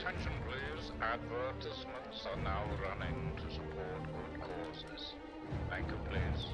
Attention please, advertisements are now running to support good causes. Thank you please.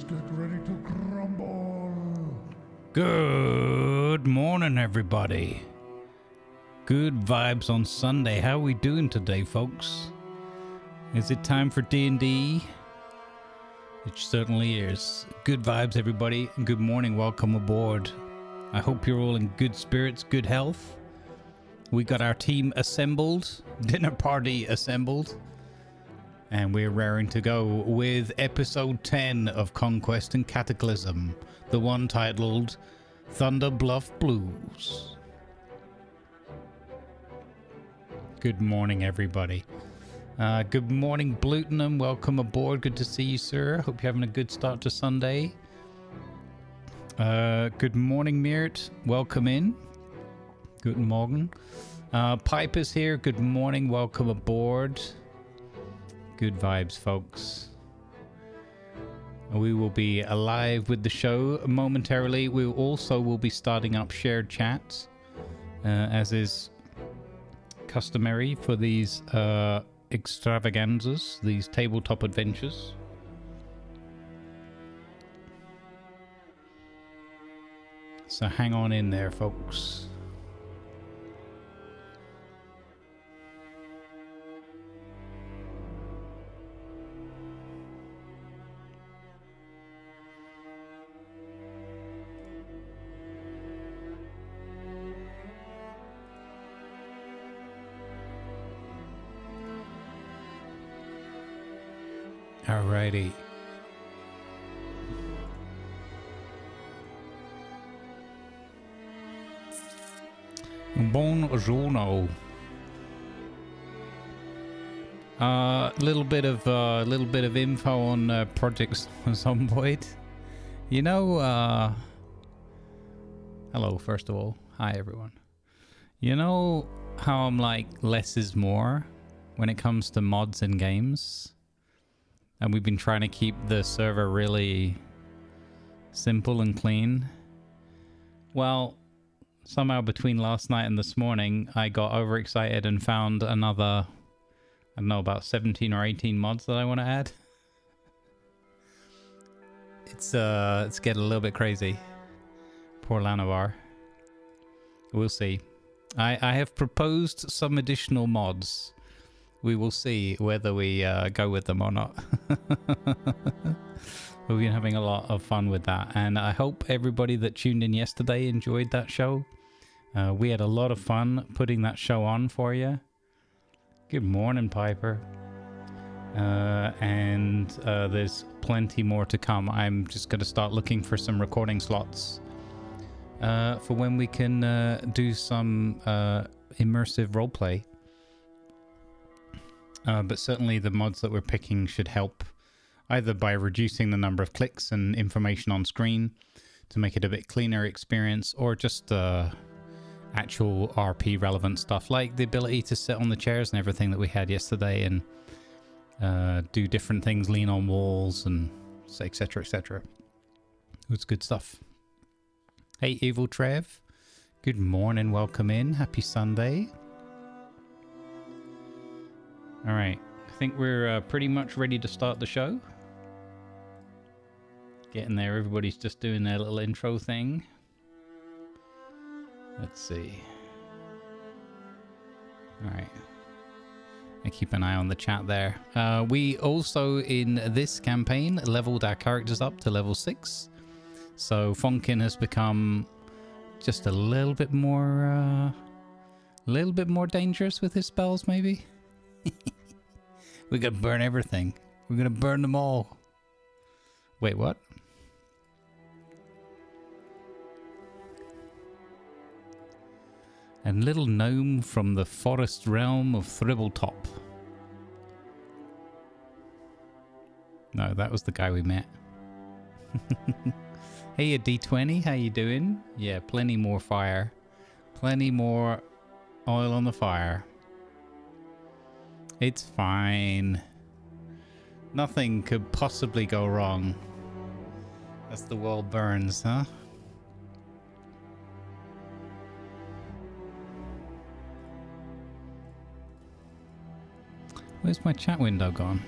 get ready to crumble. Good morning, everybody. Good vibes on Sunday. How are we doing today, folks? Is it time for D&D? It certainly is. Good vibes, everybody. Good morning. Welcome aboard. I hope you're all in good spirits, good health. We got our team assembled, dinner party assembled, and we're raring to go with episode 10 of Conquest and Cataclysm, the one titled Thunder Bluff Blues. Good morning, everybody. Good morning, Blutenham. Welcome aboard. Good to see you, sir. Hope you're having a good start to Sunday. Good morning, Mirt. Welcome in. Guten Morgen. Pipe is here. Good morning. Welcome aboard. Good vibes, folks. We will be alive with the show momentarily. We also will be starting up shared chats, as is customary for these extravaganzas, these tabletop adventures. So hang on in there, folks. Alrighty. Buongiorno. Little bit of info on Project Zomboid. You know, hello, first of all. Hi, everyone. You know how I'm like less is more when it comes to mods and games? And we've been trying to keep the server really simple and clean. Well, somehow between last night and this morning, I got overexcited and found another, I don't know, about 17 or 18 mods that I want to add. It's getting a little bit crazy. Poor Lanovar. We'll see. I have proposed some additional mods. We will see whether we go with them or not. We've been having a lot of fun with that, and I hope everybody that tuned in yesterday enjoyed that show. We had a lot of fun putting that show on for you. Good morning, Piper. And there's plenty more to come. I'm just going to start looking for some recording slots for when we can do some immersive roleplay. But certainly the mods that we're picking should help, either by reducing the number of clicks and information on screen to make it a bit cleaner experience, or just actual RP relevant stuff, like the ability to sit on the chairs and everything that we had yesterday, and do different things, lean on walls, and etc, etc. It's good stuff. Hey, Evil Trev. Good morning, welcome in. Happy Sunday. All right, I think we're pretty much ready to start the show. Getting there, everybody's just doing their little intro thing. Let's see. All right. I keep an eye on the chat there. We also, in this campaign, leveled our characters up to level 6. So Fonkin has become just a little bit more dangerous with his spells, maybe. We're gonna burn everything. We're gonna burn them all. Wait, what? And little gnome from the forest realm of Thribbletop. No, that was the guy we met. Hey, a D20, how you doing? Yeah, plenty more fire. Plenty more oil on the fire. It's fine. Nothing could possibly go wrong as the world burns, huh? Where's my chat window gone?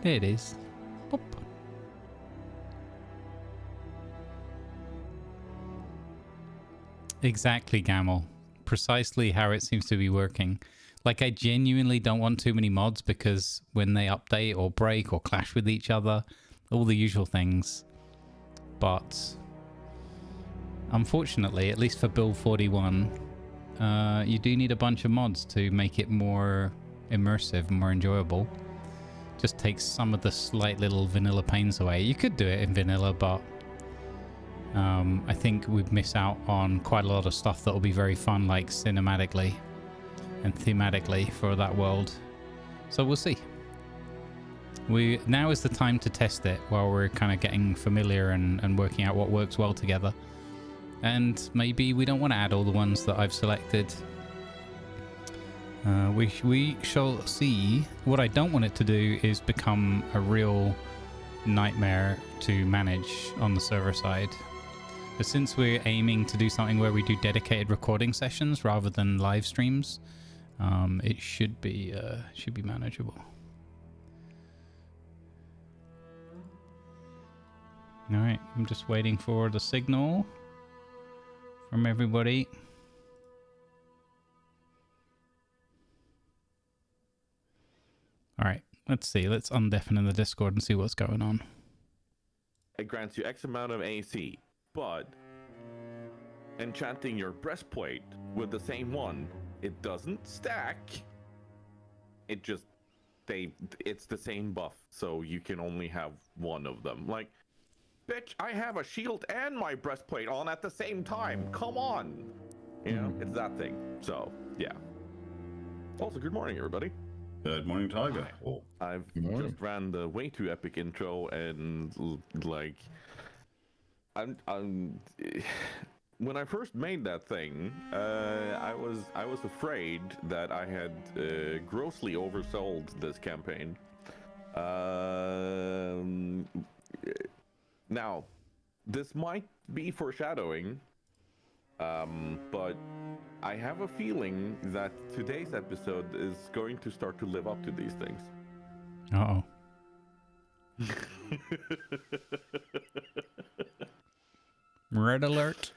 There it is. Pop. exactly, Gamel. Precisely how it seems to be working. Like, I genuinely don't want too many mods because when they update or break or clash with each other, all the usual things. But unfortunately, at least for build 41, you do need a bunch of mods to make it more immersive and more enjoyable. Just takes some of the slight little vanilla pains away. You could do it in vanilla, but I think we'd miss out on quite a lot of stuff that will be very fun, like cinematically and thematically for that world. So we'll see. Now is the time to test it while we're kind of getting familiar and working out what works well together. And maybe we don't want to add all the ones that I've selected. We shall see. What I don't want it to do is become a real nightmare to manage on the server side. But since we're aiming to do something where we do dedicated recording sessions rather than live streams, it should be manageable. All right, I'm just waiting for the signal from everybody. All right, let's see. Let's undeafen in the Discord and see what's going on. It grants you X amount of AC, but enchanting your breastplate with the same one, it doesn't stack. It just it's the same buff, so you can only have one of them. Like, bitch, I have a shield and my breastplate on at the same time. Come on, you know, it's that thing. So yeah. Also, good morning, everybody. Good morning, Tiger. Oh, I've just ran the way too epic intro, and like, I'm when I first made that thing, I was afraid that I had grossly oversold this campaign. Now, this might be foreshadowing, but I have a feeling that today's episode is going to start to live up to these things. Uh-oh. Red alert.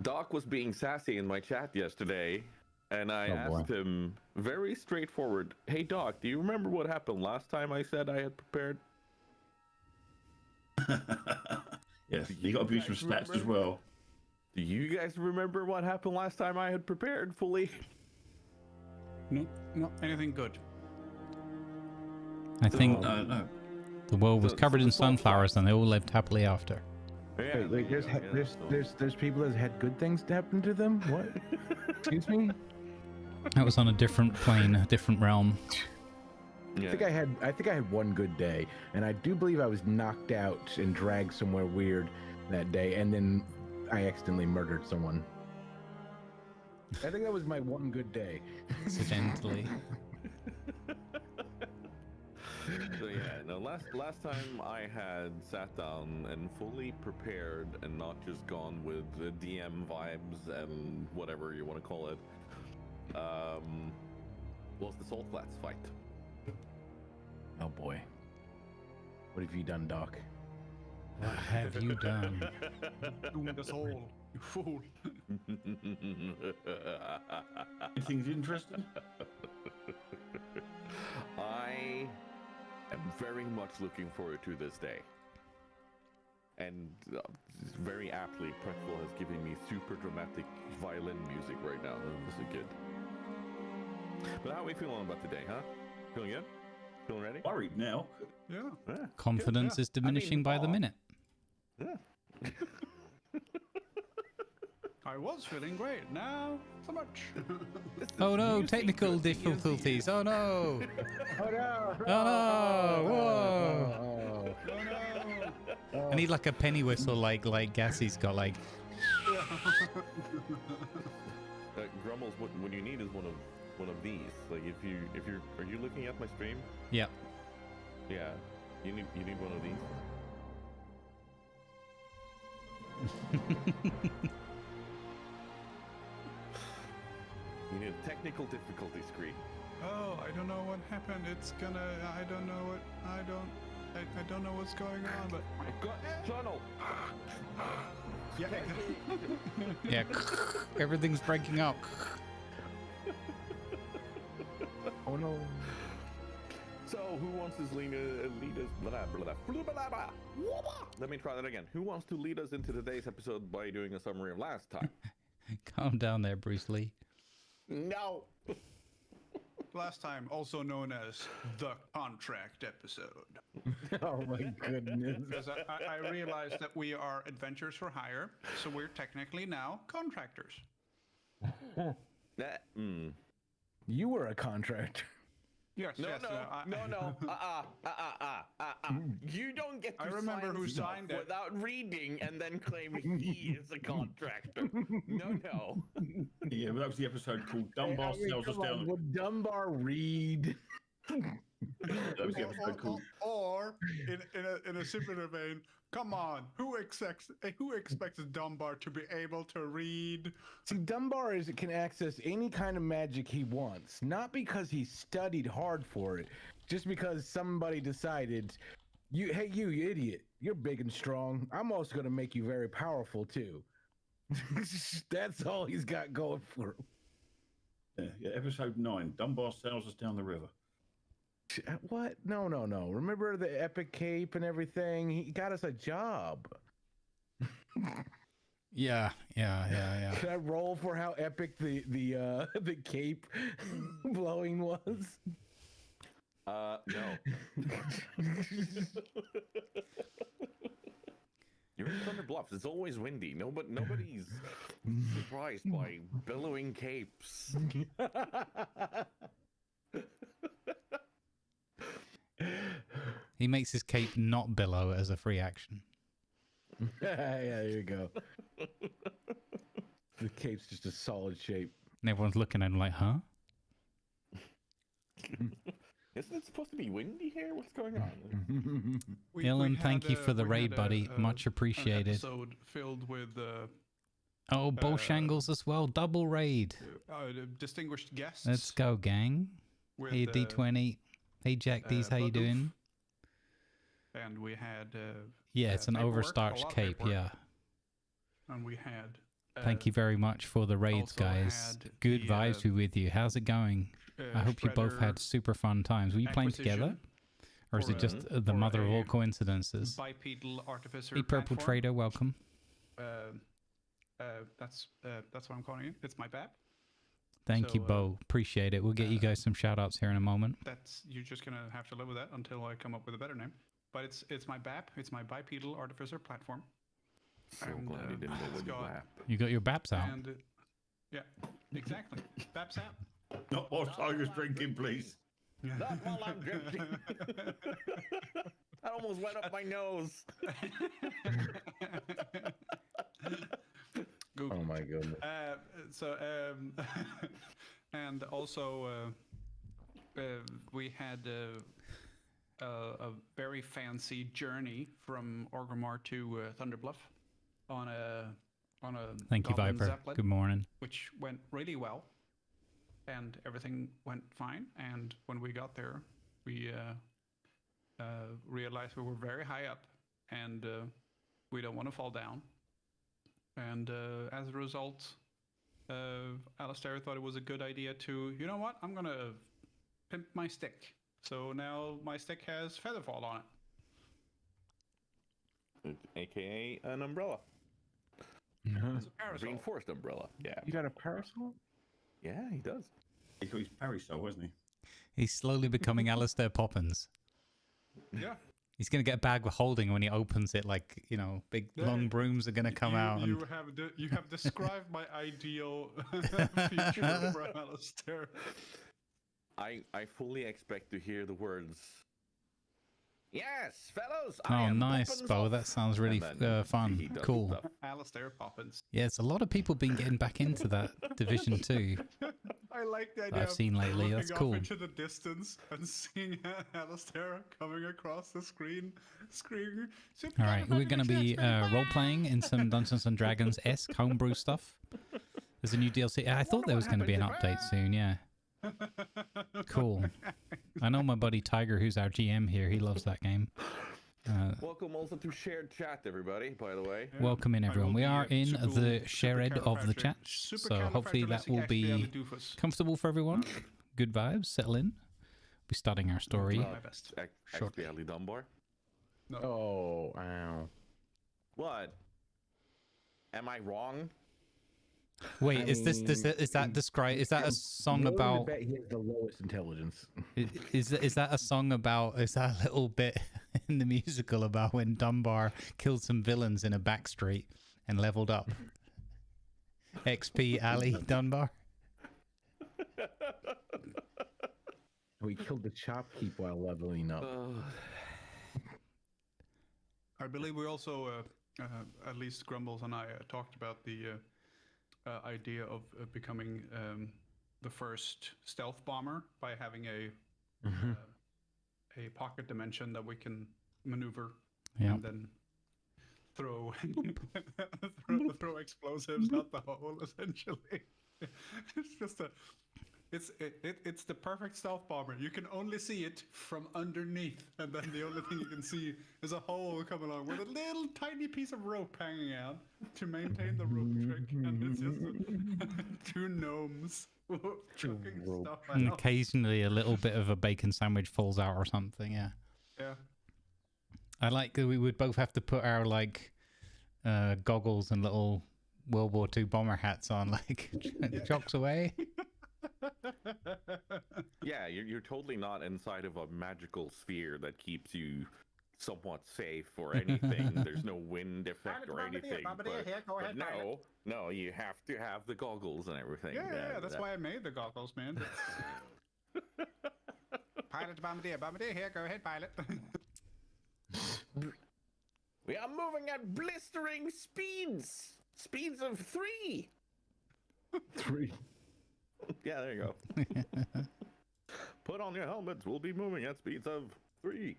Doc was being sassy in my chat yesterday, and I asked him very straightforward, "Hey Doc, do you remember what happened last time I said I had prepared?" yes, you got to be some stats as well. Do you guys remember what happened last time I had prepared fully? No, not anything good. I think No. the world was covered in sunflowers and they all lived happily after. Yeah, Wait, there's people that had good things happen to them? What? Excuse me? That was on a different plane, a different realm. yeah. I think I had one good day, and I do believe I was knocked out and dragged somewhere weird that day, and then I accidentally murdered someone. I think that was my one good day. Accidentally. So yeah, no. Last time I had sat down and fully prepared and not just gone with the DM vibes and whatever you want to call it. Was the Salt Flats fight? Oh boy. What have you done, Doc? What have you done? Doomed us all, you fool. Anything interesting? I am very much looking forward to this day. And very aptly, Pretzel has given me super dramatic violin music right now. This is good. But how are we feeling about today, huh? Feeling good? Feeling ready? Worried now. Yeah. Yeah. Confidence Good, yeah. is diminishing by the minute. Yeah. I was feeling great, now so much. Oh no, technical difficulties. Oh no. Oh no! Oh no. Whoa. Oh, Oh no. I need like a penny whistle like Gassie's got like. Grumbles, what you need is one of these. Like if you're are you looking at my stream? Yeah. Yeah. You need one of these. You need a technical difficulty screen. Oh, I don't know what happened. It's gonna. I don't know what. I don't know what's going on. But Tunnel. Yeah. Yeah, everything's breaking up. Oh no. So, who wants to lead us? Let me try that again. Who wants to lead us into today's episode by doing a summary of last time? Calm down there, Bruce Lee. No. Last time, also known as the contract episode. Oh my goodness. Because I realized that we are adventurers for hire, so we're technically now contractors. You were a contractor. Yes, No, yes. no. You don't get to I remember sign who stuff signed it. without reading and then claiming he is a contractor. No. Yeah, but that was the episode called Dunbar Sells Us Down. Would Dunbar read? That was the episode called. Or in a similar vein, come on, who expects Dunbar to be able to read? See, Dunbar can access any kind of magic he wants, not because he studied hard for it, just because somebody decided, hey, you idiot, you're big and strong. I'm also going to make you very powerful too. That's all he's got going for him. Yeah, episode 9. Dunbar Sells Us Down the River. What? No. Remember the epic cape and everything? He got us a job. Yeah. Can I roll for how epic the cape blowing was? No. You're in Thunder Bluffs. It's always windy. Nobody's surprised by billowing capes. He makes his cape not billow as a free action. Yeah, there you go. The cape's just a solid shape. And everyone's looking at him like, huh? Isn't it supposed to be windy here? What's going on? Dylan, thank you for the raid, buddy. Much appreciated. An episode filled with Oh, Bo Shangles as well. Double raid. distinguished guests. Let's go, gang. with, Hey, D20. Hey, Jack D's, how you Bugoof. doing? And we had Yeah, it's an paperwork, a overstarched lot of cape, paperwork. yeah. And we had Thank you very much for the raids, also guys. had Good the, vibes be with you. How's it going? I hope you both had super fun times. Were you playing together? Or is it just the mother of all coincidences? Bipedal artificer. Hey, Purple platform. Trader, welcome. That's what I'm calling it. It's my BAP. Thank you, So, Bo. Appreciate it. We'll get you guys some shout outs here in a moment. That's you're just gonna have to live with that until I come up with a better name. But it's my BAP. It's my bipedal artificer platform. So And, glad you didn't know it's what you got- laughed. You got your BAPs out. And yeah, exactly. BAP's out. Not while Tiger's drinking, please. Not while I'm drinking. That almost went up my nose. Oh my goodness. And also we had a very fancy journey from Orgrimmar to Thunderbluff on a Thank you, Goblin Viper. Zeppelin, Good morning. which went really well, and everything went fine. And when we got there, we realized we were very high up, and we don't want to fall down. And as a result, Alistair thought it was a good idea to, you know what, I'm going to pimp my stick. So now my stick has Featherfall on it. AKA an umbrella. It's a parasol. Reinforced umbrella. Yeah. You got a parasol? Yeah, he does. He got his parasol, wasn't he? He's slowly becoming Alistair Poppins. Yeah. He's going to get a bag with holding when he opens it, like, you know, big long brooms are going to come out. And You have described my ideal future for Alistair. I fully expect to hear the words, "Yes, fellows." oh, I am nice, Poppins Bo. off." That sounds really And then he fun. does Cool. stuff. Alistair Poppins. Yeah, it's a lot of people been getting back into that division too. I like the idea I've of seen lately. looking That's off cool. into the distance and seeing Alistair coming across the screen, screaming. All right, we're going to be role playing in some Dungeons and Dragons esque homebrew stuff. There's a new DLC. I thought there was going to be an update soon. Yeah. Cool. I know my buddy Tiger, who's our GM here. He loves that game. Welcome also to shared chat, everybody. By the way, Welcome in, I everyone. will We be are a in super- the shared of the chat, so hopefully that will be supercalifragilisticexpialidocious. comfortable for everyone. Good vibes, settle in. Be starting our story. My best. Shortly. Expiali Dunbar. No. Oh, ow. What? Am I wrong? Wait, I is that describe? Is that a song Willing to about? bet he has the lowest intelligence. Is that a song about? Is that a little bit in the musical about when Dunbar killed some villains in a back street and leveled up? XP Ali Dunbar. We killed the shopkeep while leveling up. I believe we also, at least Grumbles and I, talked about the idea of becoming the first stealth bomber by having a pocket dimension that we can maneuver and then throw throw explosives out the hole. Essentially, it's just it's the perfect stealth bomber. You can only see it from underneath, and then the only thing you can see is a hole come along with a little tiny piece of rope hanging out to maintain the rope trick, and it's just two gnomes chucking stuff out. And occasionally a little bit of a bacon sandwich falls out or something. Yeah. Yeah. I like that we would both have to put our like goggles and little World War II bomber hats on, like chocks away. Yeah, you're totally not inside of a magical sphere that keeps you somewhat safe or anything. There's no wind effect or anything. But no, you have to have the goggles and everything. Yeah, that's why I made the goggles, man. Pilot Bombardier here, go ahead, pilot. We are moving at blistering speeds of 3. 3. Yeah, there you go. Put on your helmets. We'll be moving at speeds of 3.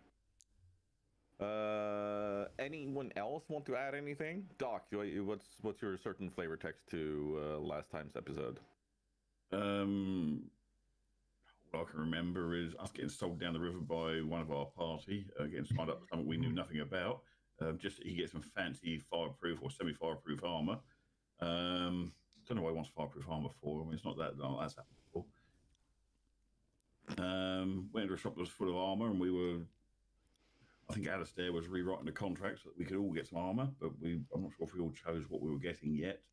Anyone else want to add anything? Doc, what's your certain flavor text to last time's episode? All I can remember is us getting sold down the river by one of our party, getting signed up for something we knew nothing about. Just that he gets some fancy fireproof or semi-fireproof armor. Don't know why he wants fireproof armor for. I mean, it's not that long. That's happened before. Went into a shop that was full of armor, and I think Alistair was rewriting the contract so that we could all get some armor, but I'm not sure if we all chose what we were getting yet.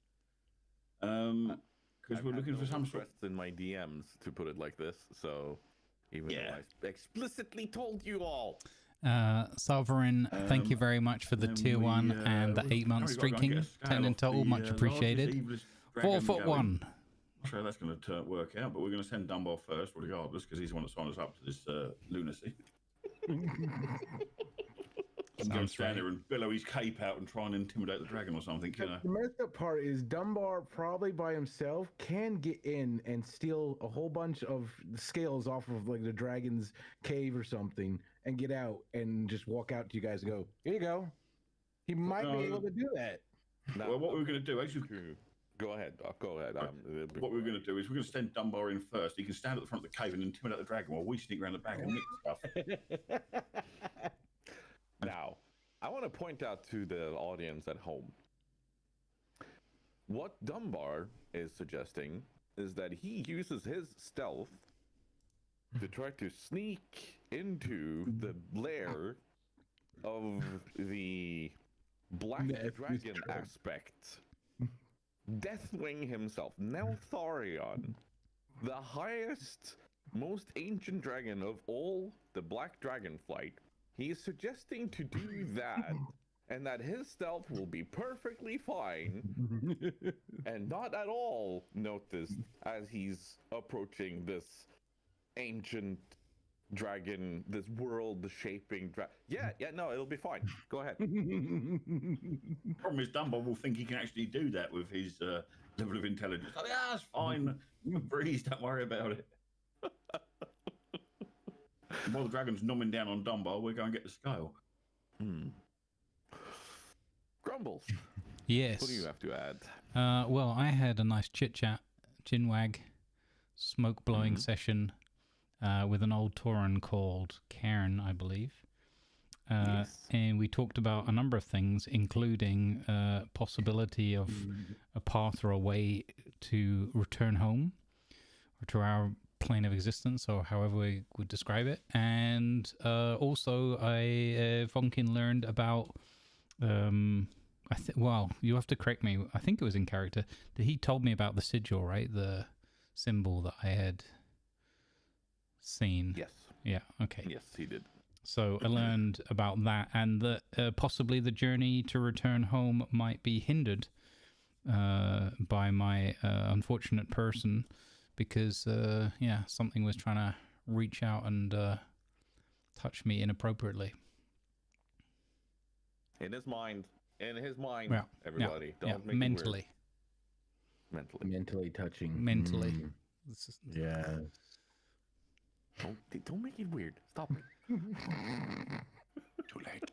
Because we're looking for some sort in my DMs, to put it like this. So, even though I explicitly told you all. Sovereign, thank you very much for the tier 1 and the 8-month streaking. 10 in total, much appreciated. 4'1". I'm sure that's going to work out, but we're going to send Dunbar first, regardless, because he's the one that signed us up to this lunacy. He's going to stand there and billow his cape out and try and intimidate the dragon or something, you know. The messed up part is Dunbar probably by himself can get in and steal a whole bunch of scales off of like the dragon's cave or something and get out and just walk out to you guys and go, here you go. He might be able to do that. No, well, what we're going to do, actually, go ahead, Doc, go ahead. What we're going to do is we're going to send Dunbar in first. He can stand at the front of the cave and intimidate the dragon while we sneak around the back and nick stuff. Now, I want to point out to the audience at home. What Dunbar is suggesting is that he uses his stealth to try to sneak into the lair of the Black Dragon aspect. Deathwing himself, Neltharion, the highest, most ancient dragon of all the Black Dragon flight. He is suggesting to do that, and that his stealth will be perfectly fine, and not at all noticed as he's approaching this ancient dragon, this world-shaping dragon. Yeah, no, it'll be fine. Go ahead. Problem is, Dunbar will think he can actually do that with his level of intelligence. Oh, yeah, that's fine. You breeze, don't worry about it. While the dragon's numbing down on Dunbar, we're going to get the scale. Grumbles. Yes. What do you have to add? Well, I had a nice chit-chat, chinwag, smoke-blowing session with an old Tauren called Cairn, I believe. and we talked about a number of things, including possibility of a path or a way to return home or to our plane of existence, or however we would describe it. And also, Vonkin learned about. Well, you have to correct me. I think it was in character that he told me about the sigil, right? The symbol that I had seen. Yes. Yeah. Okay. Yes, he did. So I learned about that, and that possibly the journey to return home might be hindered by my unfortunate person, because something was trying to reach out and touch me inappropriately. In his mind, Yeah, everybody. Yeah, Don't make it mentally. weird. Mentally touching. Mentally. Mm. Yeah. Don't make it weird. Stop it. Too late.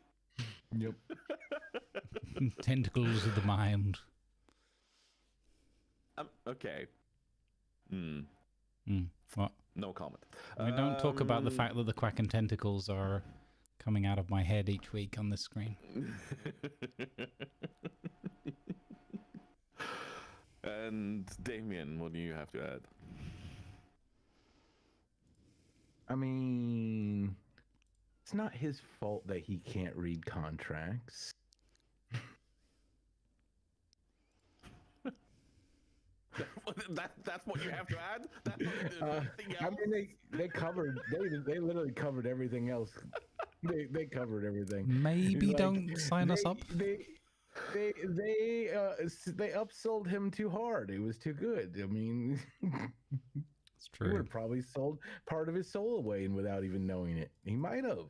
Yep. Tentacles of the mind. Okay. What? No comment. We don't talk about the fact that the Quacken tentacles are coming out of my head each week on this screen. And Damien, what do you have to add? I mean, it's not his fault that he can't read contracts. That's what you have to add? That's nothing I else? mean, they literally covered everything else. They covered everything. Maybe Like, don't sign us up. They upsold him too hard. It was too good. I mean, It's he would true. have probably sold part of his soul away, and without even knowing it, he might have.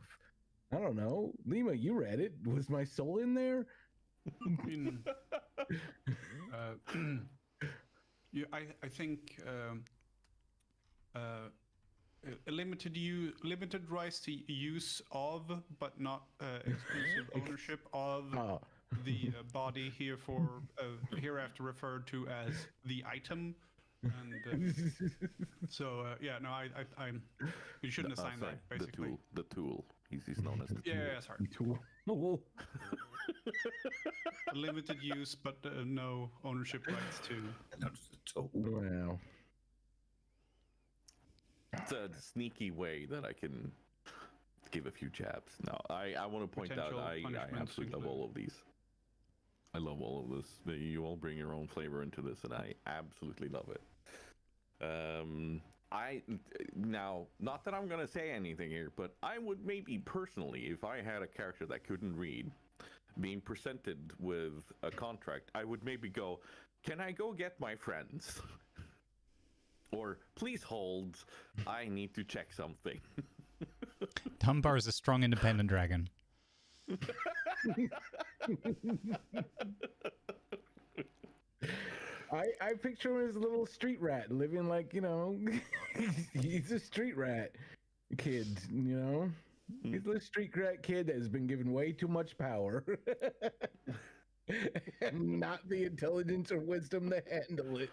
I don't know. Lima, you read it. Was my soul in there? I think a limited rights to use of, but not exclusive ownership of the body hereafter referred to as the item. And you shouldn't assign Sorry, that, basically. The tool. He's known as the tool. Yeah, sorry. Tool. Limited use, but no ownership rights to. Wow. It's a sneaky way that I can give a few jabs. No, I want to point out, Potential I punishments absolutely love included. all of these. I love all of this. You all bring your own flavor into this, and I absolutely love it. Now, not that I'm gonna say anything here, but I would maybe personally, if I had a character that couldn't read, being presented with a contract, I would maybe go, "Can I go get my friends?" Or, "Please hold, I need to check something." Dunbar is a strong independent dragon. I picture him as a little street rat living like, he's a street rat kid, He's a little street rat kid that has been given way too much power and not the intelligence or wisdom to handle it.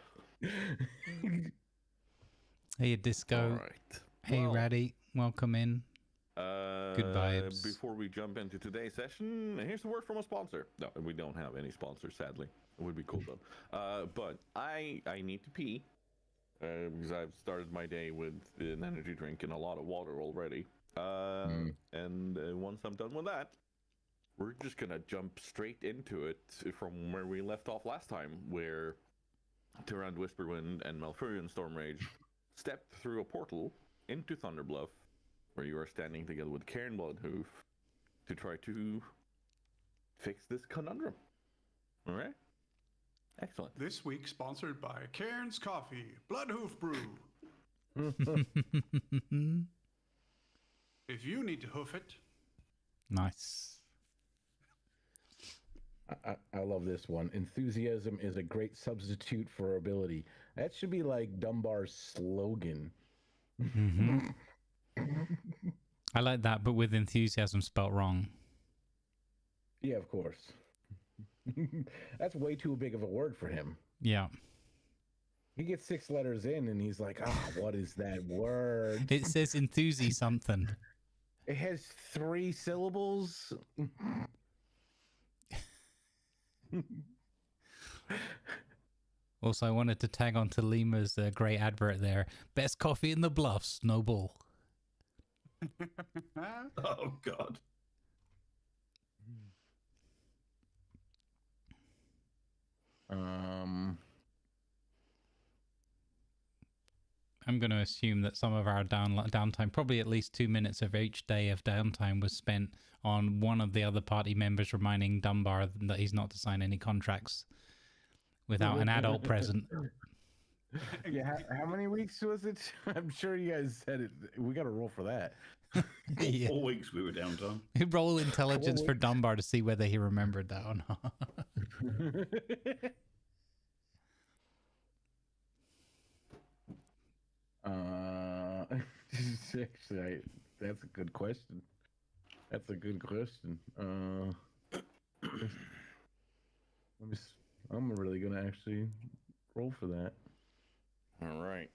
Hey, Disco. All right. Hey, Well, Ratty. Welcome in. Good vibes. Before we jump into today's session, here's a word from a sponsor. No, we don't have any sponsors, sadly. It would be cool though. But I need to pee because I've started my day with an energy drink and a lot of water already. And once I'm done with that, we're just gonna jump straight into it from where we left off last time, where Tyrant Whisperwind and Malfurion Stormrage stepped through a portal into Thunderbluff, where you are standing together with Cairn Bloodhoof to try to fix this conundrum. All right? Excellent. This week sponsored by Cairns Coffee, Bloodhoof Brew. If you need to hoof it, Nice. I love this one. Enthusiasm is a great substitute for ability. That should be like Dunbar's slogan. I like that, but with enthusiasm spelt wrong. Yeah, of course. That's way too big of a word for him. Yeah. He gets 6 letters in and he's like, what is that word? It says enthusi something. It has 3 syllables. Also, I wanted to tag on to Lima's great advert there. Best coffee in the Bluffs, no bull. Oh God. I'm going to assume that some of our downtime, probably at least 2 minutes of each day of downtime, was spent on one of the other party members reminding Dunbar that he's not to sign any contracts without an adult present. Yeah, how many weeks was it? I'm sure you guys said it. We got to roll for that. Yeah. 4 weeks we were downtime. Roll intelligence for Dunbar to see whether he remembered that or not. Actually, that's a good question. That's a good question. I'm really gonna actually roll for that. All right.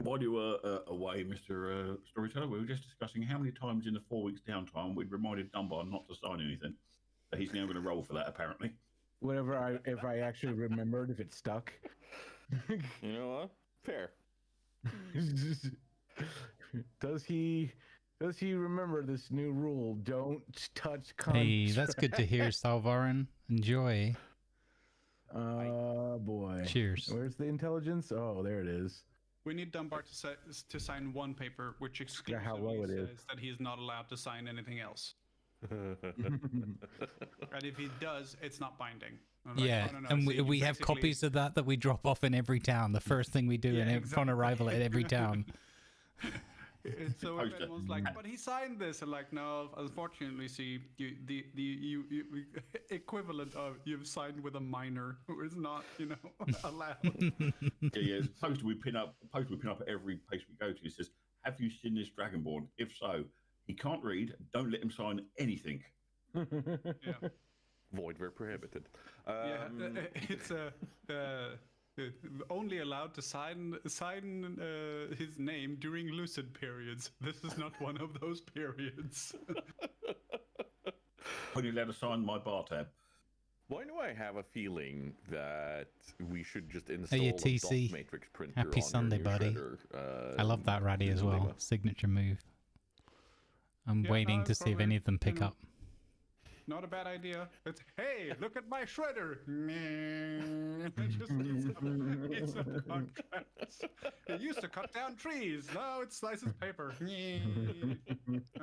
While you were away, Mr. Storyteller, we were just discussing how many times in the 4 weeks downtime we'd reminded Dunbar not to sign anything. So he's now going to roll for that, apparently. If I actually remembered, if it stuck. You know what? Fair. Does he remember this new rule? Don't touch Hey, that's good to hear, Salvarin. Enjoy. Boy. Cheers. Where's the intelligence? Oh, there it is. We need Dunbar to sign one paper, which exclusively says that he is not allowed to sign anything else. And if he does, it's not binding. I'm like, Yeah, no, and see, we have copies of that we drop off in every town. The first thing we do upon arrival at every town. So if anyone's like, but he signed this, and like, no, unfortunately, see, the equivalent of you've signed with a minor who is not, allowed. Yeah. Poster we pin up at every place we go to. It says, "Have you seen this Dragonborn? If so, he can't read. Don't let him sign anything." Yeah. Void where prohibited. It's only allowed to sign his name during lucid periods. This is not one of those periods. Only allowed to sign my bar tab. Why do I have a feeling that we should just install Hey, a TC. dot matrix printer Happy on Sunday, your buddy. shredder, I love that Ratty as well. Signature move. I'm waiting to see if any of them pick up. Not a bad idea. It's, hey, look at my shredder. It's a contract. It used to cut down trees. Now it slices paper. And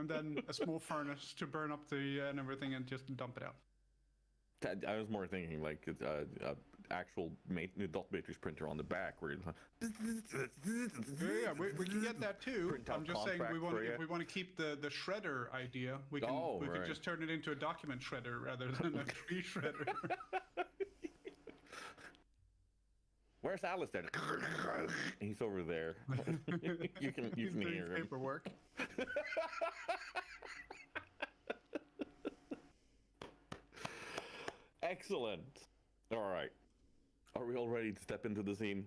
then a small furnace to burn up the and everything and just dump it out. I was more thinking like actual dot matrix printer on the back where Yeah, we can get that too. Print out I'm just saying contract for if we want to keep the shredder idea, we can could just turn it into a document shredder rather than a tree shredder. Where's Alistair? He's over there. you can hear him. Paperwork. Excellent. All right. Are we all ready to step into the scene?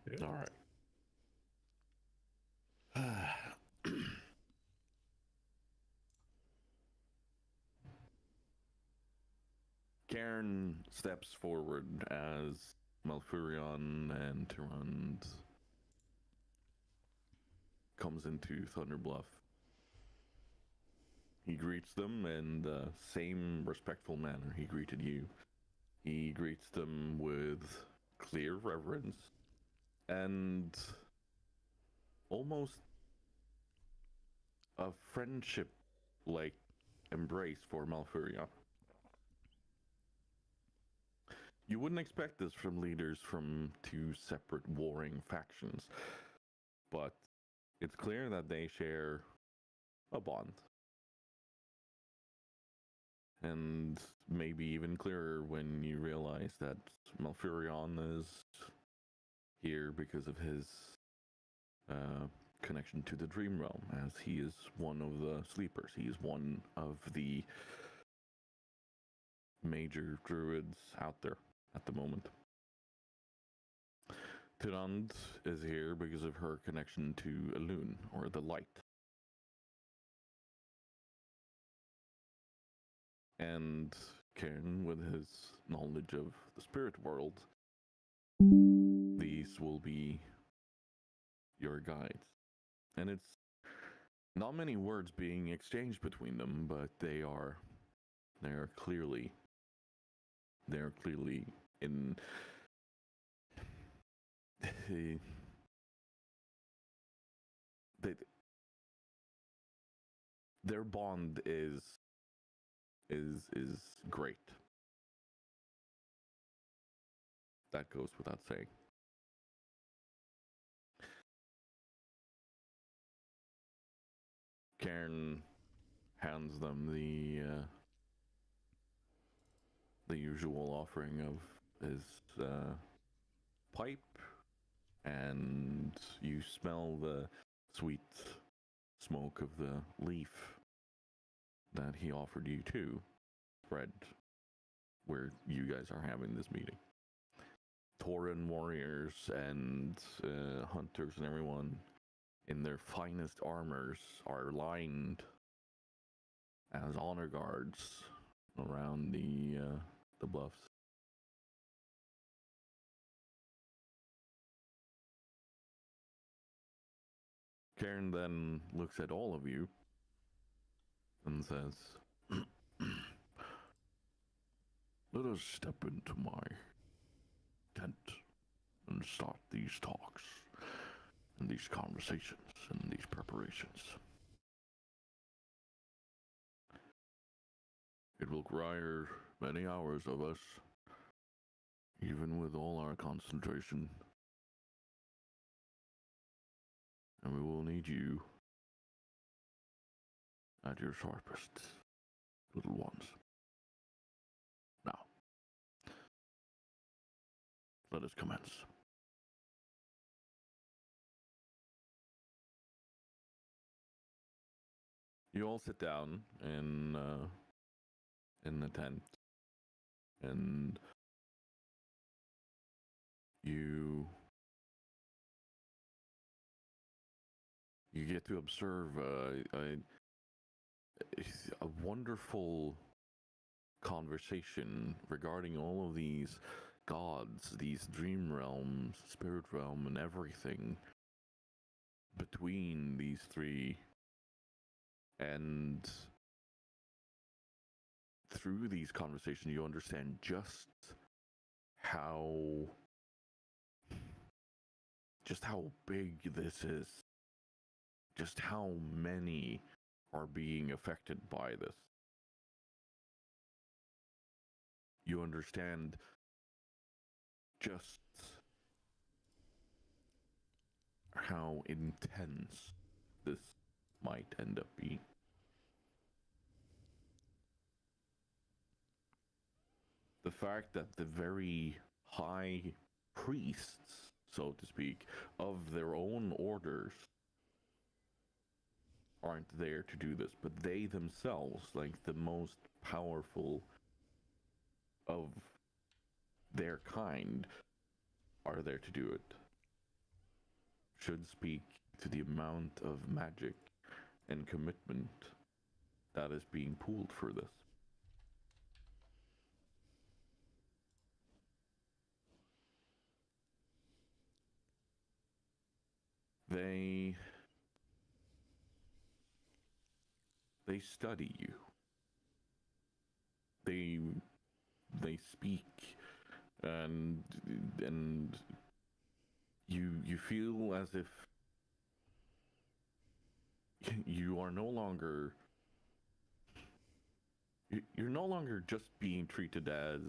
Yeah. All right. Cairn steps forward as Malfurion and Tyrande comes into Thunderbluff. He greets them in the same respectful manner he greeted you. He greets them with clear reverence and almost a friendship-like embrace for Malfurion. You wouldn't expect this from leaders from two separate warring factions, but it's clear that they share a bond. And maybe even clearer when you realize that Malfurion is here because of his connection to the Dream Realm, as he is one of the sleepers. He is one of the major druids out there at the moment. Tyrande is here because of her connection to Elune, or the light, And Cairn, with his knowledge of the spirit world, these will be your guides. And it's not many words being exchanged between them, but they are clearly in they, their bond is great. That goes without saying. Cairn hands them the usual offering of his pipe, and you smell the sweet smoke of the leaf that he offered you to spread where you guys are having this meeting. Tauren warriors and hunters and everyone in their finest armors are lined as honor guards around the bluffs. Cairn then looks at all of you and says, "Let us step into my tent and start these talks and these conversations and these preparations. It will require many hours of us, even with all our concentration. And we will need you at your sharpest, little ones. Now, let us commence." You all sit down in the tent, and you get to observe a wonderful conversation regarding all of these gods, these dream realms, spirit realm, and everything between these three. And through these conversations, you understand just how big this is, just how many are being affected by this. You understand just how intense this might end up being. The fact that the very high priests, so to speak, of their own orders aren't there to do this, but they themselves, like the most powerful of their kind, are there to do it, should speak to the amount of magic and commitment that is being pooled for this. They study you. They speak, and you feel as if you are no longer you're no longer just being treated as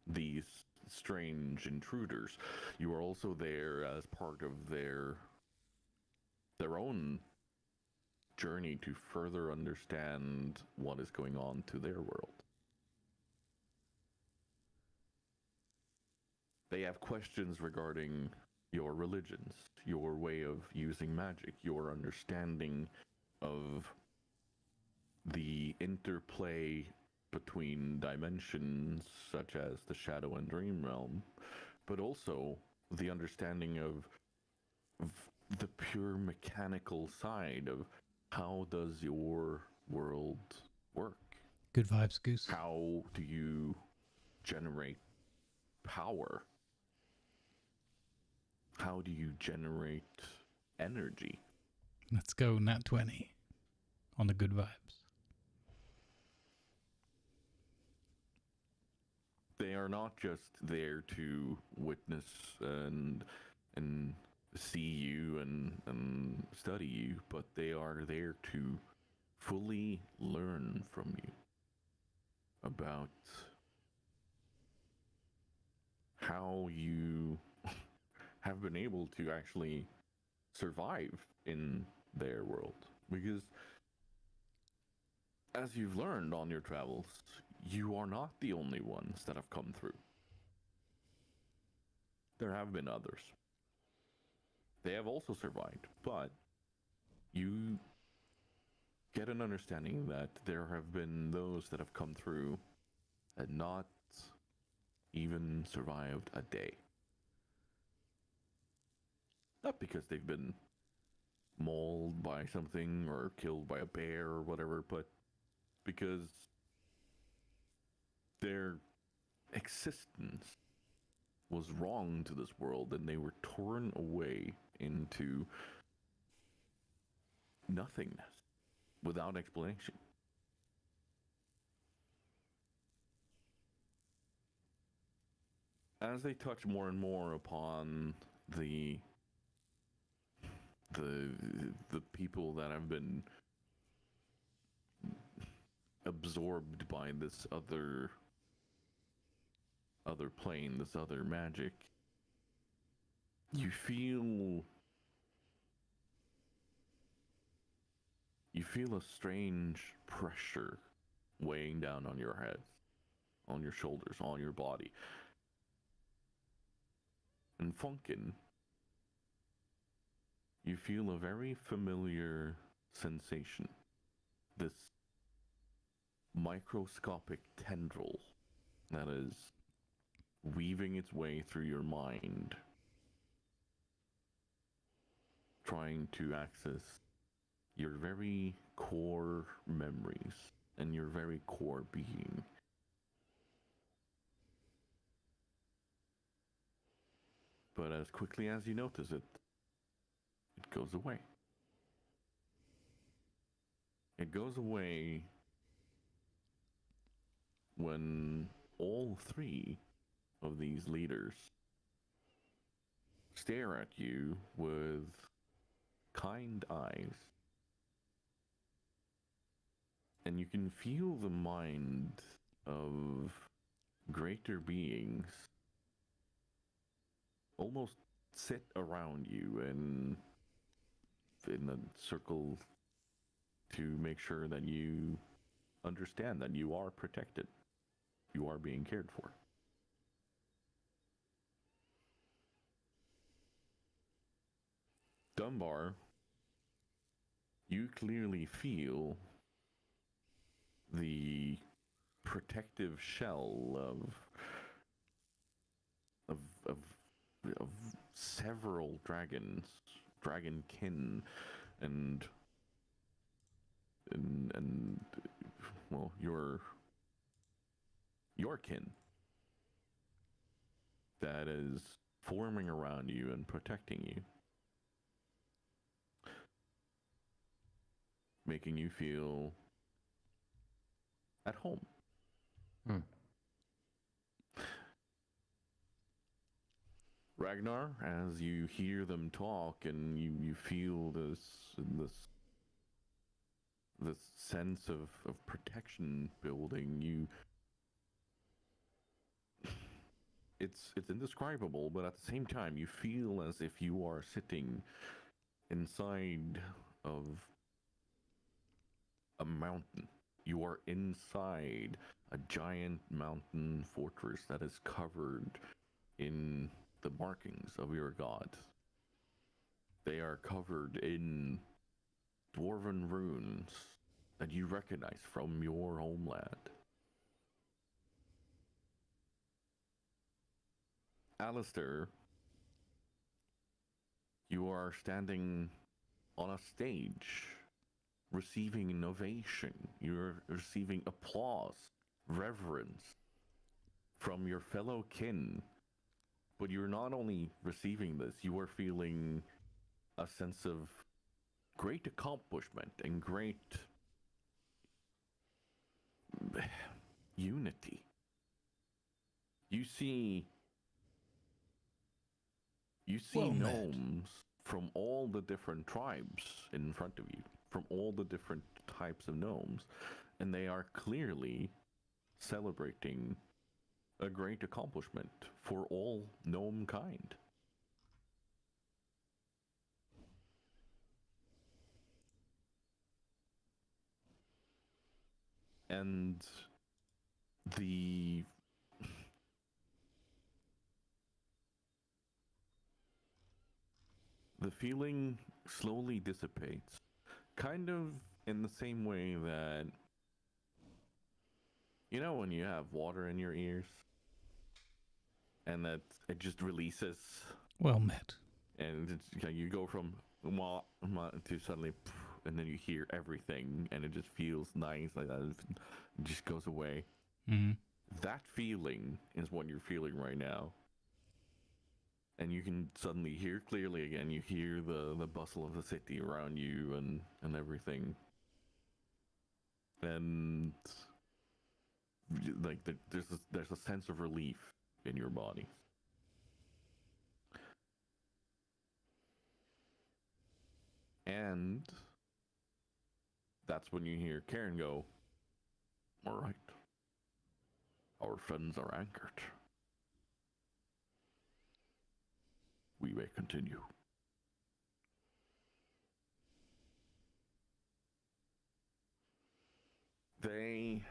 these strange intruders. You are also there as part of their own journey to further understand what is going on to their world. They have questions regarding your religions, your way of using magic, your understanding of the interplay between dimensions such as the shadow and dream realm, but also the understanding of the pure mechanical side of how does your world work? Good vibes, Goose. How do you generate power? How do you generate energy? Let's go, nat 20 on the good vibes. They are not just there to witness and see you and study you, but they are there to fully learn from you about how you have been able to actually survive in their world. Because as you've learned on your travels, you are not the only ones that have come through. There have been others. They have also survived, but you get an understanding that there have been those that have come through and not even survived a day. Not because they've been mauled by something or killed by a bear or whatever, but because their existence was wrong to this world and they were torn away into nothingness without explanation. As they touch more and more upon the people that have been absorbed by this other plane, this other magic, you feel a strange pressure weighing down on your head, on your shoulders, on your body. And Funkin, you feel a very familiar sensation. This microscopic tendril that is weaving its way through your mind, trying to access your very core memories and your very core being. But as quickly as you notice it, it goes away. It goes away when all three of these leaders stare at you with kind eyes. And you can feel the mind of greater beings almost sit around you and in a circle to make sure that you understand that you are protected. You are being cared for. Dunbar, you clearly feel the protective shell of several dragons, dragonkin, and well, your kin that is forming around you and protecting you, making you feel at home. Ragnar, as you hear them talk and you feel this sense of protection building, it's indescribable, but at the same time you feel as if you are sitting inside of a mountain. You are inside a giant mountain fortress that is covered in the markings of your god. They are covered in dwarven runes that you recognize from your homeland. Alistair, you are standing on a stage receiving an ovation. You're receiving applause, reverence from your fellow kin. But you're not only receiving this, you are feeling a sense of great accomplishment and great unity. You see Well met. gnomes from all the different tribes in front of you, from all the different types of gnomes, and they are clearly celebrating a great accomplishment for all gnome kind. And the feeling slowly dissipates, kind of in the same way that, you know, when you have water in your ears and that it just releases, Well met. and it's, you go from "Mwah, mwah," to suddenly "Pff," and then you hear everything and it just feels nice like that. It just goes away. Mm-hmm. That feeling is what you're feeling right now. And you can suddenly hear clearly again. You hear the bustle of the city around you and everything. And like there's a sense of relief in your body. And that's when you hear Karen go, "All right, our friends are anchored. We may continue." They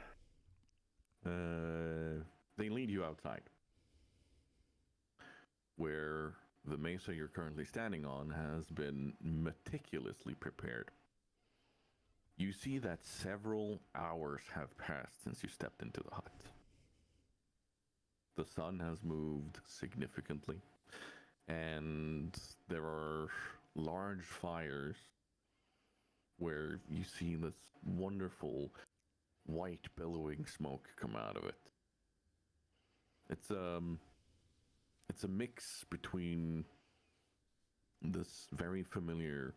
lead you outside, where the mesa you're currently standing on has been meticulously prepared. You see that several hours have passed since you stepped into the hut. The sun has moved significantly, and there are large fires where you see this wonderful white billowing smoke come out of it. It's a mix between this very familiar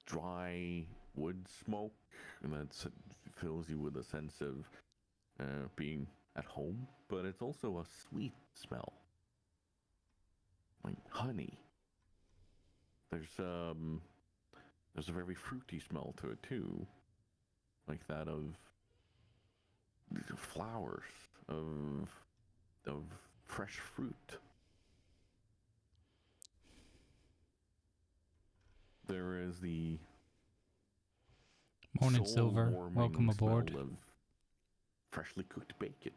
dry wood smoke, and that fills you with a sense of being at home, but it's also a sweet smell, like honey. There's a very fruity smell to it too, like that of flowers, of fresh fruit. There is the Morning, Silver. soul-warming Welcome aboard. smell of freshly cooked bacon.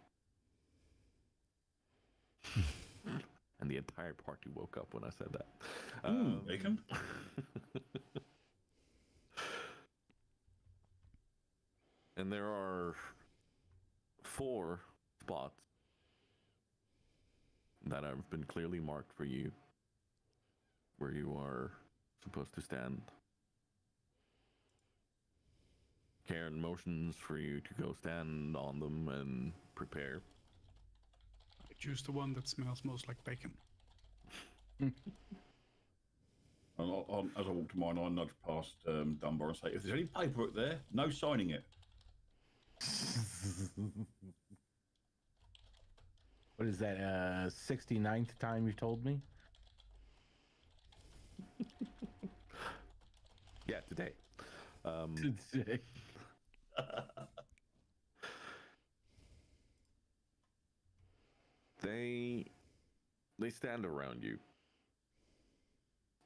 And the entire party woke up when I said that. Bacon? And there are 4 spots that have been clearly marked for you, where you are supposed to stand. Karen motions for you to go stand on them and prepare. I choose the one that smells most like bacon. And as I walk to mine, I nudge past Dunbar and say, if there's any paperwork there, no signing it. What is that, 69th time you've told me? Yeah, today. They stand around you,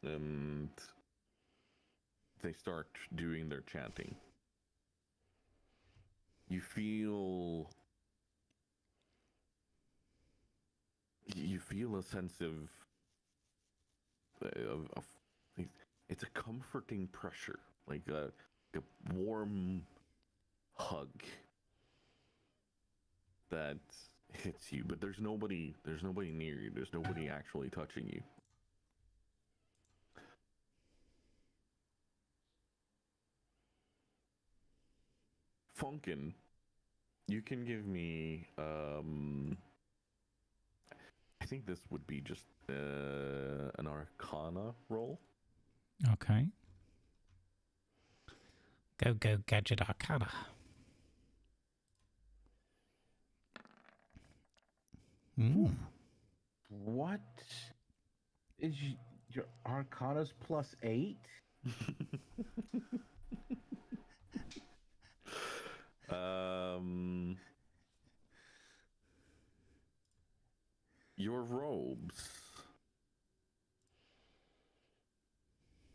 and they start doing their chanting. You feel a sense of it's a comforting pressure, like a warm hug that hits you, but there's nobody near you. There's nobody actually touching you. Funkin, you can give me I think this would be just an Arcana roll. Okay. Go, Gadget Arcana. Mm. What is your Arcana's +8? Your robes,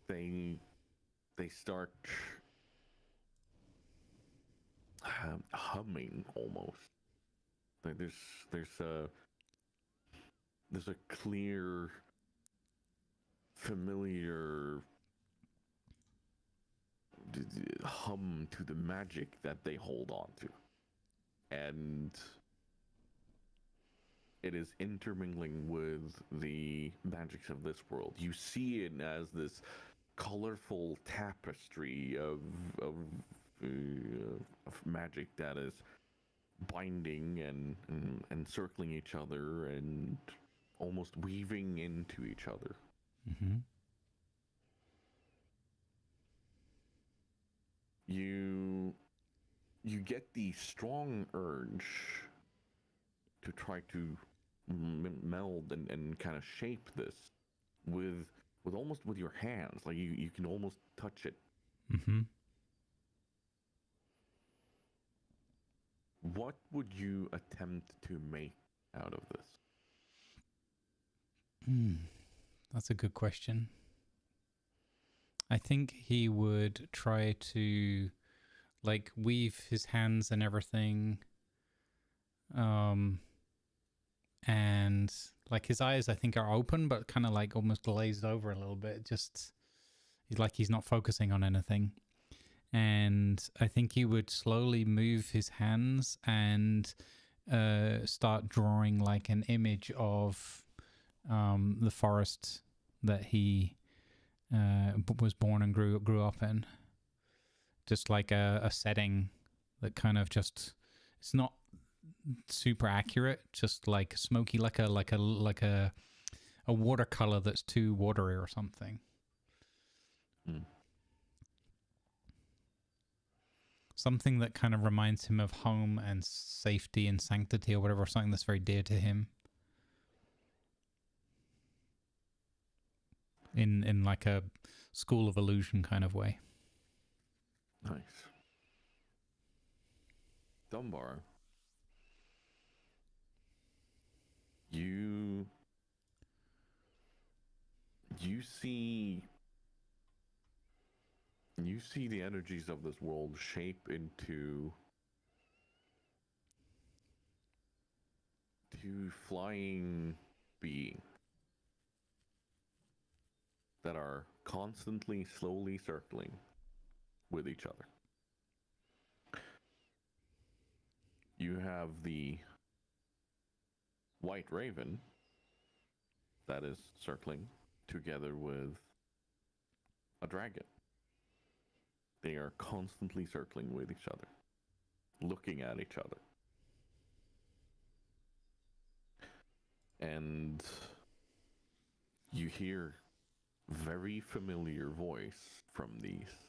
they start humming almost. Like there's a clear, familiar hum to the magic that they hold on to, and it is intermingling with the magics of this world. You see it as this colorful tapestry of magic that is binding and circling each other and almost weaving into each other. Mm-hmm. You get the strong urge to try to meld and kind of shape this with almost with your hands. Like you can almost touch it. Mm-hmm. What would you attempt to make out of this? That's a good question. I think he would try to like weave his hands and everything. And like his eyes I think are open but kind of like almost glazed over a little bit. Just he's not focusing on anything. And I think he would slowly move his hands and start drawing like an image of the forest that he was born and grew up in. Just like a setting that kind of just, it's not super accurate, just like smoky, like a watercolor that's too watery or something. Something that kind of reminds him of home and safety and sanctity or whatever, something that's very dear to him. In like a School of Illusion kind of way. Nice. Dunbar, you see the energies of this world shape into flying beings that are constantly, slowly circling with each other. You have the White Raven that is circling together with a dragon. They are constantly circling with each other, looking at each other. And you hear very familiar voice from these.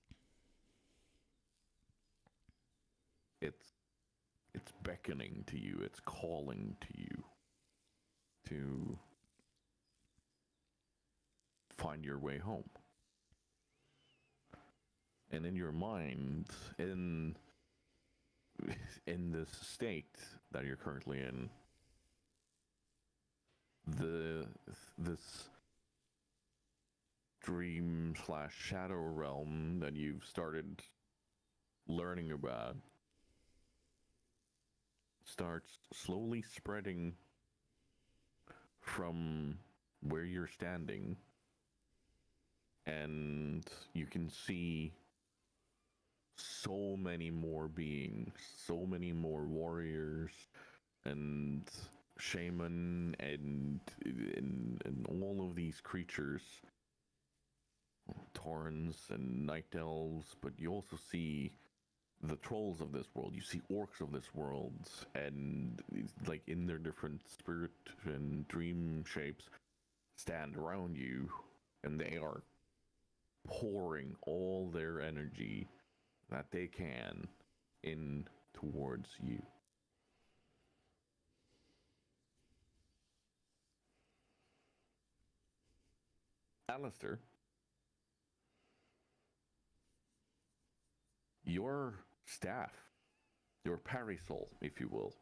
It's beckoning to you, it's calling to you to find your way home. And in your mind, in this state that you're currently in, this dream / shadow realm that you've started learning about starts slowly spreading from where you're standing, and you can see so many more beings, so many more warriors and shaman and all of these creatures, Taurens and night elves, but you also see the trolls of this world, you see orcs of this world, and like in their different spirit and dream shapes, stand around you, and they are pouring all their energy that they can in towards you. Alistair, your staff, your parasol, if you will,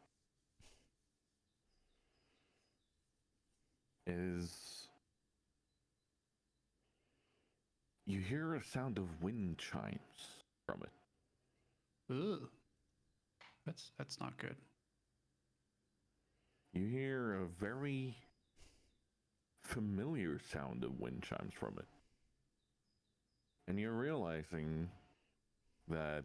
is... You hear a sound of wind chimes from it. Ugh. That's not good. You hear a very familiar sound of wind chimes from it. And you're realizing that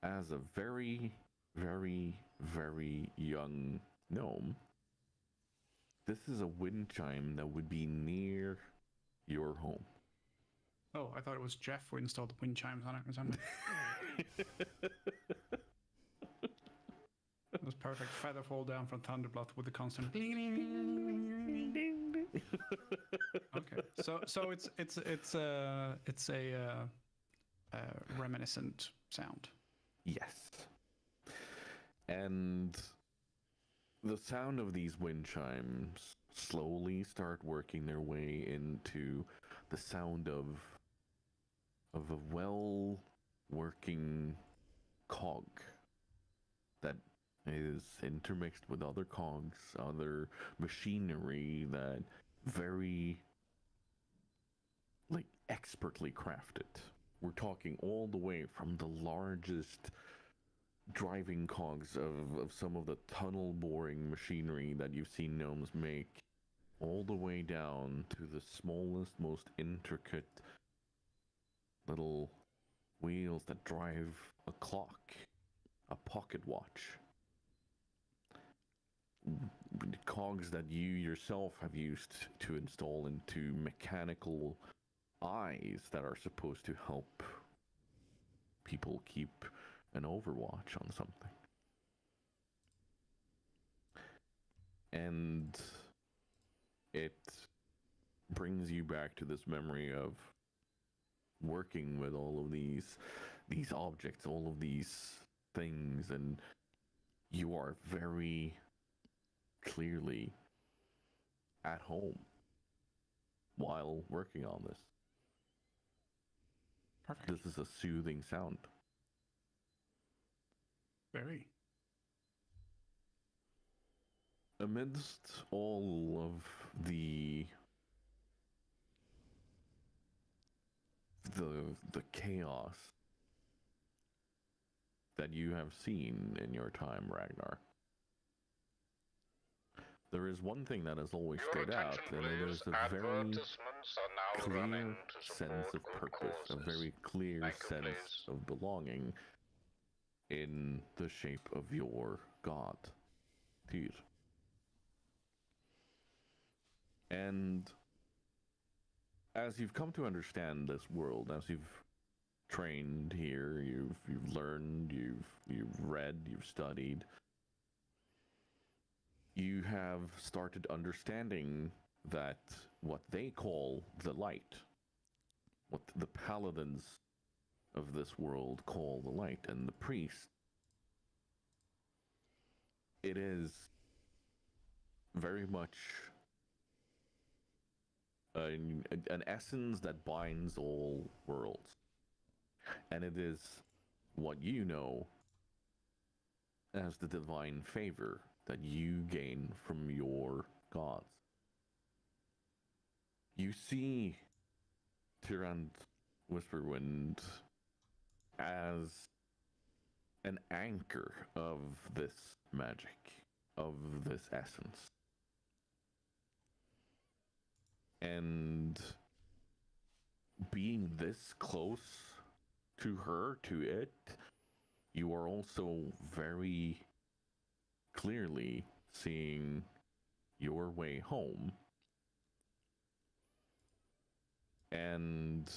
as a very, very, very young gnome, this is a wind chime that would be near your home. Oh, I thought it was Jeff who installed the wind chimes on it or something. It was perfect. Feather fall down from Thunderblood with the constant ding, ding, ding, ding, ding. Okay, so it's a reminiscent sound. Yes. And the sound of these wind chimes slowly start working their way into the sound of a well-working cog that is intermixed with other cogs, other machinery that very, like, expertly crafted. We're talking all the way from the largest driving cogs of some of the tunnel boring machinery that you've seen gnomes make, all the way down to the smallest, most intricate little wheels that drive a clock, a pocket watch. Cogs that you yourself have used to install into mechanical eyes that are supposed to help people keep an overwatch on something. And it brings you back to this memory of working with all of these objects, all of these things, and you are very clearly at home while working on this. Perfect. This is a soothing sound. Very. Amidst all of the chaos that you have seen in your time, Ragnar, there is one thing that has always stood out, and it is a very clear sense of purpose, a very clear sense of belonging in the shape of your god, Tyr. And as you've come to understand this world, as you've trained here, you've learned, you've read, you've studied, you have started understanding that what they call the light, what the paladins of this world call the light, and the priest, it is very much an essence that binds all worlds. And it is what you know as the divine favor that you gain from your gods. You see Tyrant Whisperwind as an anchor of this magic, of this essence. And being this close to her, to it, you are also very clearly seeing your way home. And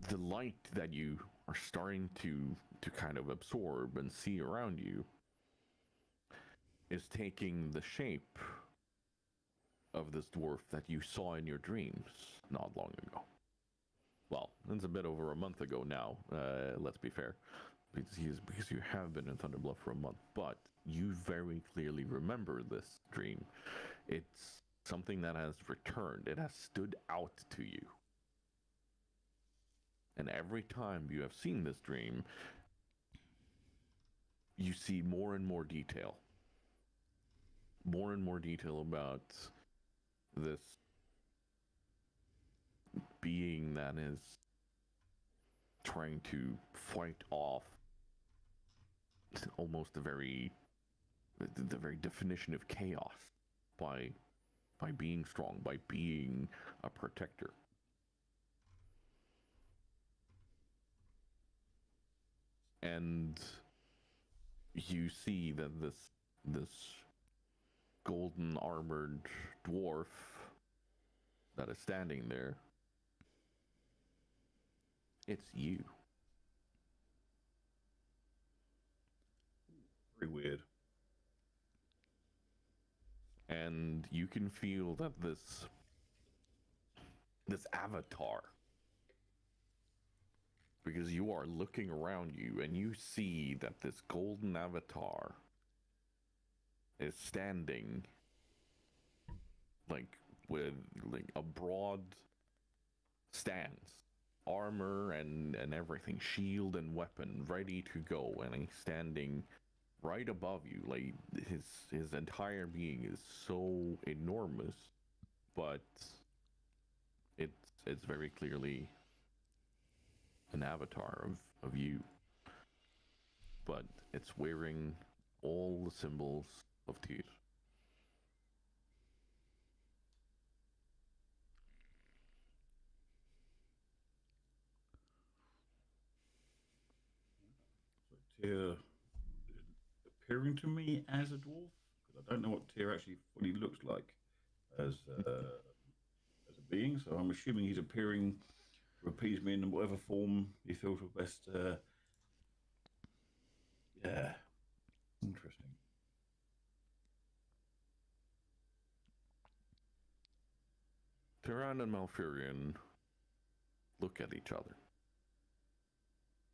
the light that you are starting to kind of absorb and see around you is taking the shape of this dwarf that you saw in your dreams not long ago. Well, it's a bit over a month ago now, let's be fair, because you have been in Thunderbluff for a month, but you very clearly remember this dream. It's something that has returned. It has stood out to you. And every time you have seen this dream, you see more and more detail. More and more detail about this being that is trying to fight off almost the very definition of chaos by being strong, by being a protector. And you see that this golden armored dwarf that is standing there, it's you. Very weird. And you can feel that this avatar, because you are looking around you and you see that this golden avatar is standing with a broad stance, armor and everything, shield and weapon ready to go, and he's standing right above you. Like his entire being is so enormous, but it's very clearly an avatar of you. But it's wearing all the symbols of Tyr. Tyr appearing to me as a dwarf, because I don't know what Tyr actually fully looks like as a being. So I'm assuming he's appearing to appease me in whatever form he feels will best. Yeah, interesting. Tyrann and Malfurion look at each other,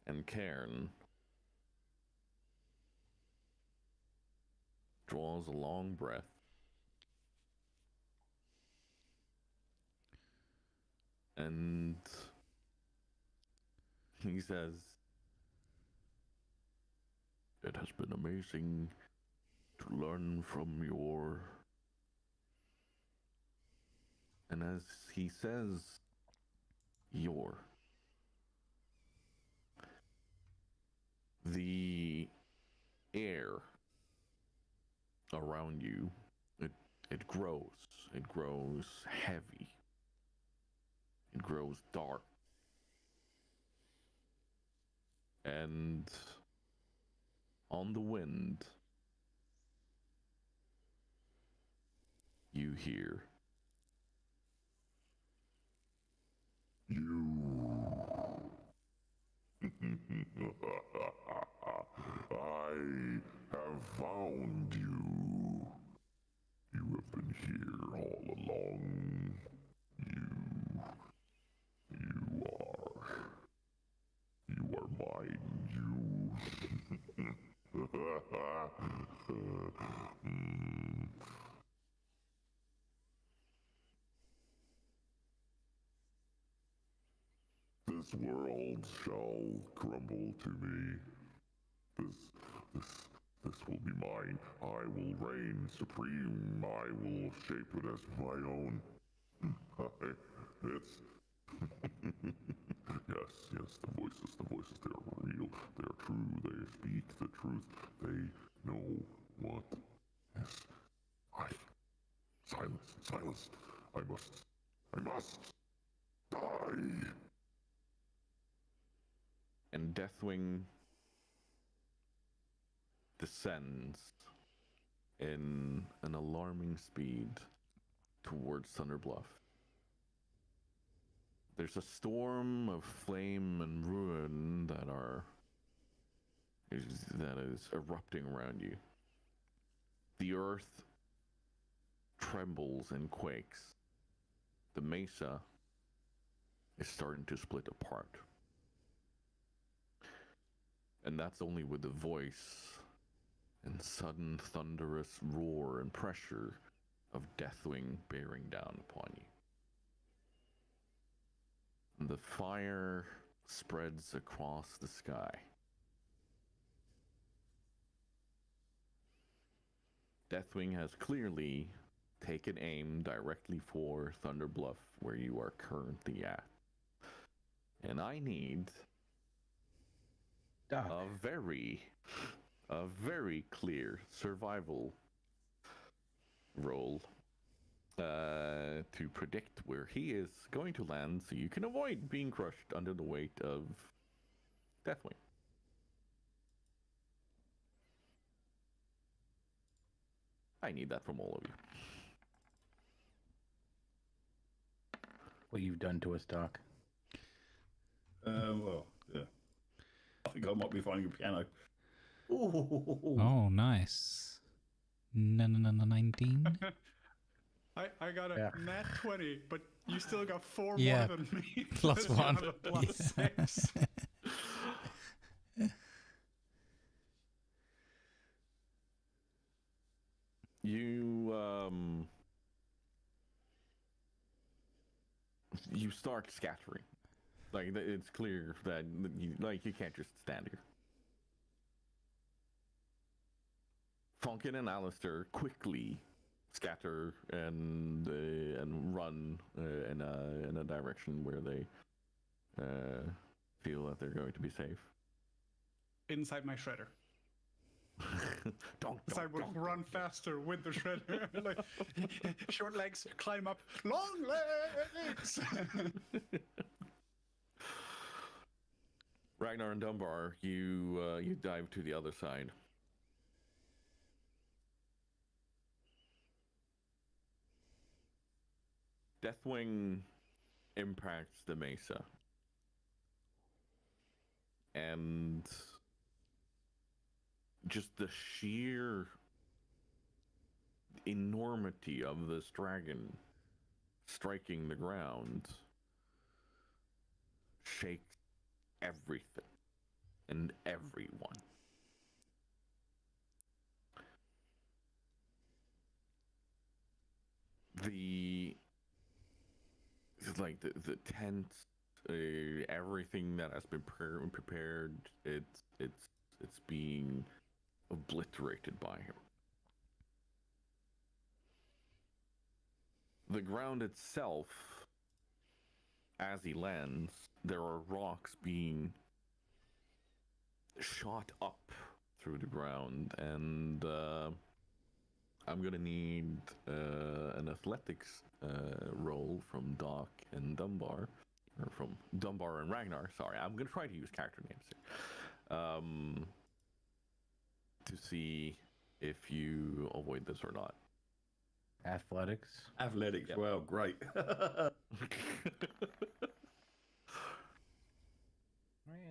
and Cairn draws a long breath and he says, "It has been amazing to learn from your..." And as he says your, the air around you, it grows heavy, it grows dark, and on the wind you hear, You. I have found you. You have been here all along. You are mine. This world shall crumble to me. This will be mine. I will reign supreme. I will shape it as my own. It's yes, the voices, they are real, they are true, they speak the truth, they know what. Yes, silence, I must die. and Deathwing descends in an alarming speed towards Thunderbluff. There's a storm of flame and ruin that is erupting around you. The earth trembles and quakes. The mesa is starting to split apart. And that's only with the voice and sudden thunderous roar and pressure of Deathwing bearing down upon you. And the fire spreads across the sky. Deathwing has clearly taken aim directly for Thunder Bluff, where you are currently at. And I need Doc. a very clear survival roll to predict where he is going to land, so you can avoid being crushed under the weight of Deathwing. I need that from all of you. What you've done to us, Doc. Well, yeah. I think I might be finding a piano. Oh, nice. 19. I got a nat 20, but you still got 4 Yeah, more than me. plus You one. have a plus 6. You start scattering. Like, it's clear that you can't just stand here. Funkin and Alistair quickly scatter and run in a direction where they feel that they're going to be safe. Inside my shredder. Don't. I would run faster with the shredder. Like, short legs, climb up, long legs. Ragnar and Dunbar, you dive to the other side. Deathwing impacts the mesa. And just the sheer enormity of this dragon striking the ground shakes everything and everyone. The tents, everything that has been prepared, it's being obliterated by him. The ground itself, as he lands, there are rocks being shot up through the ground, and I'm gonna need an athletics roll from Doc and Dunbar, or from Dunbar and Ragnar. Sorry, I'm gonna try to use character names here. To see if you avoid this or not. Athletics. Athletics, Yep. well, great.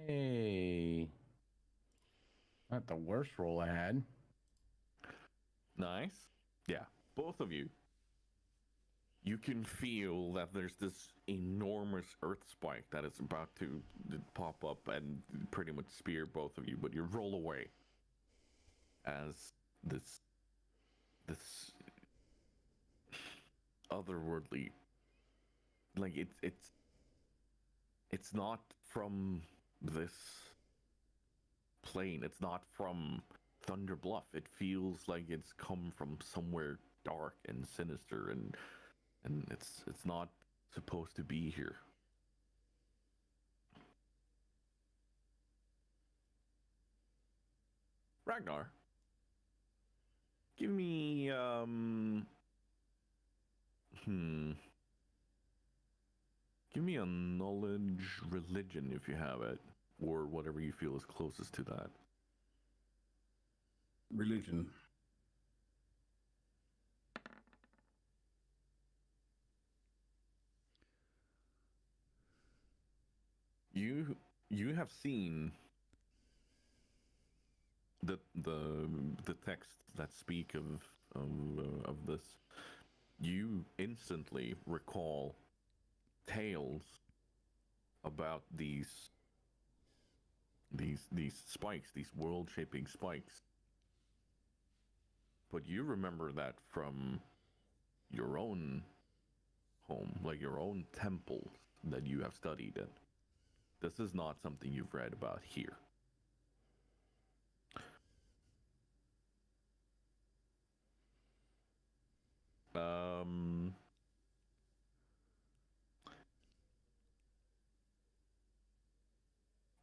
Hey. Not the worst roll I had. Nice. Yeah, both of you. You can feel that there's this enormous earth spike that is about to pop up and pretty much spear both of you, but you roll away as this otherworldly, like it's not from this plane. It's not from Thunder Bluff. It feels like it's come from somewhere dark and sinister, and it's not supposed to be here. Ragnar, give me give me a knowledge religion if you have it, or whatever you feel is closest to that. Religion. You have seen the texts that speak of this. You instantly recall tales about these spikes, these world-shaping spikes. But you remember that from your own home, like your own temple that you have studied in. This is not something you've read about here.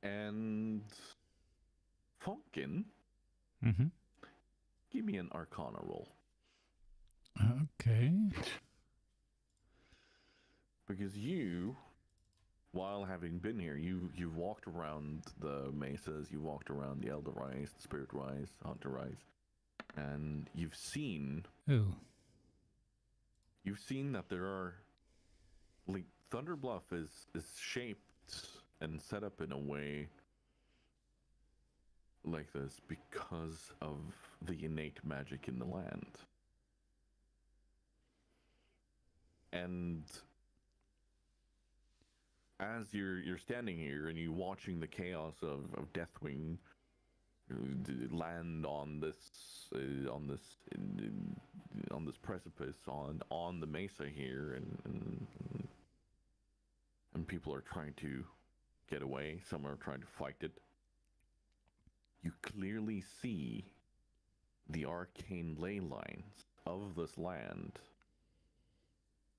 And Funkin, Mm-hmm. give me an Arcana roll. Okay. Because you, while having been here, you've walked around the mesas, you walked around the Elder Rise, the Spirit Rise, Hunter Rise, and you've seen Ooh. that there are, like, Thunder Bluff is shaped and set up in a way like this because of the innate magic in the land. And as you're standing here and you're watching the chaos of Deathwing land on this precipice on the mesa here, and people are trying to get away, some are trying to fight it. You clearly see the arcane ley lines of this land,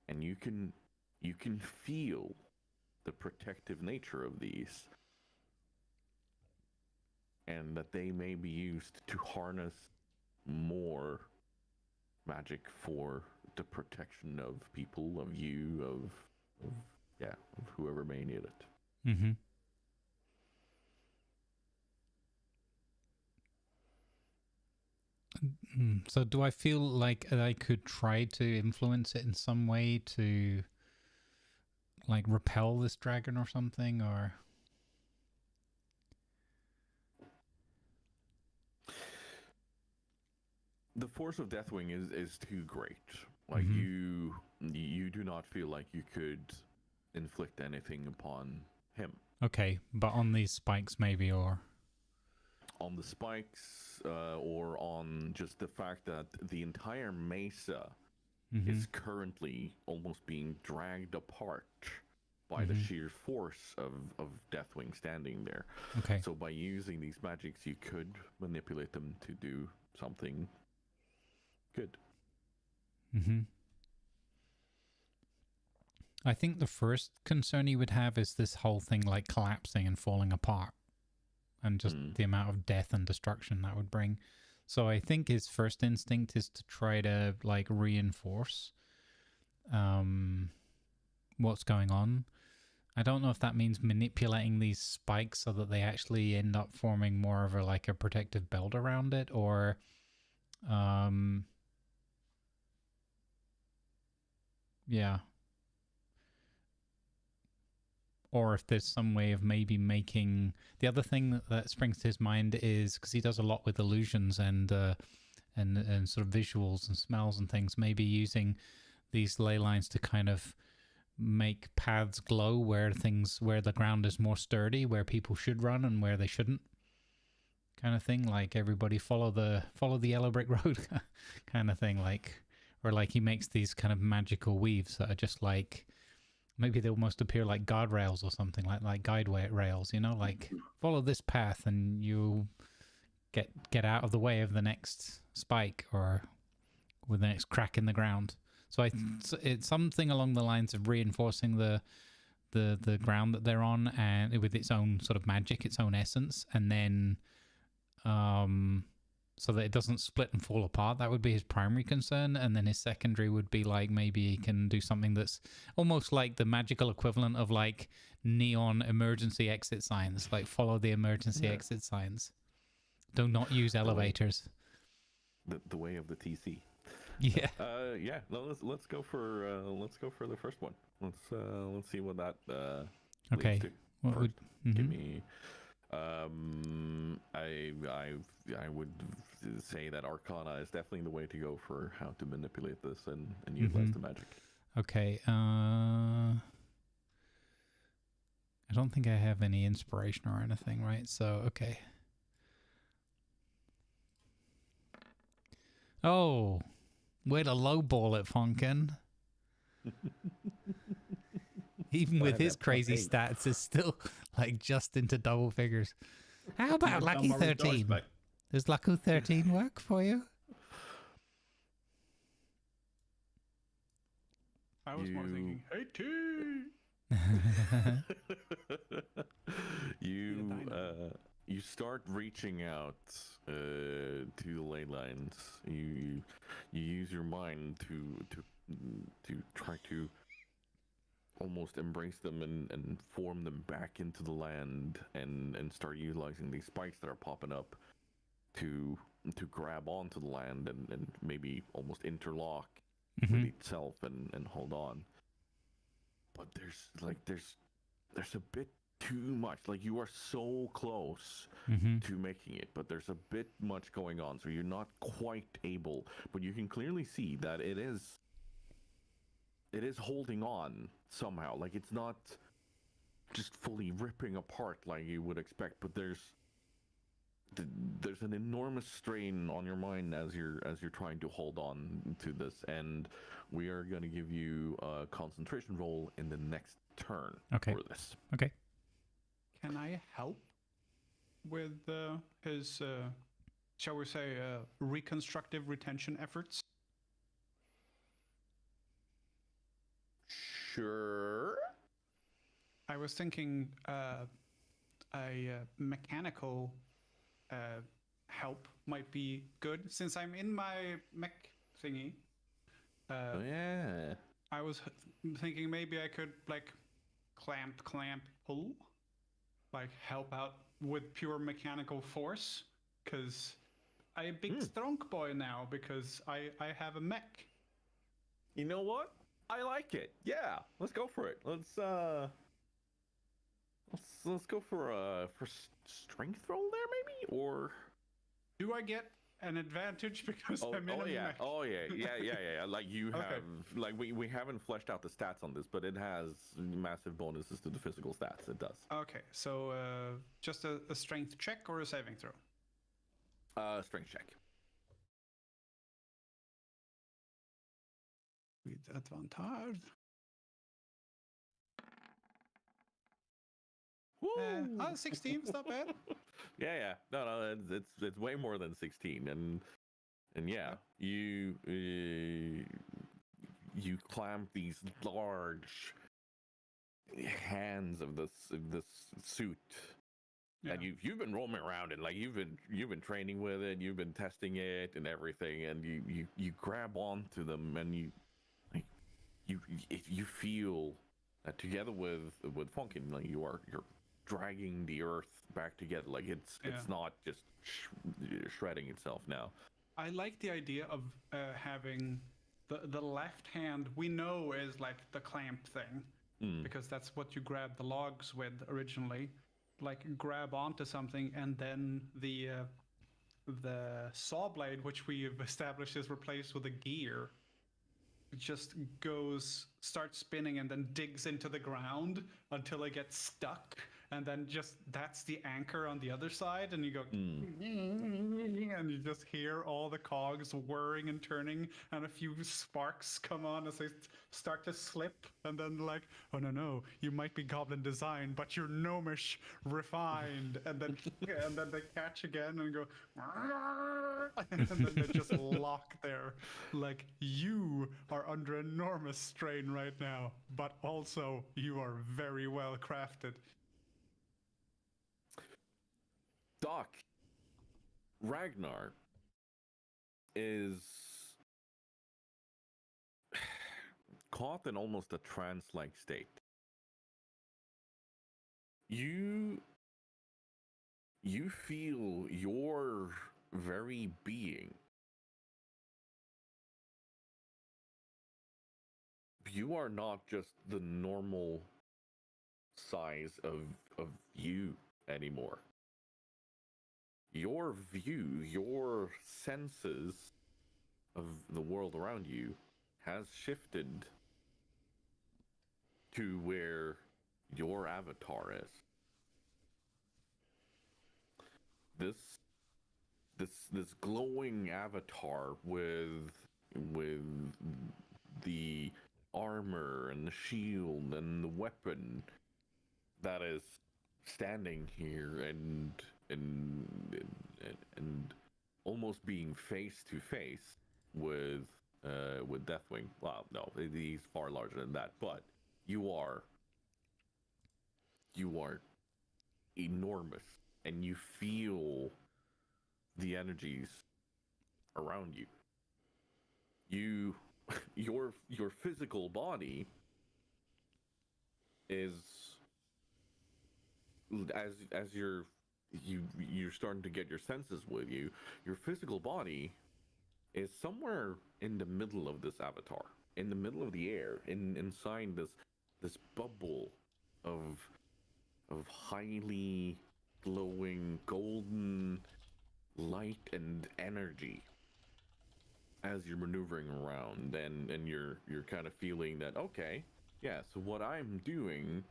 and you can feel the protective nature of these, and that they may be used to harness more magic for the protection of people, of you, of whoever may need it. Mm-hmm. So do I feel like I could try to influence it in some way to, like, repel this dragon or something, or? The force of Deathwing is too great. Like, you do not feel like you could inflict anything upon him. Okay, but on these spikes maybe, or? On the spikes, or on just the fact that the entire mesa is currently almost being dragged apart by the sheer force of Deathwing standing there. Okay. So by using these magics, you could manipulate them to do something good. I think the first concern he would have is this whole thing, like, collapsing and falling apart, and just the amount of death and destruction that would bring. So I think his first instinct is to try to, like, reinforce what's going on. I don't know if that means manipulating these spikes so that they actually end up forming more of a protective belt around it, or yeah. Or if there's some way of maybe making... The other thing that springs to his mind is, because he does a lot with illusions and sort of visuals and smells and things, maybe using these ley lines to kind of make paths glow where the ground is more sturdy, where people should run and where they shouldn't, kind of thing. Like, everybody follow the yellow brick road kind of thing. Or he makes these kind of magical weaves that are just like... Maybe they almost appear like guardrails or something, like guide rails, like, follow this path and you get out of the way of the next spike or with the next crack in the ground. So it's something along the lines of reinforcing the ground that they're on, and with its own sort of magic, its own essence, and then so that it doesn't split and fall apart. That would be his primary concern. And then his secondary would be, like, maybe he can do something that's almost like the magical equivalent of, like, neon emergency exit signs. Like, follow the emergency exit signs. Do not use elevators. The way of the TC. Yeah. Yeah. No, let's go for the first one. Let's see what that Okay. leads to. What would? Give Mhm. me. I would say that Arcana is definitely the way to go for how to manipulate this and utilize the magic. Okay. I don't think I have any inspiration or anything, right? So okay. Oh, way to lowball it, Funkin. Even Well, I with have his that plus crazy 8. stats, it's still like just into double figures. How about I've Lucky done my dice 13? back. Does Lucky 13 work for you? I was more thinking 18. You start reaching out to the ley lines. You use your mind to try to almost embrace them and form them back into the land and start utilizing these spikes that are popping up to grab onto the land and maybe almost interlock with itself and hold on. But there's a bit too much. Like, you are so close to making it, but there's a bit much going on, so you're not quite able. But you can clearly see that it is holding on somehow. Like, it's not just fully ripping apart like you would expect, but there's an enormous strain on your mind as you're trying to hold on to this, and we are going to give you a concentration roll in the next turn for this. Okay. Can I help with his, shall we say, reconstructive retention efforts? Sure. I was thinking a mechanical help might be good, since I'm in my mech thingy. Yeah. I was thinking maybe I could like clamp, pull, like help out with pure mechanical force, because I'm a big strong boy now because I have a mech. You know what? I like it. Yeah, let's go for it. Let's go for strength roll there, maybe, or do I get an advantage because I'm in a mech? Oh yeah. Like you have, like we haven't fleshed out the stats on this, but it has massive bonuses to the physical stats. It does. Okay, so just a strength check or a saving throw? Strength check. With advantage. 16 is not bad. Yeah. No, it's way more than 16, and yeah, you clamp these large hands of this suit. Yeah. And you've been roaming around it, like you've been training with it, you've been testing it and everything, and you grab onto them, and you feel that together with Funkin, like you're dragging the earth back together. Like it's not just shredding itself now. I like the idea of having the left hand we know is like the clamp thing, because that's what you grab the logs with originally. Like grab onto something, and then the saw blade, which we've established is replaced with a gear, just starts spinning and then digs into the ground until it gets stuck, and then just that's the anchor on the other side, and you go and you just hear all the cogs whirring and turning, and a few sparks come on as they start to slip, and then like, oh no, you might be goblin design, but you're gnomish refined, and then they catch again and go and then they just lock there. Like, you are under enormous strain right now, but also you are very well crafted. Doc, Ragnar is caught in almost a trance-like state. You feel your very being. You are not just the normal size of you anymore. Your view, your senses of the world around you has shifted to where your avatar is. This glowing avatar with the armor and the shield and the weapon that is standing here and almost being face to face with Deathwing. Well, no, he's far larger than that, but you are enormous, and you feel the energies around you. Your physical body is, as you're starting to get your senses with you, your physical body is somewhere in the middle of this avatar, in the middle of the air, inside this bubble of highly glowing golden light and energy as you're maneuvering around, and you're kind of feeling that, okay, yeah, so what I'm doing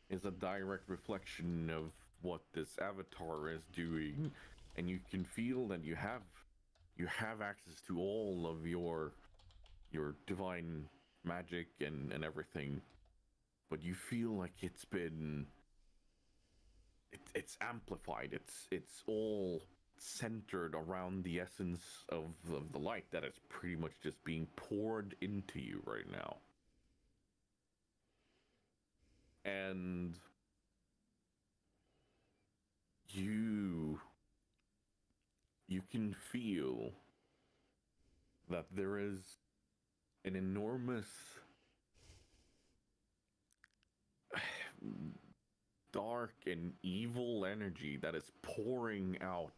is a direct reflection of what this avatar is doing, and you can feel that you have access to all of your divine magic and everything, but you feel like it's amplified. It's all centered around the essence of the light that is pretty much just being poured into you right now. And you can feel that there is an enormous dark and evil energy that is pouring out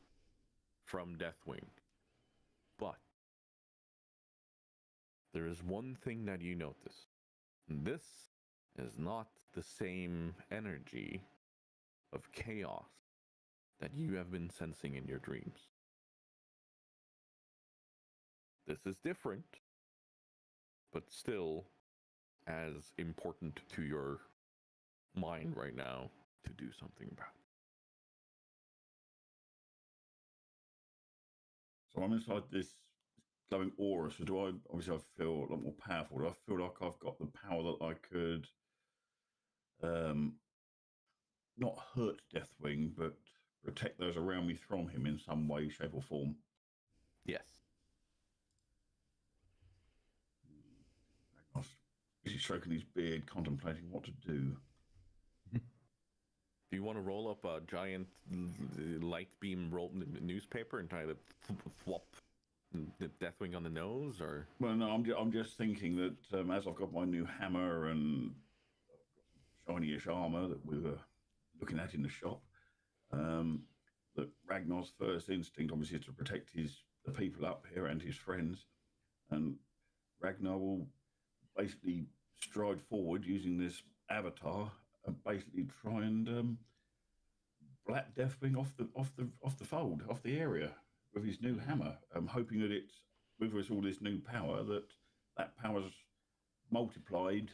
from Deathwing. But there is one thing that you notice. This is not the same energy of chaos that you have been sensing in your dreams. This is different, but still as important to your mind right now to do something about. So I'm inside this glowing aura. So do I? Obviously, I feel a lot more powerful. Do I feel like I've got the power that I could, not hurt Deathwing, but protect those around me from him in some way, shape, or form? Yes. He's stroking his beard, contemplating what to do. Do you want to roll up a giant light beam newspaper and try to thwop the Deathwing on the nose, or? Well, no, I'm just thinking that as I've got my new hammer and shiny-ish armor that we were looking at in the shop, that Ragnar's first instinct obviously is to protect the people up here and his friends, and Ragnar will basically stride forward using this avatar and basically try and black Deathwing off the fold, off the area with his new hammer. I'm hoping that it's with us all this new power, that power's multiplied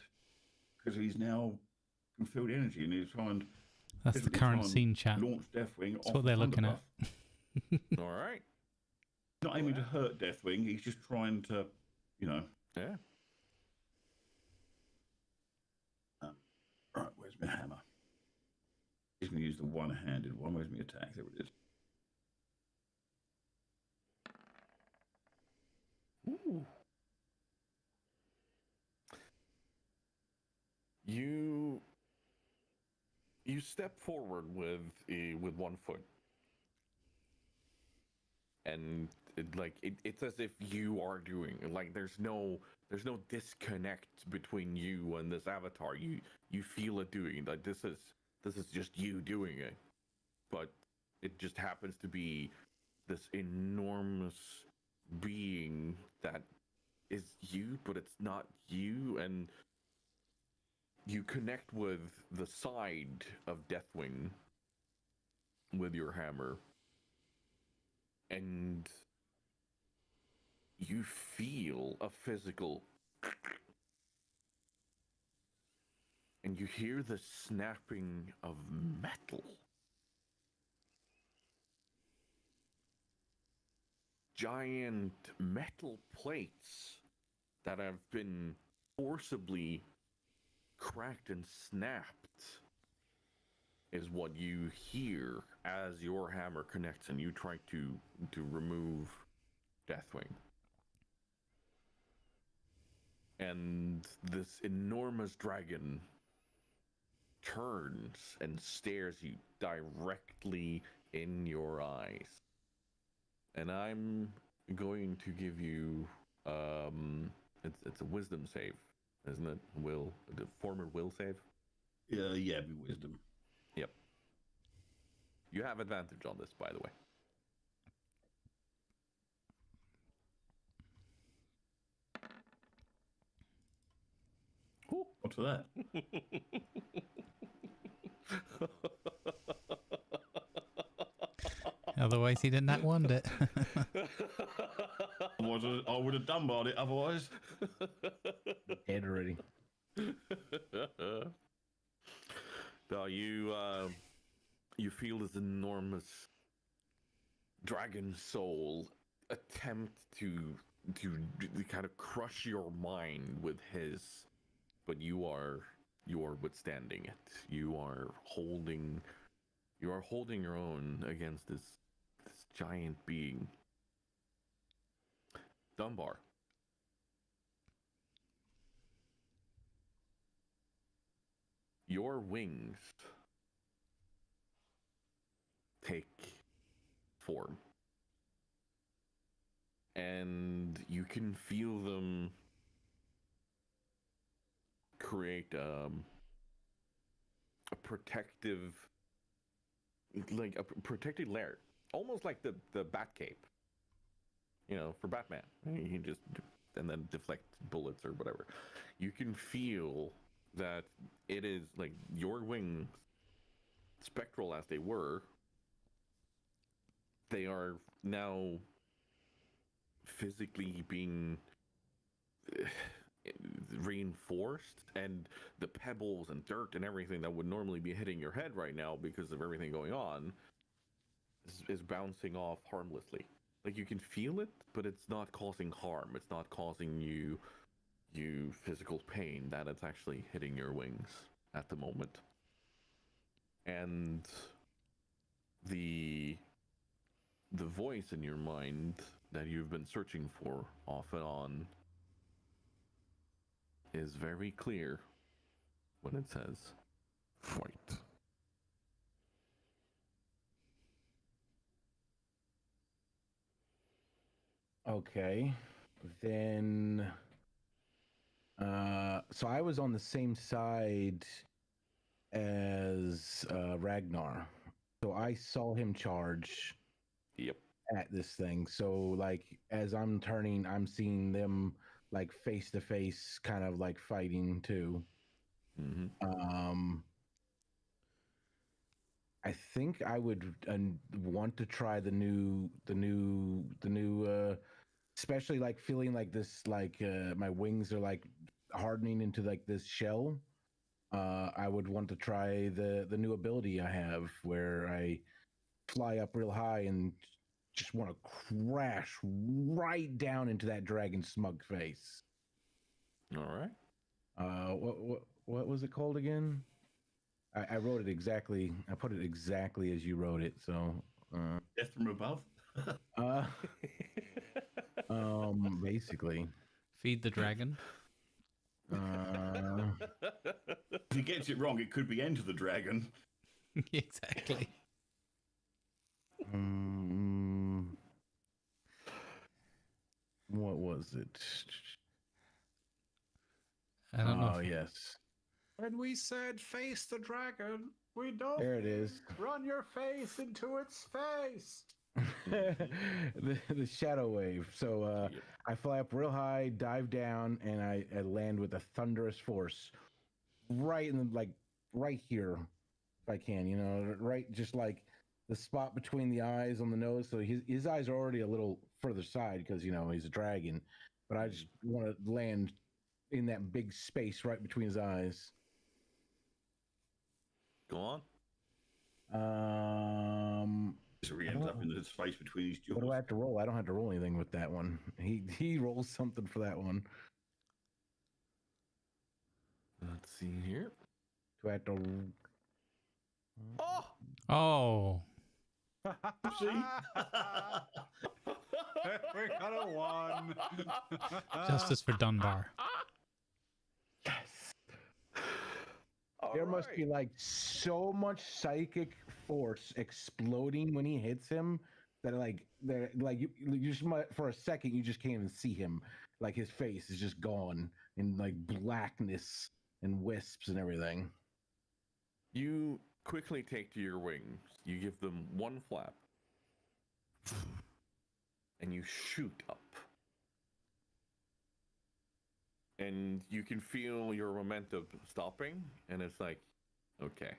because he's now can feel the energy, and he's trying. That's the current scene, chat. Launch Deathwing. That's what they're looking at. All right. Not aiming to hurt Deathwing. He's just trying to, Yeah. Right, where's my hammer? He's going to use the one-handed one. Where's my attack? There it is. Ooh. You step forward with one foot, and it's as if you are doing, like, there's no disconnect between you and this avatar. You feel it doing, like, this is just you doing it, but it just happens to be this enormous being that is you, but it's not you, and You connect with the side of Deathwing with your hammer, and you feel a physical, and you hear the snapping of metal. Giant metal plates that have been forcibly cracked and snapped is what you hear as your hammer connects and you try to remove Deathwing. And this enormous dragon turns and stares you directly in your eyes. And I'm going to give you it's a wisdom save, isn't it? The former will save? Yeah, be wisdom. Yep. You have advantage on this, by the way. What's for that? Otherwise, he did not want it. I would have done about it otherwise. Dead already. Now you feel this enormous dragon soul attempt to kind of crush your mind with his, but you are withstanding it. You are holding your own against this giant being. Dunbar. Your wings take form. And you can feel them create a protective, like a protected layer, almost like the Batcape, for Batman. You can just and then deflect bullets or whatever. You can feel that it is like your wings, spectral as they were, they are now physically being reinforced, and the pebbles and dirt and everything that would normally be hitting your head right now because of everything going on is bouncing off harmlessly. Like, you can feel it, but it's not causing harm. It's not causing you physical pain. That it's actually hitting your wings at the moment. And the voice in your mind that you've been searching for off and on is very clear when it says, "Fight." Okay, then. So I was on the same side as Ragnar, so I saw him charge. Yep. At this thing. So like as I'm turning, I'm seeing them like face to face, kind of like fighting too. Mm-hmm. I think I would want to try the new, especially like feeling like this, like my wings are like hardening into like this shell. I would want to try the new ability I have where I fly up real high and just want to crash right down into that dragon's smug face. All right. What was it called again? I wrote it exactly. I put it exactly as you wrote it. So, Death from above. Basically, Feed the dragon. If he gets it wrong, it could be Enter the Dragon. Exactly. What was it? I don't know. Oh, yes. When we said face the dragon, we don't There it is. run your face into its face. the shadow wave. So Yep. I fly up real high, dive down, and I land with a thunderous force. right in the, like right here, if I can, you know, right, just like the spot between the eyes on the nose. So his eyes are already a little further side because, you know, he's a dragon. But I just want to land in that big space right between his eyes. Go on. So he ends up in the space between his jaws. What do I have to roll? I don't have to roll anything with that one. He rolls something for that one. Let's see here. Do I have to? Oh! Oh. See? We got a 1. Justice for Dunbar. There must be like so much psychic force exploding when he hits him that you just might, for a second you just can't even see him. Like his face is just gone in like blackness and wisps and everything. You quickly take to your wings. You give them one flap. And you shoot up. And you can feel your momentum stopping, and it's like, okay.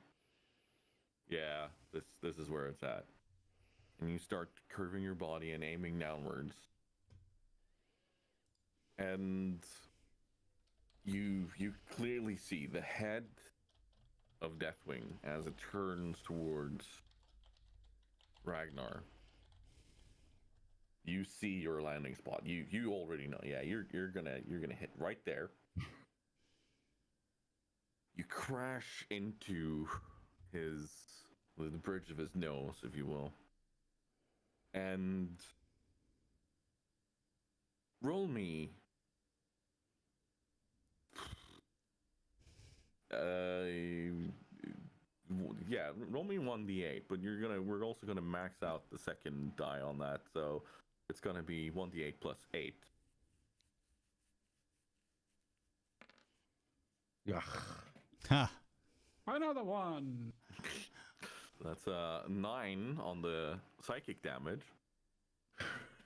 Yeah, this is where it's at. And you start curving your body and aiming downwards. And you clearly see the head of Deathwing as it turns towards Ragnar. You see your landing spot. You already know. Yeah, you're gonna hit right there. You crash into the bridge of his nose, if you will. And roll me roll me 1d8, but we're also gonna max out the second die on that, so it's gonna be 1d8 plus 8. Yeah. Ha. Another 1. That's 9 on the psychic damage.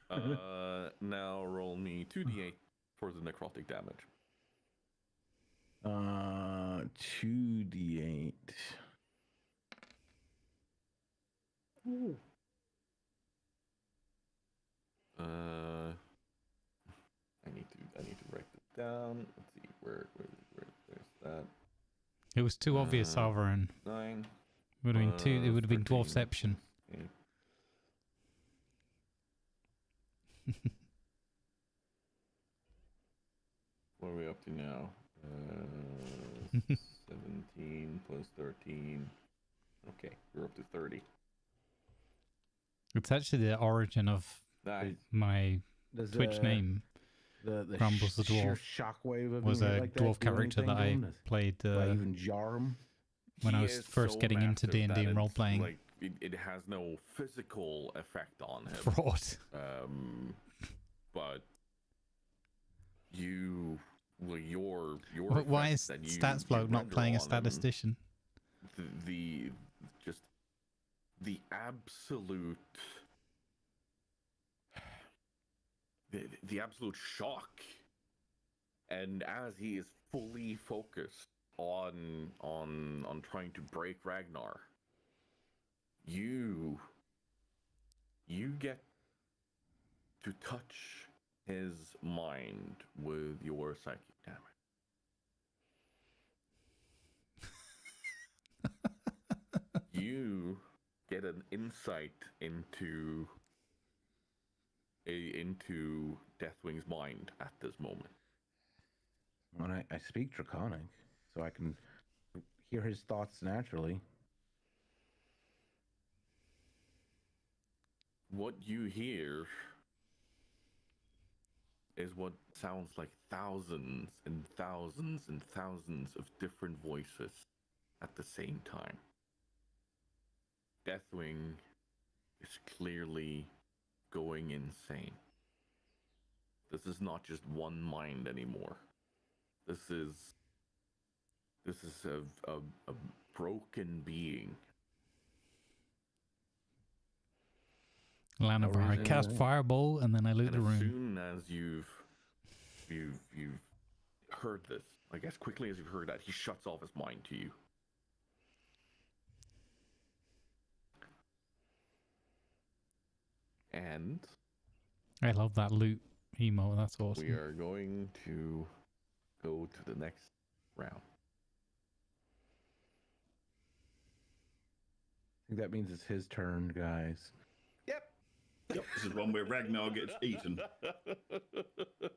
Now roll me 2d8 for the necrotic damage. 2d8. Ooh. I need to write this down. Let's see where's that. It was too obvious, Sovereign. 9. Would have been two. It would have been 13, Dwarfception. 8. What are we up to now? 17 plus 13. Okay, we're up to 30. It's actually the origin of Nice. my Twitch name. The Grumbles the sheer Dwarf shockwave of was being a hit like that, dwarf do character that anything I to him? played Like even jar him? when I He was is first so getting into massive D&D that and it's role-playing. Like, it has no physical effect on him. Fraud. But your Why effect is that you StatsBloke not render playing a on him, statistician? the absolute the absolute shock, and as he is fully focused on trying to break Ragnar, you get to touch his mind with your psychic damage. You get an insight into Deathwing's mind at this moment. When I speak Draconic, so I can hear his thoughts naturally. What you hear is what sounds like thousands and thousands and thousands of different voices at the same time. Deathwing is clearly going insane. This is not just one mind anymore. This is a broken being. Lanavar, I cast Fireball and then I loot the And as room. soon as you've heard this, like as quickly as you've heard that, he shuts off his mind to you. And I love that loot emo. That's awesome. we are going to go to the next round. I think that means it's his turn, guys. Yep. Yep, this is one where Ragnar gets eaten.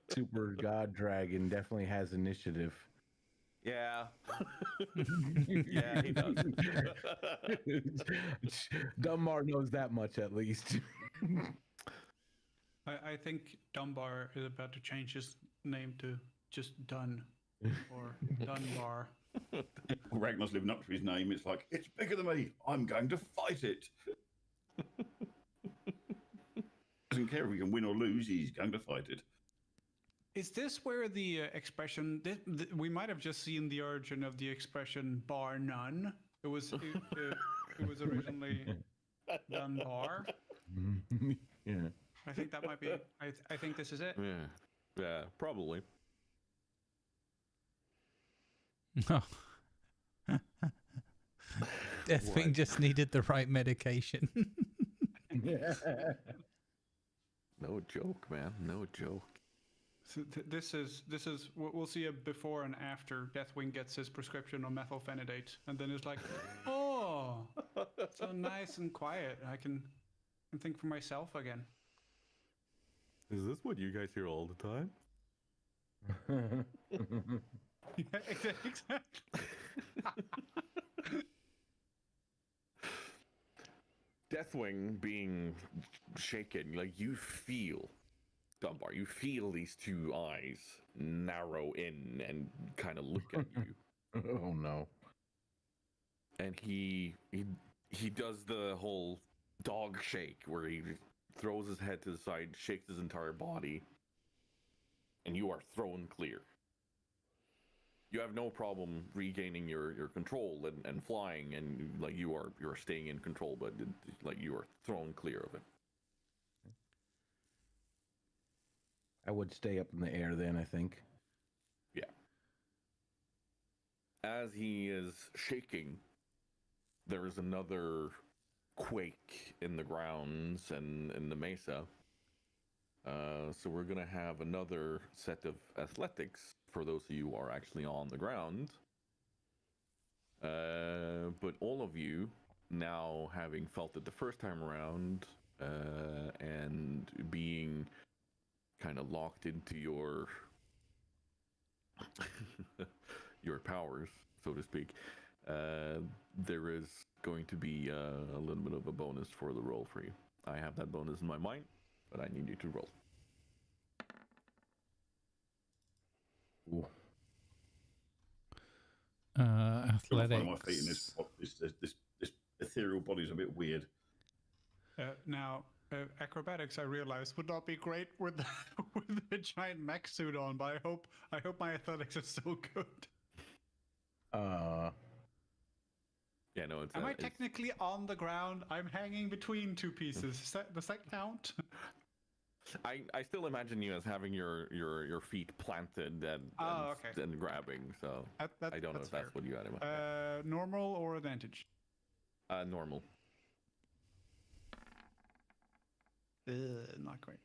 Super God Dragon definitely has initiative. Yeah. Yeah, he does. Dunbar knows that much at least. I think Dunbar is about to change his name to just Dun or Dunbar. Ragnar's living up to his name. It's like, it's bigger than me. I'm going to fight it. Doesn't care if we can win or lose. He's going to fight it. Is this where the expression? We might have just seen the origin of the expression "bar none." It was originally Dunbar. Yeah. I think that might be. I think this is it. Yeah, probably. Oh. Deathwing just needed the right medication. No joke, man. No joke. So this is we'll see a before and after Deathwing gets his prescription on methylphenidate, and then it's like, oh, so nice and quiet. I can think for myself again. Is this what you guys hear all the time? Yeah, exactly. Deathwing being shaken, like you feel, Dunbar, you feel these two eyes narrow in and kind of look at you. Oh no. And he does the whole dog shake where he throws his head to the side, shakes his entire body, and you are thrown clear. You have no problem regaining your control and flying, and like you're staying in control, but like you are thrown clear of it. I would stay up in the air then, I think. Yeah. As he is shaking, there is another quake in the grounds and in the mesa. So we're going to have another set of athletics for those of you who are actually on the ground. But all of you, now having felt it the first time around, and being kind of locked into your your powers, so to speak, there is going to be a little bit of a bonus for the roll for you. I have that bonus in my mind, but I need you to roll. Ooh. Athletics. My feet in this ethereal body is a bit weird. Now, acrobatics, I realized, would not be great with the giant mech suit on, but I hope my athletics are still good. Yeah, no, it's. Am I technically on the ground? I'm hanging between two pieces. Does that count? I still imagine you as having your feet planted and grabbing. So I don't know if that's what you had in mind. Normal or advantage? Normal. Not great.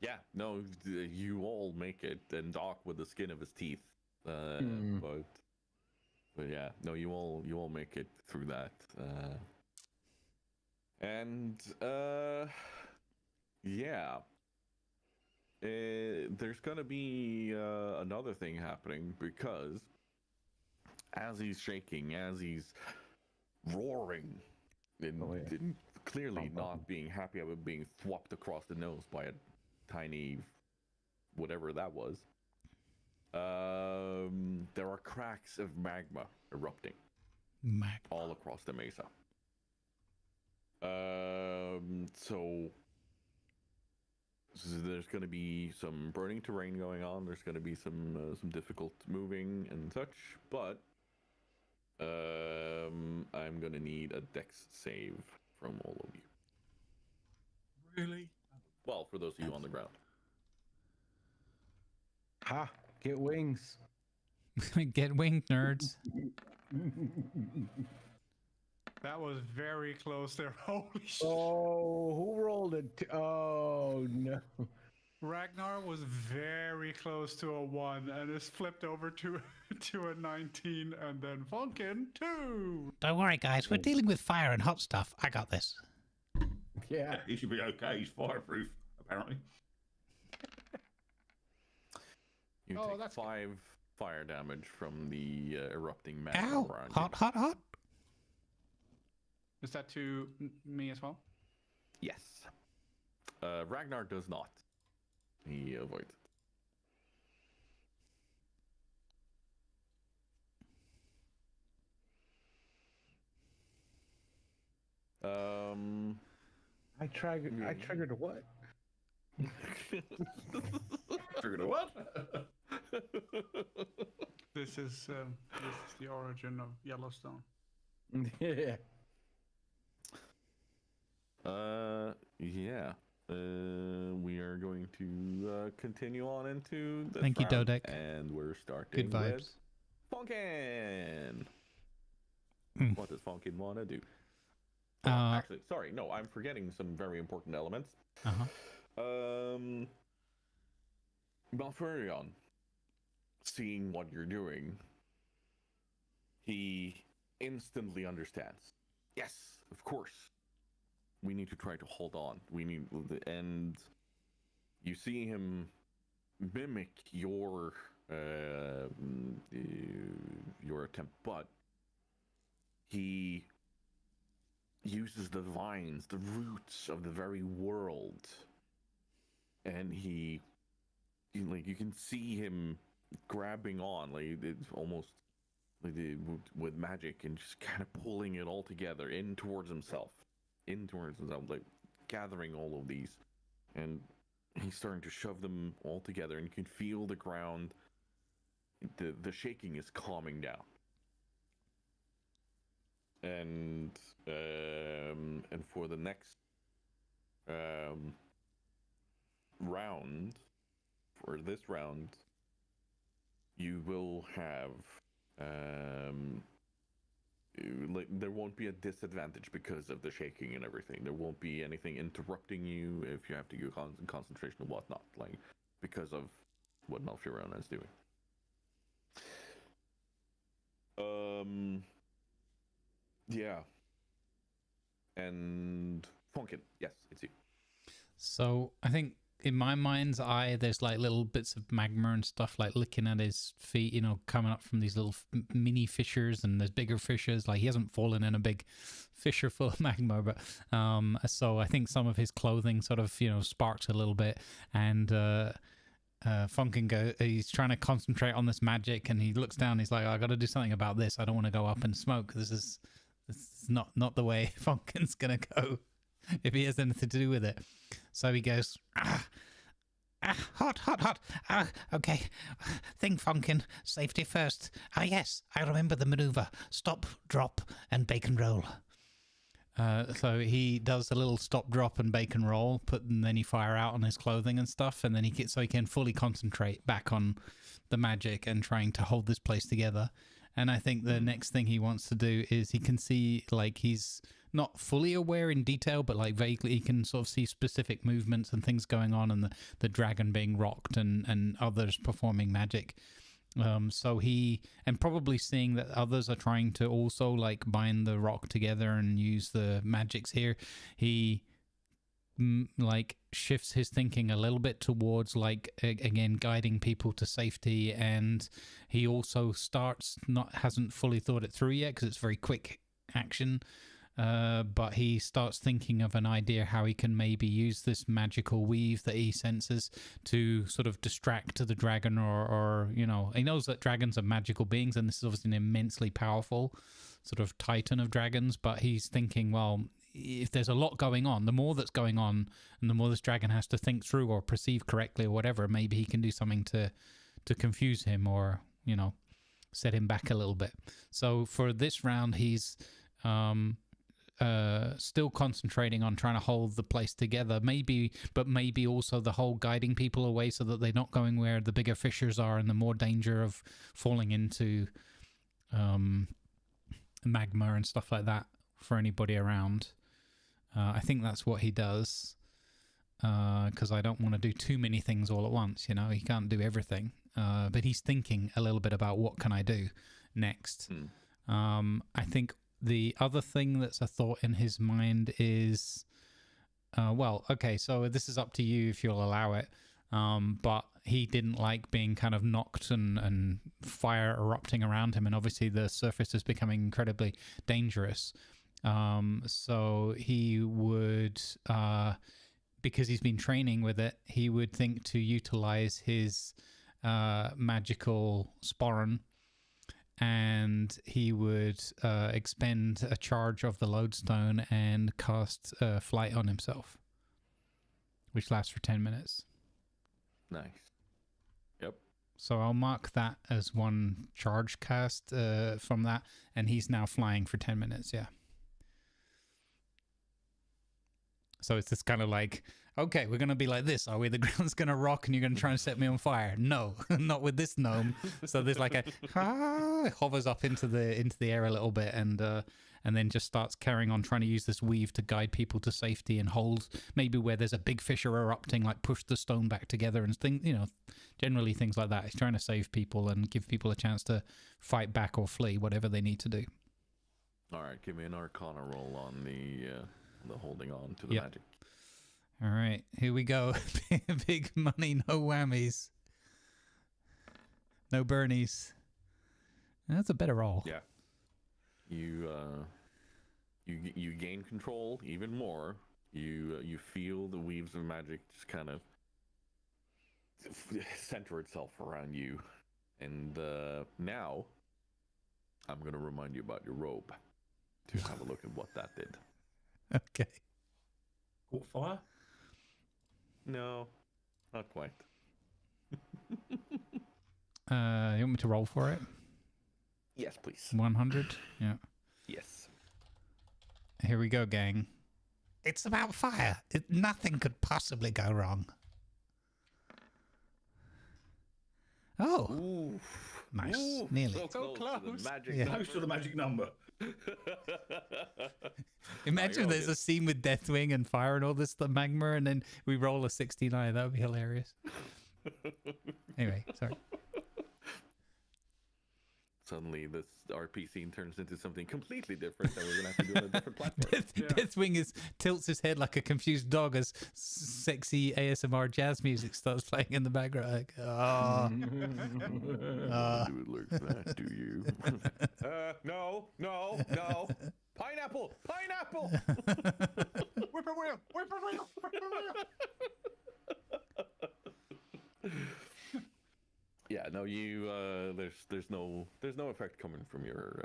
Yeah, no, you all make it, and Doc with the skin of his teeth. But yeah, no, you all make it through that. Yeah. There's gonna be another thing happening, because as he's shaking, as he's roaring, and clearly not being happy about being thwopped across the nose by a tiny whatever that was, there are cracks of magma erupting all across the mesa. So there's going to be some burning terrain going on. There's going to be some difficult moving and such, but I'm going to need a dex save from all of you. Really? Well, for those of you on the ground. Ha! Get wings. Get winged, nerds. That was very close there. Holy shit. Oh, who rolled it? Oh no. Ragnar was very close to a 1 and it's flipped over to a 19 and then Funkin 2. Don't worry, guys. We're dealing with fire and hot stuff. I got this. Yeah. He should be okay. He's fireproof, apparently. You Oh, take that's 5 fire damage from the erupting magma Ow! around you. Hot, hot, hot. Is that to me as well? Yes. Ragnar does not. He avoids it. I triggered what? Triggered a what? This is the origin of Yellowstone. Yeah. Yeah. We are going to continue on into the Thank you, round, Dodek. and we're starting Good vibes. with Funkin. Mm. What does Funkin want to do? Actually, sorry, no, I'm forgetting some very important elements. Malfurion, seeing what you're doing, he instantly understands. Yes, of course. We need to try to hold on. And you see him mimic your attempt, but he uses the vines, the roots of the very world, and you can see him grabbing on, like it's almost like with magic, and just kind of pulling it all together in towards himself, like gathering all of these, and he's starting to shove them all together, and you can feel the ground. The shaking is calming down. And for the next round, for this round, you will have there won't be a disadvantage because of the shaking and everything. There won't be anything interrupting you if you have to go concentration and whatnot, like because of what Malfurion is doing. Yeah. And Funkin, yes, it's you. So I think in my mind's eye, there's like little bits of magma and stuff like licking at his feet, you know, coming up from these little mini fissures, and there's bigger fissures. Like he hasn't fallen in a big fissure full of magma, but so I think some of his clothing sort of, you know, sparks a little bit, and Funkin he's trying to concentrate on this magic, and he looks down. He's like, I got to do something about this. I don't want to go up and smoke. This is not the way Funkin's gonna go if he has anything to do with it. So he goes, hot. Okay, think, Funkin. Safety first. Yes, I remember the maneuver. Stop, drop, and bacon roll. So he does a little stop, drop, and bacon roll, and then he fire out on his clothing and stuff, and then he can fully concentrate back on the magic and trying to hold this place together. And I think the next thing he wants to do is he can see, like, he's not fully aware in detail, but like vaguely he can sort of see specific movements and things going on, and the dragon being rocked and others performing magic. So he, and probably seeing that others are trying to also like bind the rock together and use the magics here, he like shifts his thinking a little bit towards like again guiding people to safety, and he also hasn't fully thought it through yet because it's very quick action, but he starts thinking of an idea how he can maybe use this magical weave that he senses to sort of distract the dragon, or you know, he knows that dragons are magical beings, and this is obviously an immensely powerful sort of titan of dragons, but he's thinking, well, if there's a lot going on, the more that's going on and the more this dragon has to think through or perceive correctly or whatever, maybe he can do something to confuse him, or, you know, set him back a little bit. So for this round, he's still concentrating on trying to hold the place together. Maybe also the whole guiding people away so that they're not going where the bigger fissures are and the more danger of falling into magma and stuff like that for anybody around. I think that's what he does, because I don't want to do too many things all at once. You know, he can't do everything, but he's thinking a little bit about what can I do next. I think the other thing that's a thought in his mind is, well, okay, so this is up to you if you'll allow it, but he didn't like being kind of knocked and fire erupting around him, and obviously the surface is becoming incredibly dangerous. So he would, because he's been training with it, he would think to utilize his magical sporran, and he would expend a charge of the lodestone and cast flight on himself, which lasts for 10 minutes. Nice. Yep. So I'll mark that as one charge cast from that, and he's now flying for 10 minutes, yeah. So it's this kind of like, okay, we're going to be like this, are we? The ground's going to rock and you're going to try and set me on fire. No, not with this gnome. So there's like a, hovers up into the air a little bit, and then just starts carrying on trying to use this weave to guide people to safety and hold maybe where there's a big fissure erupting, like push the stone back together and things, you know, generally things like that. He's trying to save people and give people a chance to fight back or flee, whatever they need to do. All right, give me an Arcana roll on the holding on to the magic. All right, here we go. Big money, no whammies. No Bernies. That's a better roll. Yeah. You gain control even more. You feel the weaves of magic just kind of center itself around you. And now I'm going to remind you about your robe to have a look at what that did. Okay. Caught fire? No, not quite. You want me to roll for it? Yes, please. 100? Yeah. Yes. Here we go, gang. It's about fire. Nothing could possibly go wrong. Oh. Ooh. Nice. Ooh, Nearly. So close. To the magic Yeah. Close to the magic number. Imagine there's a scene with Deathwing and fire and all this, the magma, and then we roll a 69. That would be hilarious. Anyway, sorry. Suddenly, this RP scene turns into something completely different that we're going to have to do on a different platform. Deathwing tilts his head like a confused dog as sexy ASMR jazz music starts playing in the background. Like, do it like that, do you? No. Pineapple! Whippoorwill! Yeah, no, you there's no effect coming from your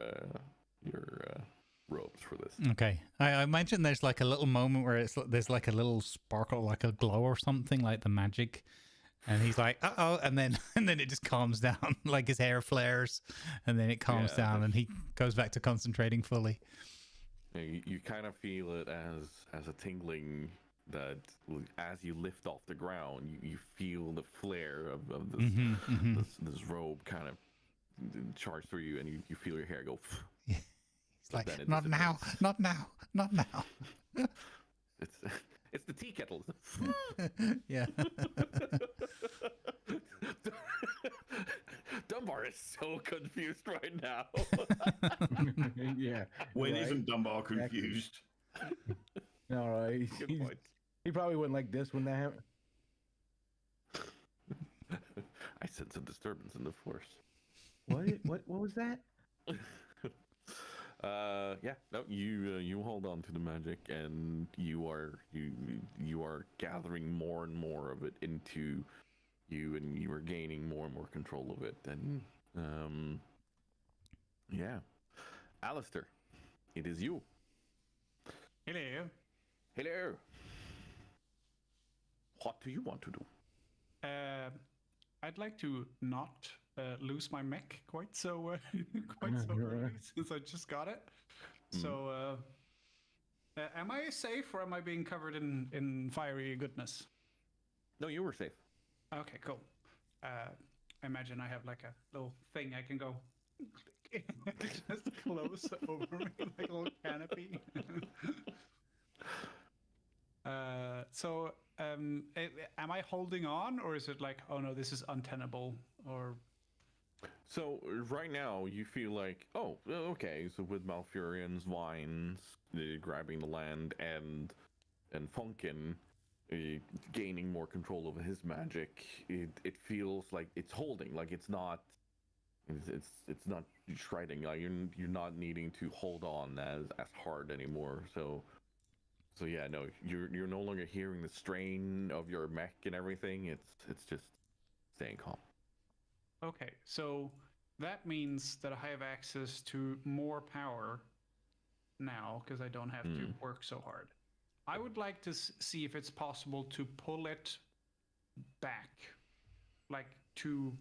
robes for this. okay. I imagine there's like a little moment where there's like a little sparkle, like a glow or something, like the magic. And he's like, uh-oh, and then it just calms down, like his hair flares, and then it calms down, and he goes back to concentrating fully. You kind of feel it as a tingling that as you lift off the ground, you feel the flare of this, this robe kind of charge through you, and you feel your hair go. Yeah. He's like, not now. It's the tea kettle. Yeah. Dunbar is so confused right now. Yeah. When isn't Dunbar confused? All right. Good point. He probably wouldn't like this when that happened. I sense a disturbance in the force. What was that? Yeah, no, you hold on to the magic, and you are gathering more and more of it into you, and you are gaining more and more control of it. And yeah, Alistair, it is you. Hello. What do you want to do? I'd like to not lose my mech quite so early, since I just got it. So Am I safe, or am I being covered in fiery goodness? No, you were safe. Okay, cool. I imagine I have like a little thing I can go just close over me, like a little canopy. Am I holding on, or is it like, oh no, this is untenable? Or So right now you feel like, oh, okay. So with Malfurion's vines grabbing the land and Funkin gaining more control over his magic, it feels like it's holding. Like it's not shredding. Like you're not needing to hold on as hard anymore. So yeah, no, you're no longer hearing the strain of your mech and everything. It's just staying calm. okay, so that means that I have access to more power now because I don't have to work so hard. I would like to see if it's possible to pull it back, like to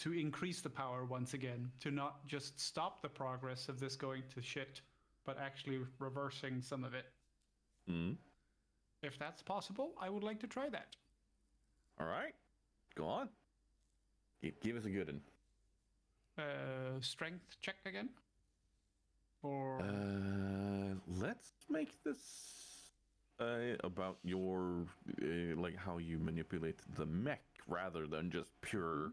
increase the power once again, to not just stop the progress of this going to shit, but actually reversing some of it. If that's possible, I would like to try that. All right, go on. Give us a good one. Strength check again? Or Let's make this about your like how you manipulate the mech rather than just pure.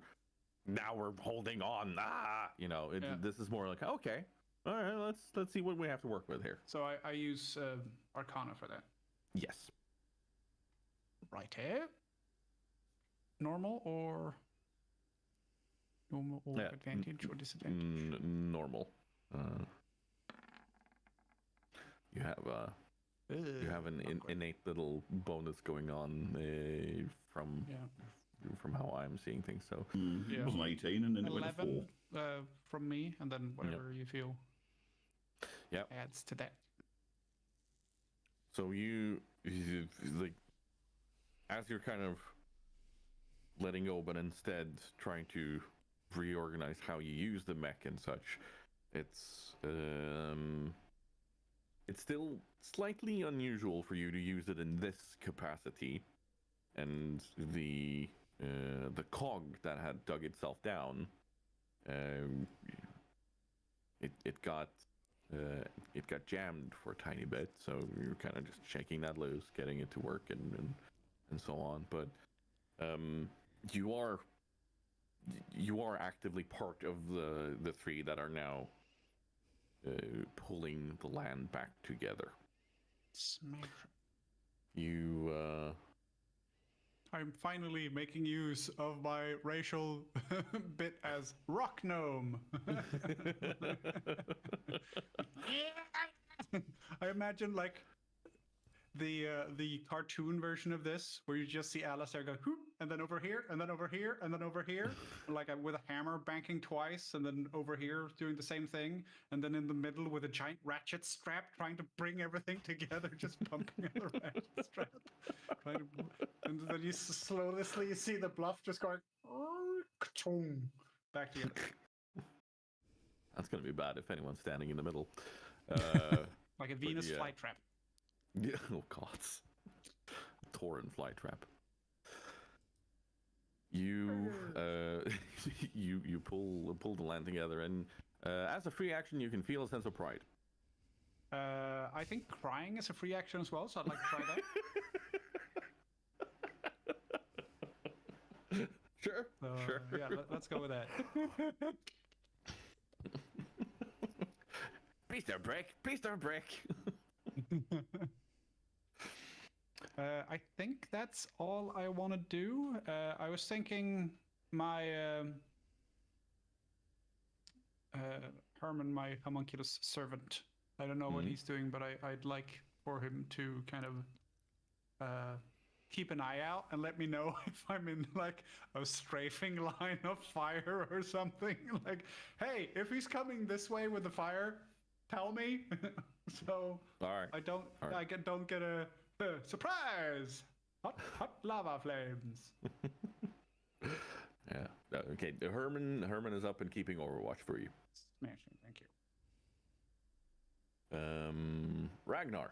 Now we're holding on. This is more like, okay, all right. Let's see what we have to work with here. so I use Arcana for that. Yes. Right here. Normal or advantage or disadvantage? Normal. You have an innate little bonus going on from how I'm seeing things. So It was an 18 and then it went to 4. 11 from me, and then whatever you feel adds to that. So you like, as you're kind of letting go, but instead trying to reorganize how you use the mech and such, it's still slightly unusual for you to use it in this capacity, and the cog that had dug itself down, it got jammed for a tiny bit, so you're kind of just shaking that loose, getting it to work, and so on. But you are actively part of the three that are now pulling the land back together. Smash. I'm finally making use of my racial bit as rock gnome. I imagine like the cartoon version of this, where you just see Alistair go whoop, and then over here, and then over here, and then over here, like with a hammer banking twice, and then over here doing the same thing, and then in the middle with a giant ratchet strap trying to bring everything together, just pumping on the ratchet strap. And then you slowly see the bluff just going back together. That's gonna be bad if anyone's standing in the middle. Like a Venus flytrap. Yeah, oh god. Tauren flytrap. You you pull the land together, and as a free action you can feel a sense of pride. I think crying is a free action as well, so I'd like to try that. Sure. Yeah, let's go with that. Please don't break. I think that's all I want to do. I was thinking my Herman, my homunculus servant, I don't know what he's doing, but I'd like for him to kind of keep an eye out and let me know if I'm in like a strafing line of fire or something. Like, hey, if he's coming this way with the fire, tell me. So all right. I don't get a surprise. Hot lava flames. Yeah. Okay. Herman is up and keeping overwatch for you. Smashing. Thank you. Ragnar,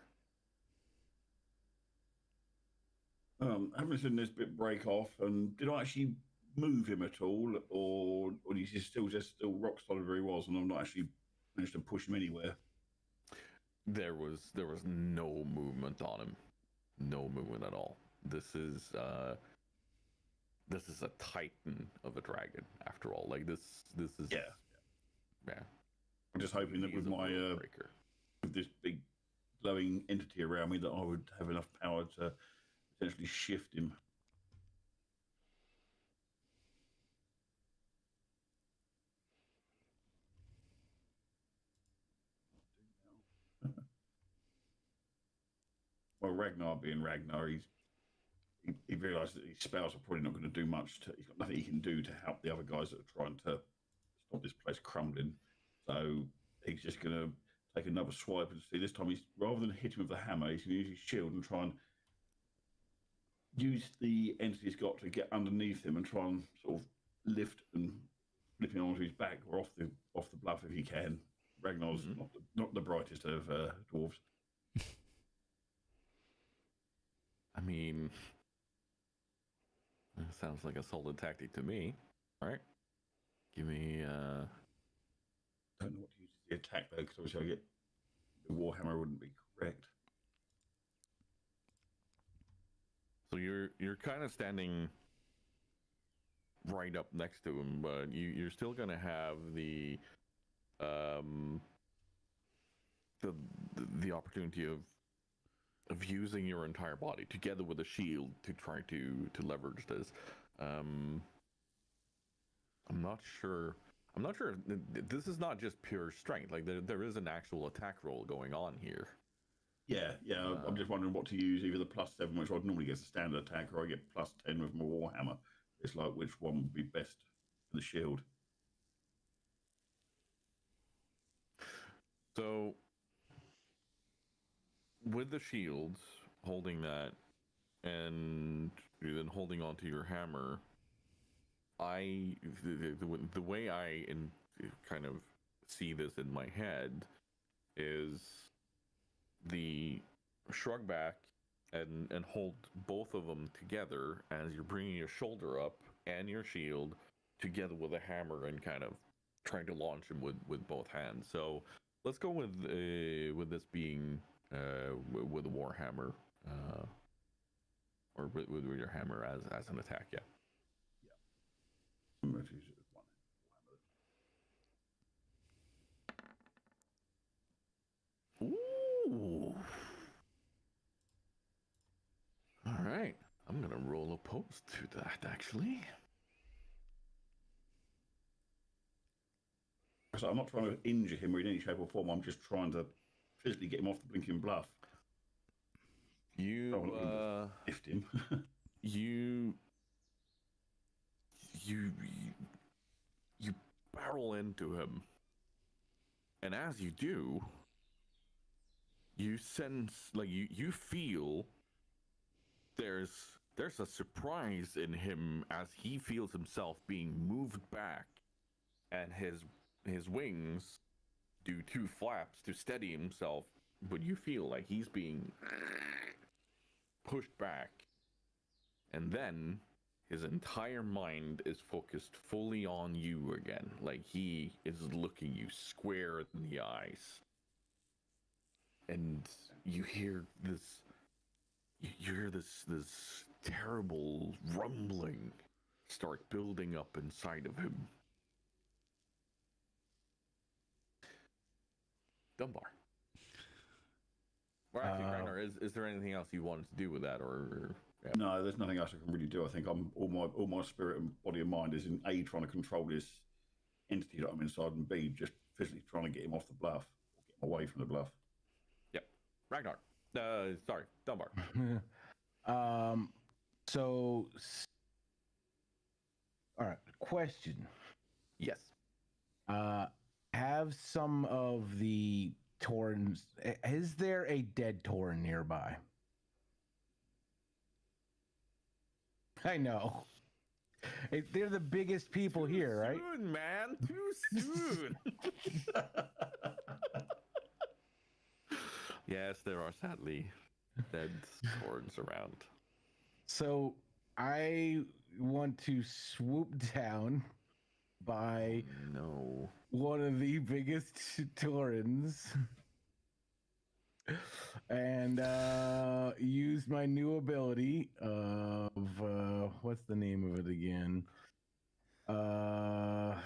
Having seen this bit break off, and did I actually move him at all, or is he still rock solid where he was, and I'm not actually managed to push him anywhere? There was no movement on him, no movement at all. This is a titan of a dragon, after all. Like this is Yeah. I'm just hoping that with my with this big glowing entity around me, that I would have enough power to potentially shift him. Well, Ragnar being Ragnar, he realised that his spells are probably not going to do much. He's got nothing he can do to help the other guys that are trying to stop this place crumbling. So he's just going to take another swipe and see. This time, he's rather than hit him with the hammer, he's going to use his shield and try and use the entity he's got to get underneath him and try and sort of lift and flip him onto his back or off the bluff if he can. Ragnar's not the brightest of dwarves. I mean, that sounds like a solid tactic to me. All right, give me. Don't know what to use the attack though, because obviously I get the warhammer wouldn't be correct. So you're kind of standing right up next to him, but you're still gonna have the opportunity of using your entire body together with a shield to try to leverage this. I'm not sure. This is not just pure strength. Like there is an actual attack roll going on here. Yeah. I'm just wondering what to use, either the +7, which I'd normally get a standard attack, or I get +10 with my warhammer. It's like which one would be best for the shield. So with the shield, holding that, and then holding onto your hammer, the way I kind of see this in my head is the shrug back and hold both of them together as you're bringing your shoulder up and your shield together with a hammer and kind of trying to launch him with both hands. So let's go with this being with a warhammer, or with your hammer as an attack. Yeah. I'm going to use it with one warhammer. Ooh. All right. I'm going to roll opposed to that, actually. So I'm not trying to injure him in any shape or form. I'm just trying to physically get him off the blinking bluff. You lift him. you barrel into him, and as you do, you sense, like you feel there's a surprise in him as he feels himself being moved back, and his wings do 2 flaps to steady himself, but you feel like he's being pushed back, and then his entire mind is focused fully on you again. Like he is looking you square in the eyes, and you hear this terrible rumbling start building up inside of him. Dunbar. Or actually, Ragnar, is there anything else you wanted to do with that, or? Yeah. No, there's nothing else I can really do. I think all my spirit and body and mind is in A, trying to control this entity that I'm inside, and B, just physically trying to get him off the bluff, or get him away from the bluff. Yep. Ragnar. Sorry, Dunbar. So, all right. Question. Yes. Have some of the Taurens? Is there a dead Tauren nearby? I know. They're the biggest people here, right? Too soon, man. Too soon. Yes, there are sadly dead Taurens around. So I want to swoop down by No. one of the biggest Taurens and use my new ability of what's the name of it again? A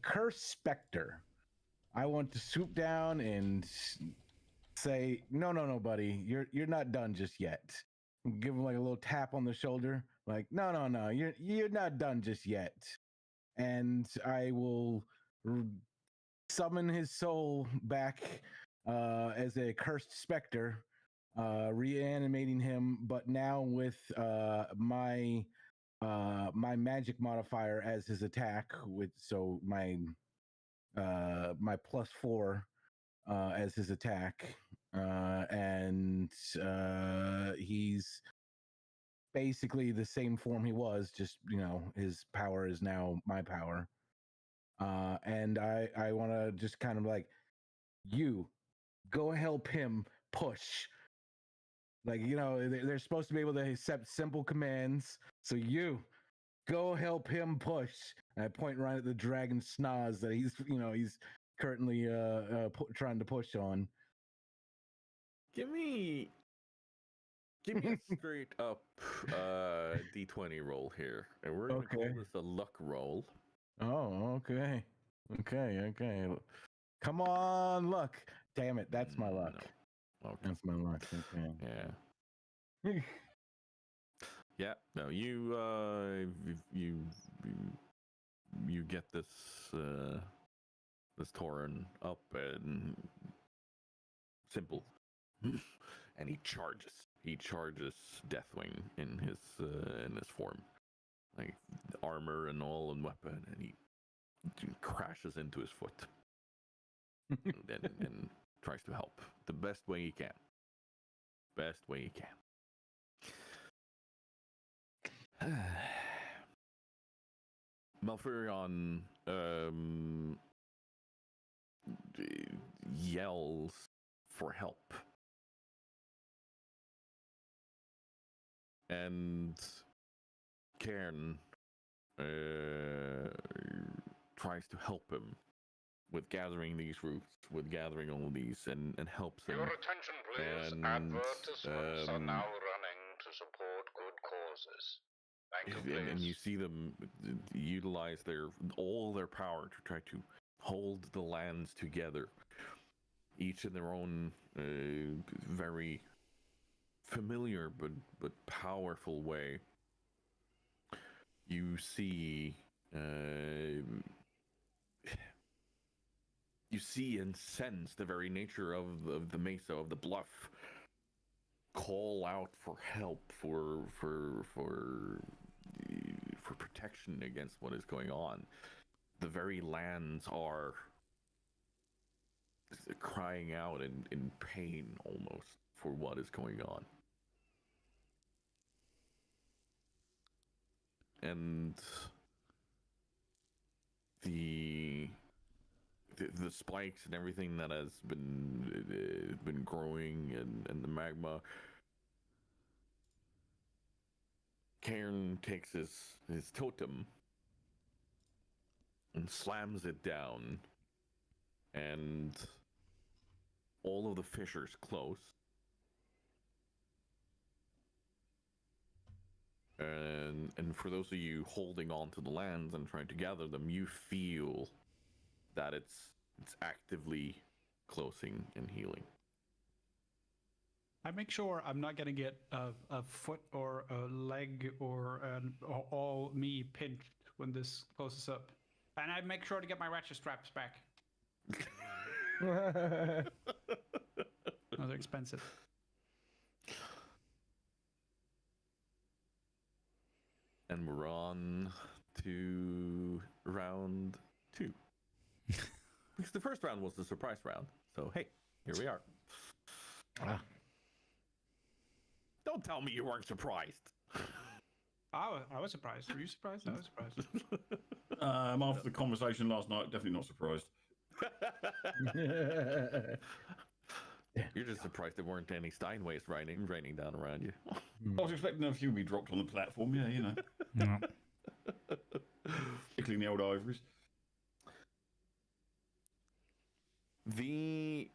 cursed specter. I want to swoop down and say, no, buddy, you're not done just yet. Give him like a little tap on the shoulder, like, no, you're not done just yet. And I will summon his soul back as a cursed specter, reanimating him, but now with my magic modifier as his attack. So my +4 as his attack, and he's basically the same form he was, just his power is now my power. And I want to just kind of like, you go help him push. Like, they're supposed to be able to accept simple commands. So you go help him push. And I point right at the dragon snaz that he's currently trying to push on. Give me a straight up D20 roll here, and we're gonna call this a luck roll. Oh, okay. Come on, luck. Damn it, that's my luck. No. Okay. That's my luck. Okay. Yeah. Yeah. No, you get this this Tauren up and simple, and he charges Deathwing in his form, like armor and all and weapon, and he crashes into his foot and tries to help the best way he can. Malfurion yells for help, and Cairn tries to help him with gathering these roots, with gathering all these, and helps him. Your attention, please. And, Advertisements are now running to support good causes. Thank you, please. And you see them utilize all their power to try to hold the lands together, each in their own very familiar but powerful way. You see and sense the very nature of the mesa, of the bluff, call out for help, for protection against what is going on. The very lands are crying out in pain almost for what is going on. And the spikes and everything that has been growing, and the magma. Cairn takes his totem and slams it down, and all of the fissures close. And for those of you holding on to the lands and trying to gather them, you feel that it's actively closing and healing. I make sure I'm not gonna get a foot or a leg or all me pinched when this closes up, and I make sure to get my ratchet straps back. Those are expensive. And we're on to round 2. Because the first round was the surprise round. So, hey, here we are. Don't tell me you weren't surprised. I was surprised. Were you surprised? I was surprised. After the conversation last night, definitely not surprised. You're just surprised there weren't any Steinways raining down around you. I was expecting a few to be dropped on the platform. Yeah, you know, No. particularly in the old ivories. The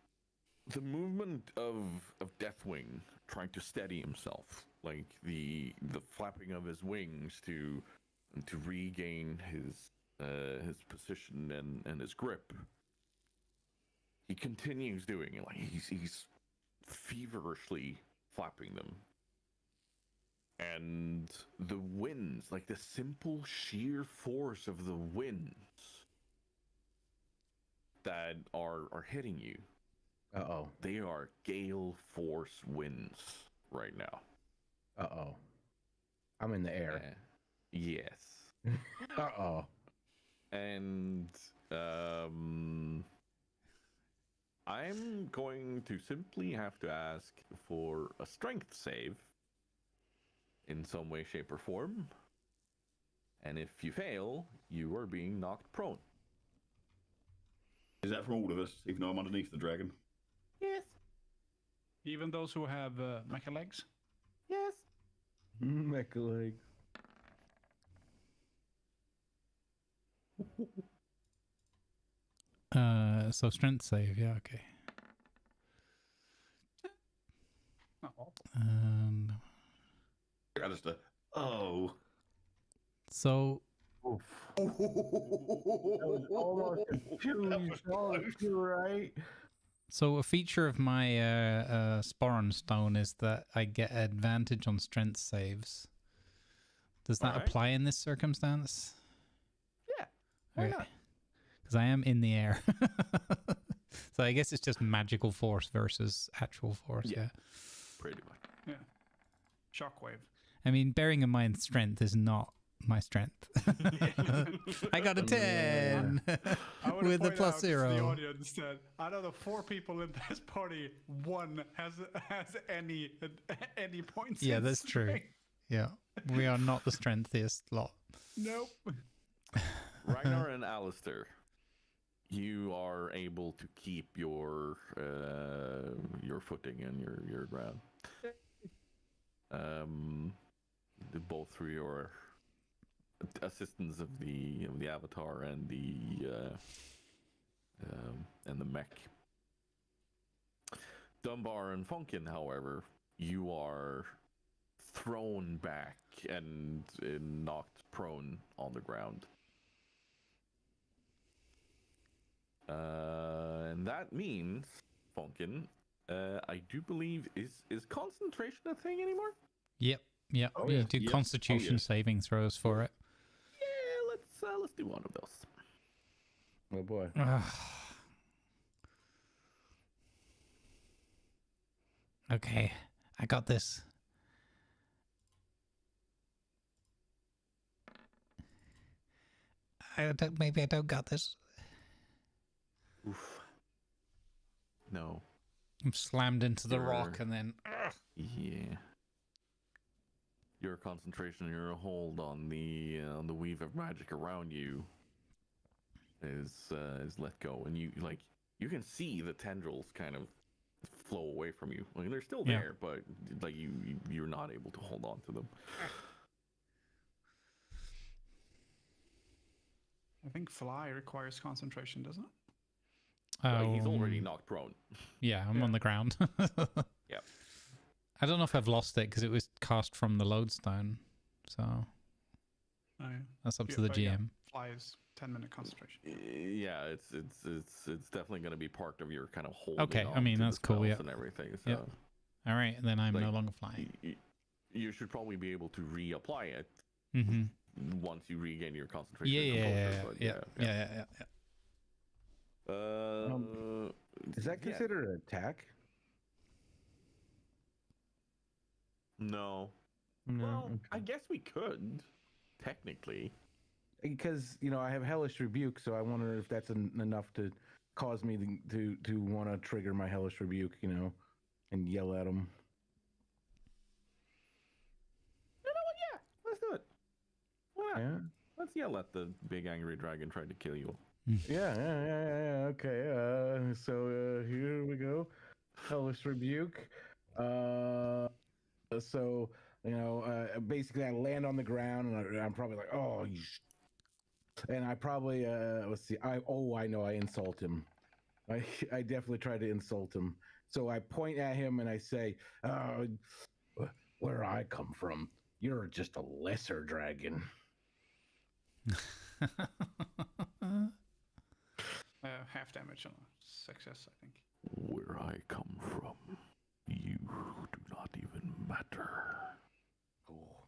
movement of Deathwing trying to steady himself, like the flapping of his wings to regain his position and his grip. He continues doing it, like he's feverishly flapping them. And the winds, like the simple sheer force of the winds that are hitting you. Uh-oh. They are gale force winds right now. Uh-oh. I'm in the air. Yes. Uh-oh. And I'm going to simply have to ask for a strength save in some way, shape, or form. And if you fail, you are being knocked prone. Is that for all of us, even though I'm underneath the dragon? Yes. Even those who have mecha legs? Yes. Mecha legs. So strength save, yeah, okay. Oh. Alistair. Oh. So Oof. That was almost a two. You're right. So a feature of my Sporon Stone is that I get advantage on strength saves. Does that Alright. apply in this circumstance? Yeah. Why Okay. not? Because I am in the air. So I guess it's just magical force versus actual force, Yeah. yeah. Pretty much. Yeah. Shockwave. I mean, bearing in mind strength is not my strength. I got a 10 I wanna with a point plus out to the 0. audience that out of the 4 people in this party, 1 has any points. Yeah, in that's true. strength. Yeah, we are not the strengthiest lot. Nope. Ragnar and Alistair, you are able to keep your footing and your ground. Both through your assistance of the avatar and the mech. Dunbar and Funkin, however, you are thrown back and knocked prone on the ground. And that means, Funkin, I do believe is concentration a thing anymore? Yep. Oh, You yeah. do Yep. constitution Oh, yes. saving throws for it. Yeah, let's do one of those. Oh boy. Okay, I got this. Maybe I don't got this. Oof. No. I'm slammed into the rock You're- and then. Yeah. Your concentration, your hold on the weave of magic around you is let go, and you can see the tendrils kind of flow away from you. Like they're still Yeah. there, but like you're not able to hold on to them. I think fly requires concentration, doesn't it? He's already knocked prone. Yeah, I'm Yeah. on the ground. Yep. I don't know if I've lost it because it was cast from the lodestone. So Oh, yeah. that's up to Yeah, the but yeah, GM. fly is 10-minute concentration. Yeah, it's definitely going to be part of your kind of holding. Okay, I on mean, to the that's cool, spells yeah. and everything. So Yep. All right, and then I'm no Like, longer flying. you should probably be able to reapply it Mm-hmm. once you regain your concentration. Yeah, and yeah, composure, yeah, but yeah. Is that yeah. considered an attack? No. No. Well, okay. I guess we could, technically. Because I have hellish rebuke, so I wonder if that's enough to cause me to want to trigger my hellish rebuke, and yell at him. You know what? Yeah, let's do it. Why not? Yeah. Let's yell at the big angry dragon trying to kill you. Yeah. Okay. So here we go. Hellish Rebuke. So, basically I land on the ground and I'm probably like, oh, and I probably, let's see, I know I insult him. I definitely try to insult him. So I point at him and I say, where I come from, you're just a lesser dragon. Half damage on a success, I think. Where I come from, you do not even matter. Oh.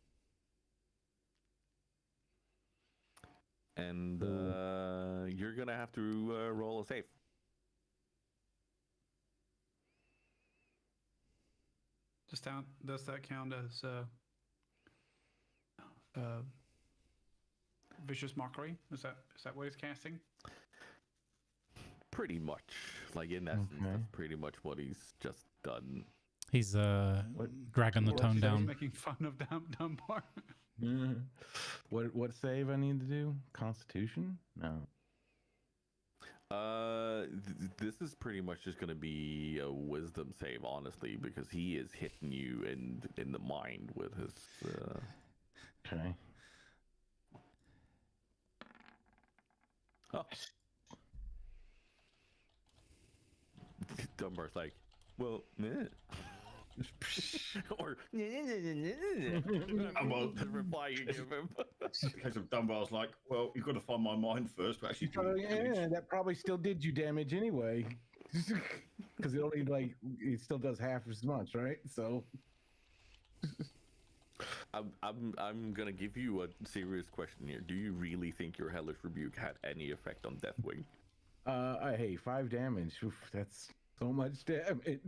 And you're gonna have to roll a save. Does that count as vicious mockery? Is that what he's casting? Pretty much, like in essence, Okay. that's pretty much what he's just done. He's dragging the tone He's down. making fun of Dunbar. What save I need to do? Constitution? No. This is pretty much just gonna be a wisdom save, honestly, because he is hitting you in the mind with his. Okay. Oh. Dunbar's like, well, meh. Or the reply you give him. Case of Dunbar's like, well, you've got to find my mind first to actually do Yeah, that probably still did you damage anyway. Because it only it still does half as much, right? So I'm gonna give you a serious question here. Do you really think your Hellish Rebuke had any effect on Deathwing? hey, 5 damage. Oof, that's so much damage.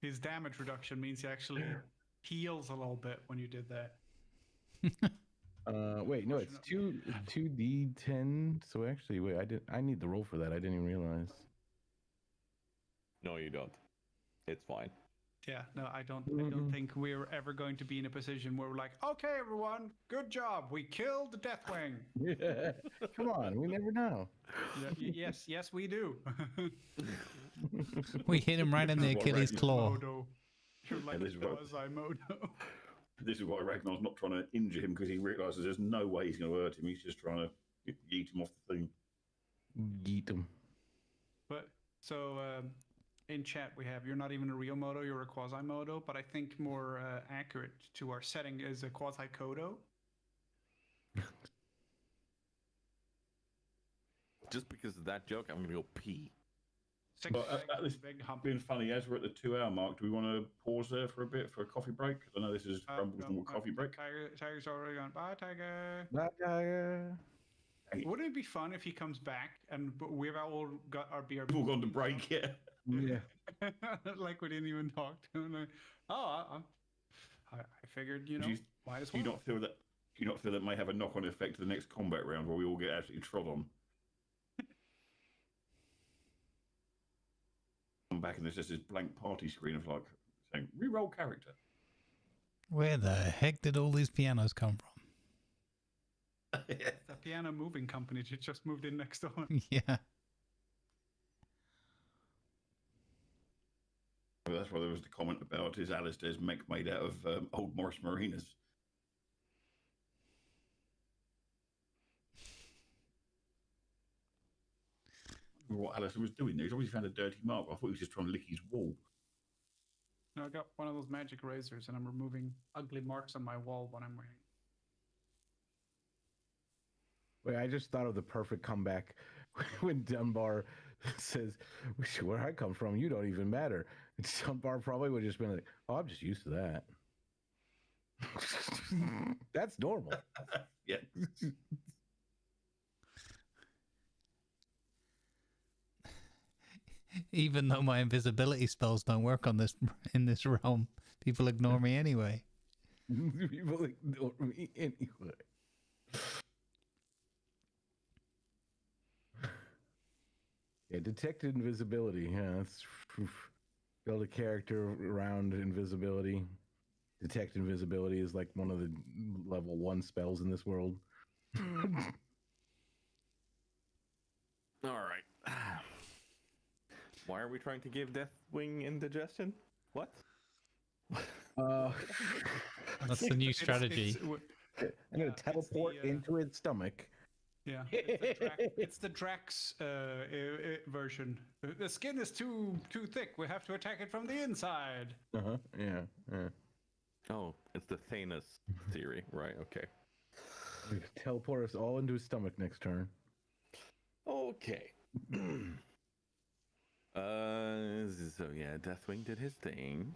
His damage reduction means he actually heals a little bit when you did that. Wait, no, it's 2d10. So actually, wait, I need the roll for that. I didn't even realize. No, you don't. It's fine. Yeah, no, I don't think we're ever going to be in a position where we're like, okay, everyone, good job, we killed the Deathwing. Yeah, come on, we never know. Yes, we do. We hit him right in the Achilles claw. Modo. You're like this is what- Quasimodo. This is why Ragnar's not trying to injure him, because he realizes there's no way he's going to hurt him. He's just trying to yeet him off the thing. Yeet them. But so in chat we have, you're not even a real Modo, you're a Quasimodo, but I think more accurate to our setting is a Quasi-Kodo. Just because of that joke, I'm gonna go pee. But at this big hump. being funny, as we're at the 2-hour mark, do we want to pause there for a bit for a coffee break? Because I know this is Grumble's normal coffee break. Tiger's already gone. Bye, Tiger. Bye, Tiger. Wouldn't it be fun if he comes back and we've all got our beer? We've all gone to break, yeah. Yeah. Like we didn't even talk to him. Like, I figured, might as Do well. you not feel that may have a knock-on effect to the next combat round where we all get absolutely trod on? I'm back and there's just this blank party screen of like saying re-roll character. Where the heck did all these pianos come from? The piano moving company just moved in next door. Yeah. Well, that's why there was the comment about is Alistair's mech made out of old Morris Marinas. What Alistair was doing there, he's obviously found a dirty mark. I thought he was just trying to lick his wall. No, I got one of those magic razors and I'm removing ugly marks on my wall when I'm wearing. Wait, I just thought of the perfect comeback when Dunbar says, where I come from, you don't even matter. And Dunbar probably would have just been like, oh, I'm just used to that. That's normal. Yeah. Even though my invisibility spells don't work on in this realm, people ignore me anyway. People ignore me anyway. Yeah, detected invisibility. Yeah, that's build a character around invisibility. Detect invisibility is like one of the level 1 spells in this world. All right. Why are we trying to give Deathwing indigestion? What? That's the new strategy. I'm gonna teleport into his stomach. Yeah, it's the Drax version. The skin is too thick. We have to attack it from the inside. Yeah. Oh, it's the Thanos theory, right? Okay. Teleport us all into his stomach next turn. Okay. So yeah, Deathwing did his thing.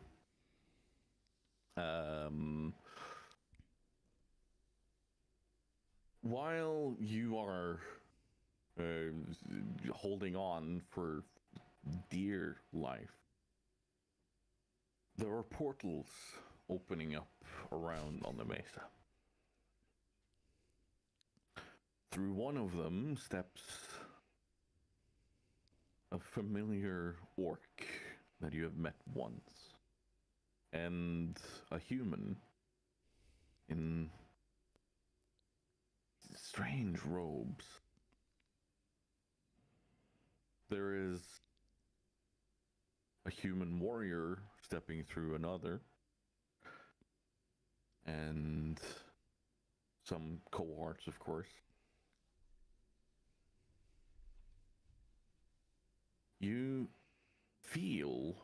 While you are holding on for dear life, there are portals opening up around on the mesa. Through one of them steps a familiar orc that you have met once, and a human in strange robes. There is a human warrior stepping through another, and some cohorts, of course. You feel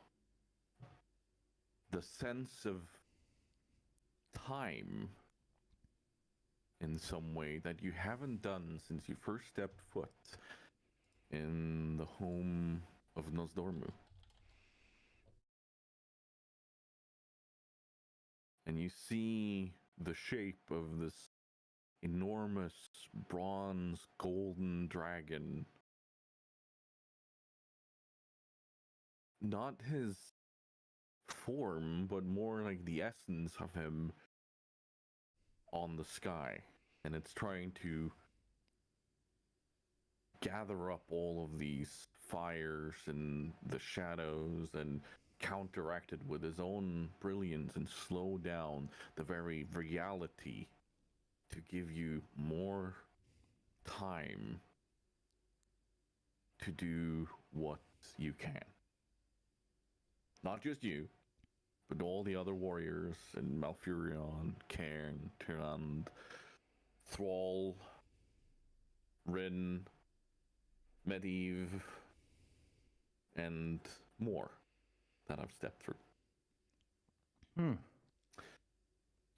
the sense of time in some way that you haven't done since you first stepped foot in the home of Nosdormu. And you see the shape of this enormous bronze golden dragon. Not his form, but more like the essence of him on the sky. And it's trying to gather up all of these fires and the shadows and counteract it with his own brilliance and slow down the very reality to give you more time to do what you can. Not just you, but all the other warriors in Malfurion, Cairn, Tyrande, Thrall, Rin, Medivh, and more that I've stepped through.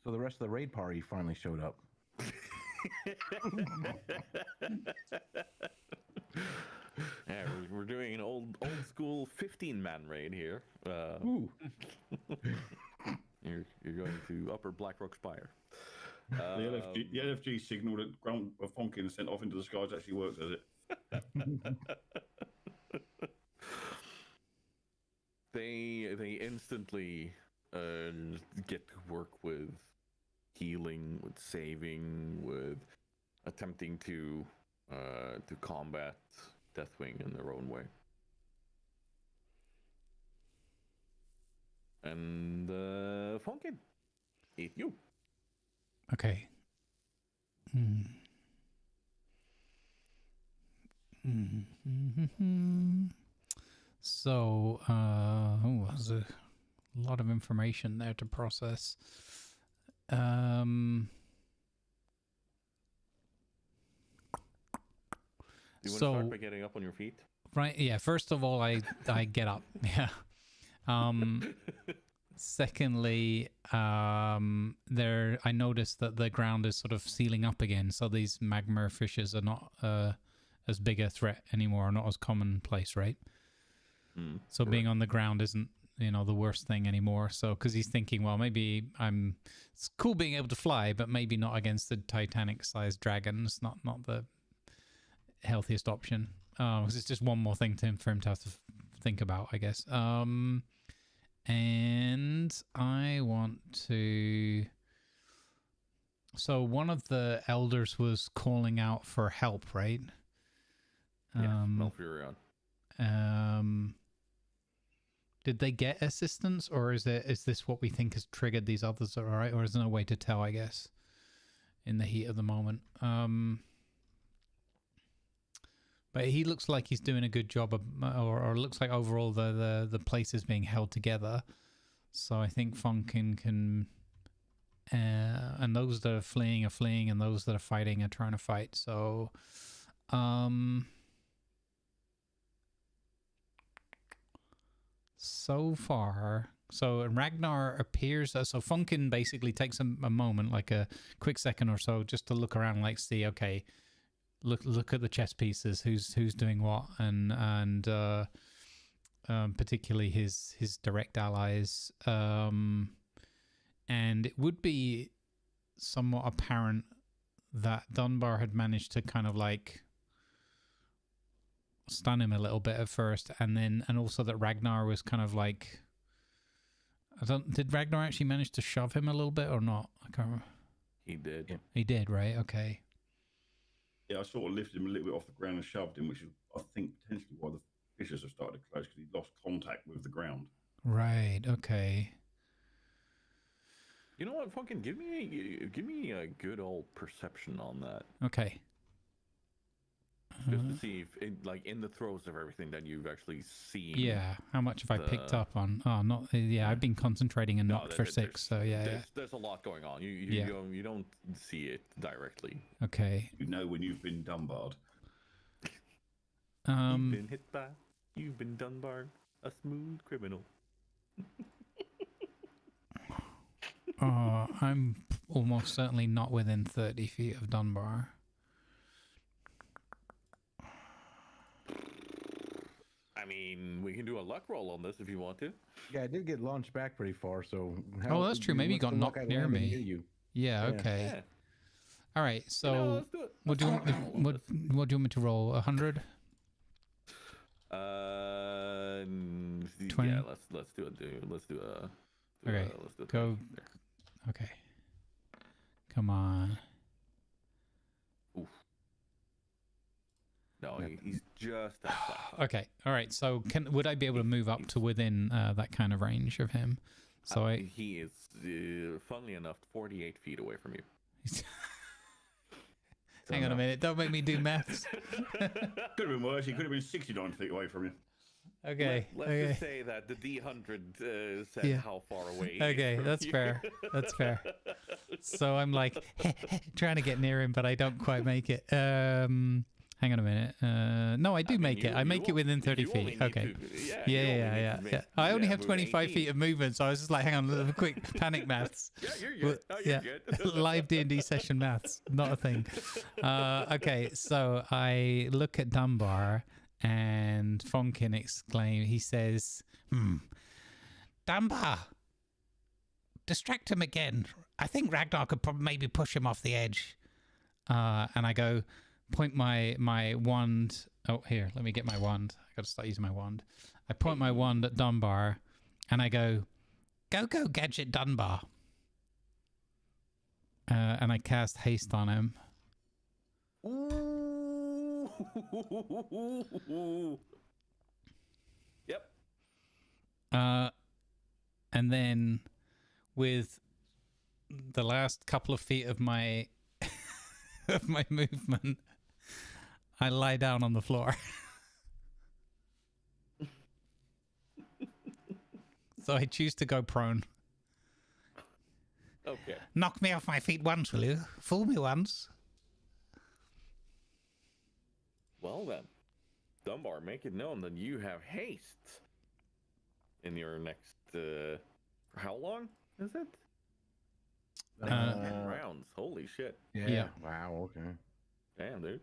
So the rest of the raid party finally showed up. Yeah, we're doing an old school 15-man raid here. Ooh. You're going to Upper Blackrock Spire. The LFG signal that Fonkin sent off into the skies actually works, does it? They instantly get to work with healing, with saving, with attempting to combat Deathwing in their own way. And Fonkin, it's you. Okay. So, there's a lot of information there to process. You want to start by getting up on your feet? Right, yeah. First of all, I get up. Yeah. Secondly, I noticed that the ground is sort of sealing up again, so these magma fishes are not as big a threat anymore, not as commonplace, right? So being on the ground isn't, the worst thing anymore. So, because he's thinking, well, maybe it's cool being able to fly, but maybe not against the Titanic-sized dragons. Not the healthiest option. Because it's just one more thing for him to have to think about, I guess. And I want to... So one of the elders was calling out for help, right? Yeah, Malfurion. Did they get assistance, or is this what we think has triggered these others? All right, or is there no way to tell? I guess in the heat of the moment. But he looks like he's doing a good job, or looks like overall the place is being held together. So I think Funkin can, and those that are fleeing, and those that are fighting are trying to fight. So, so far, so Ragnar appears. So Funkin basically takes a moment, like a quick second or so, just to look around, like see, okay. Look at the chess pieces. Who's doing what, and particularly his direct allies. And it would be somewhat apparent that Dunbar had managed to kind of like stun him a little bit at first, and also that Ragnar was kind of like, did Ragnar actually manage to shove him a little bit or not? I can't remember. He did. Yeah. He did, right? Okay. Yeah, I sort of lifted him a little bit off the ground and shoved him, which is, I think, potentially why the fishes have started to close, because he lost contact with the ground. Right. Okay. You know what? Fucking give me a good old perception on that, Okay. just to see if, in the throes of everything that you've actually seen. Yeah. How much have I picked up on? Oh, not. Yeah, I've been concentrating and not for 6. So yeah. There's a lot going on. You don't see it directly. Okay. You know when you've been Dunbarred. You've been hit by. You've been Dunbarred, a smooth criminal. I'm almost certainly not within 30 feet of Dunbar. I mean, we can do a luck roll on this if you want to. Yeah, I did get launched back pretty far, so... Oh, that's true. Maybe you got knocked near me. You. Yeah, okay. Yeah. All right, so let's do it. what do you want do you want me to roll? 100? 20? Yeah, let's do it, dude. Let's do a... Okay, let's do a go. Okay. Come on. Oof. No, he's just outside. Okay, all right. So would I be able to move up to within that kind of range of him? So he is, funnily enough, 48 feet away from you. Hang on a minute. Don't make me do maths. Could have been worse. He could have been 69 feet away from you. Okay. Let's okay. just say that the D100 said how far away. he is Okay, from that's you. fair. That's fair. So I'm like trying to get near him, but I don't quite make it. Hang on a minute. No, I do make it. I make it within 30 feet. Okay. Yeah. I only have 25 feet of movement, so I was just like, hang on, a little quick panic maths. Yeah, you're good. Oh, you're good. Live D&D session maths, not a thing. Okay, so I look at Dunbar, and Fonkin exclaim. He says, Dunbar, distract him again. I think Ragnar could maybe push him off the edge. And I go, point my wand. Oh, here, let me get my wand. I got to start using my wand. I point my wand at Dunbar, and I go, go, Gadget Dunbar. And I cast haste on him. Yep. And then with the last couple of feet of my of my movement, I lie down on the floor. So I choose to go prone. Okay. Knock me off my feet once, will you? Fool me once. Well then, Dunbar, make it known that you have haste in your next. For how long is it? 10 rounds. Holy shit. Yeah. Wow. Okay. Damn, dude.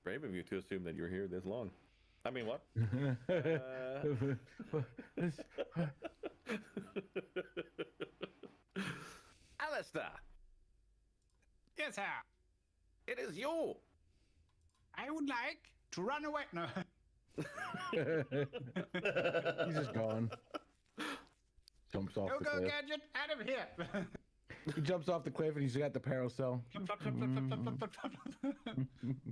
Brave of you to assume that you're here this long. I mean, what? Alistair, Yes, sir. it is you. I would like to run away. No. He's just gone. Jumps off the Go, cliff. Gadget, out of here. He jumps off the cliff and he's got the parasol.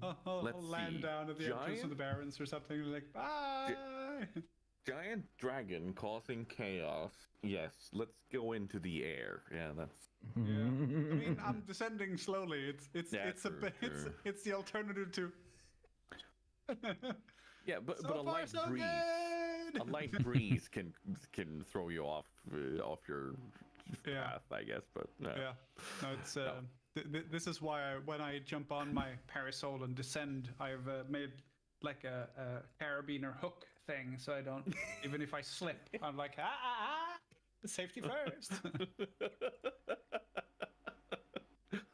I'll Let's land see. down at the entrance of Giant? the Barrens or something like, bye. Giant dragon causing chaos. Yes, let's go into the air. Yeah, that's Yeah. I mean, I'm descending slowly. Yeah, It's a true, bit true. it's the alternative to. yeah, but So but a far, light so breeze, good. a light breeze can throw you off your Yeah. path, I guess. But Yeah. No, it's No. This is why when I jump on my parasol and descend, I've made like a carabiner hook thing, so I don't. Even if I slip, I'm like safety first.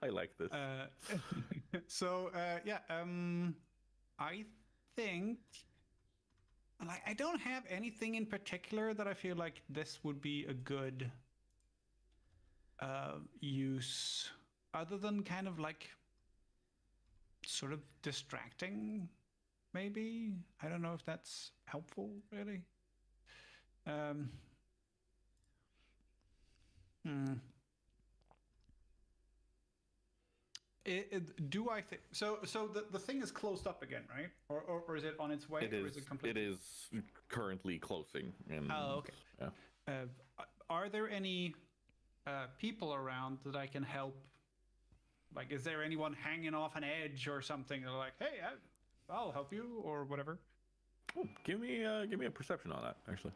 I like this. So yeah, I think like I don't have anything in particular that I feel like this would be a good use, other than kind of like sort of distracting. Maybe I don't know if that's helpful, really. Do I think so? So the thing is closed up again, right? Or is it on its way? It or is. it completely? It is currently closing. And, Oh, okay. Yeah. Are there any people around that I can help? Like, is there anyone hanging off an edge or something? They're like, hey, I'll help you or whatever. Oh, give me a perception on that, actually.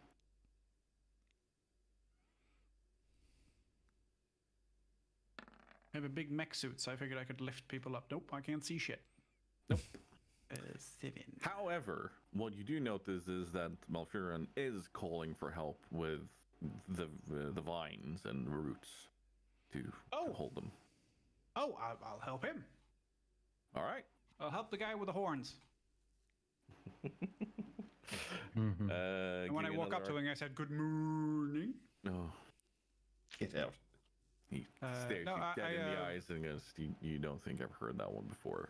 I have a big mech suit, so I figured I could lift people up. Nope, I can't see shit. Nope. 7. However, what you do notice is that Malfuran is calling for help with the vines and roots to hold them. Oh, I'll help him. All right. I'll help the guy with the horns. And when I walk up to him, I said, "Good morning." No. Get out. He stares no, you dead I, in the eyes and goes, you don't think I've heard that one before.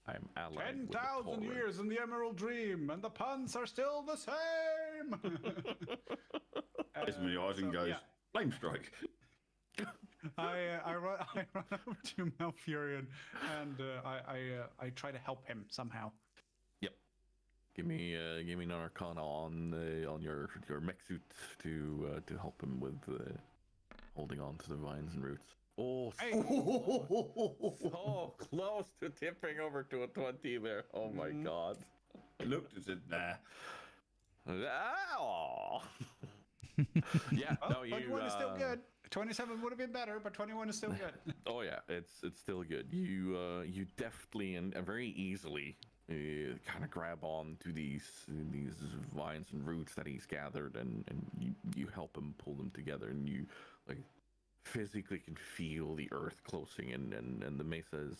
I'm allied with the 10,000 Tauren." years in the Emerald Dream, and the puns are still the same. Looks me in the eyes and goes, yeah. flame strike. I run over to Malfurion, and I try to help him somehow. Yep. Give me an Arcana on your mech suit to help him with holding on to the vines and roots. Oh, Hey. so close to tipping over to a 20 there. Oh my god. I looked and said, nah. Ow. Yeah, no, you. 21 is still good. 27 would have been better, but 21 is still good. Oh yeah, it's still good. You deftly and very easily kind of grab on to these vines and roots that he's gathered, and you help him pull them together, and you like physically can feel the earth closing in, and the mesa is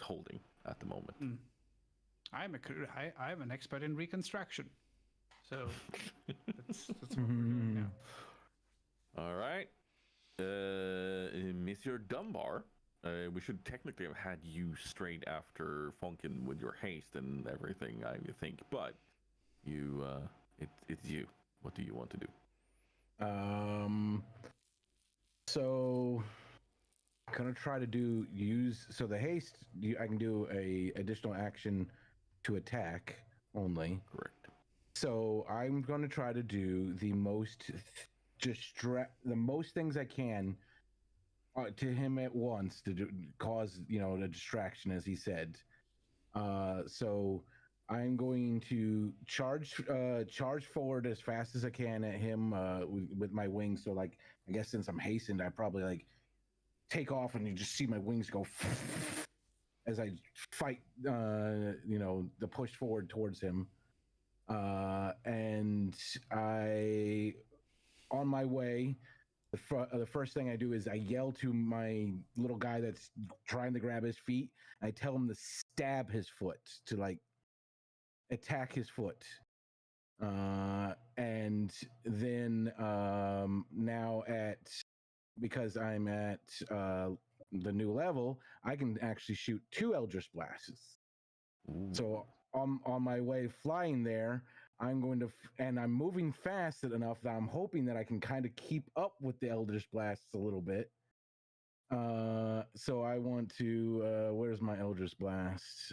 holding at the moment. I'm an expert in reconstruction, so that's what we're doing now. All right, Monsieur Dunbar. We should technically have had you straight after Funkin with your haste and everything, I think. But you, it's you. What do you want to do? So I'm gonna try to use the haste. I can do a additional action to attack only. Correct. So I'm gonna try to do the most things I can to him at once to cause a distraction, as he said. So I'm going to charge forward as fast as I can at him with my wings. So like, I guess since I'm hastened, I probably like take off and you just see my wings go as I fight, the push forward towards him. And on my way, the first thing I do is I yell to my little guy that's trying to grab his feet. I tell him to stab his foot, to like attack his foot. And then now because I'm at the new level, I can actually shoot 2 Eldritch Blasts. Ooh. So on my way flying there, I'm going to, and I'm moving fast enough that I'm hoping that I can kind of keep up with the Eldritch Blasts a little bit. So I want to, where's my Eldritch Blast?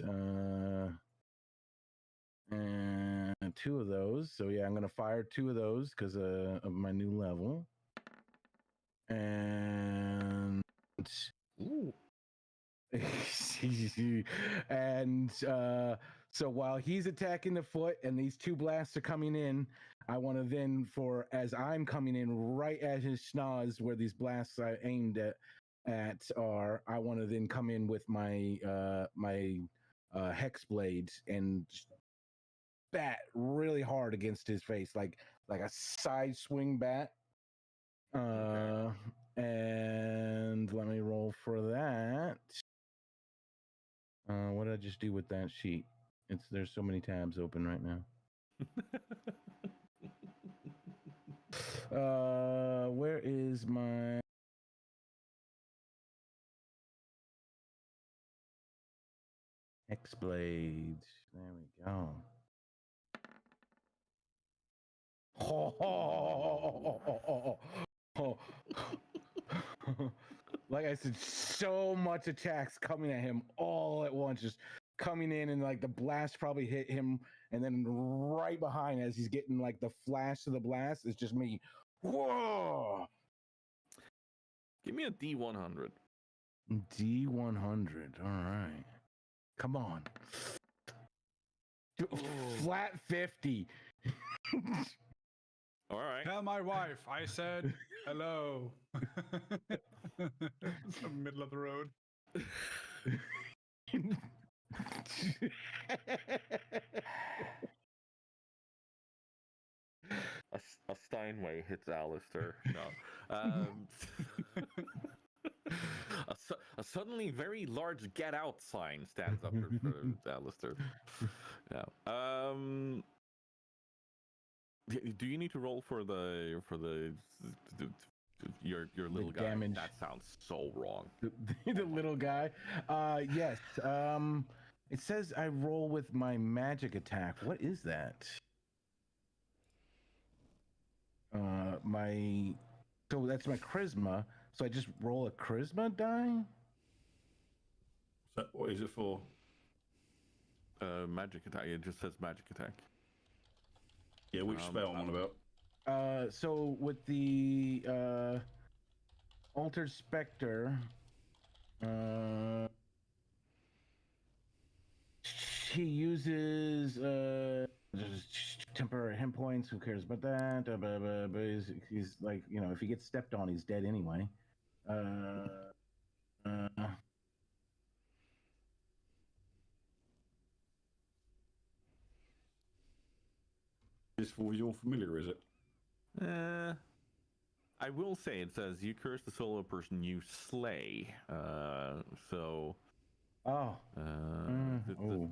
And 2 of those. So yeah, I'm gonna fire 2 of those because of my new level. And Ooh. and so while he's attacking the foot and these 2 blasts are coming in, I want to then, for as I'm coming in right at his schnoz where these blasts I aimed at are, I want to then come in with my hex blades and bat really hard against his face, like a side swing bat. Okay. And let me roll for that. What did I just do with that sheet? There's so many tabs open right now. Where is my X blades? There we go. Like I said, so much attacks coming at him all at once, just coming in, and like the blast probably hit him, and then right behind, as he's getting like the flash of the blast, it's just me. Whoa! Give me a D100. D100. All right, come on. Flat 50. All right. Tell my wife I said hello. It's the middle of the road. A Steinway hits Alistair. No. A suddenly very large "Get Out" sign stands up for Alistair. Yeah. Do you need to roll for your little guy? damage. That sounds so wrong. The little guy. Yes. It says I roll with my magic attack. What is that? So that's my charisma. So I just roll a charisma die? So what is it for? Magic attack. It just says magic attack. Yeah, which spell I'm on about? So with the Altered Spectre, he uses temporary hit points. Who cares about that? But he's like, if he gets stepped on, he's dead anyway. Is for your familiar, is it? I will say it says you curse the soul of a person you slay. So. Oh.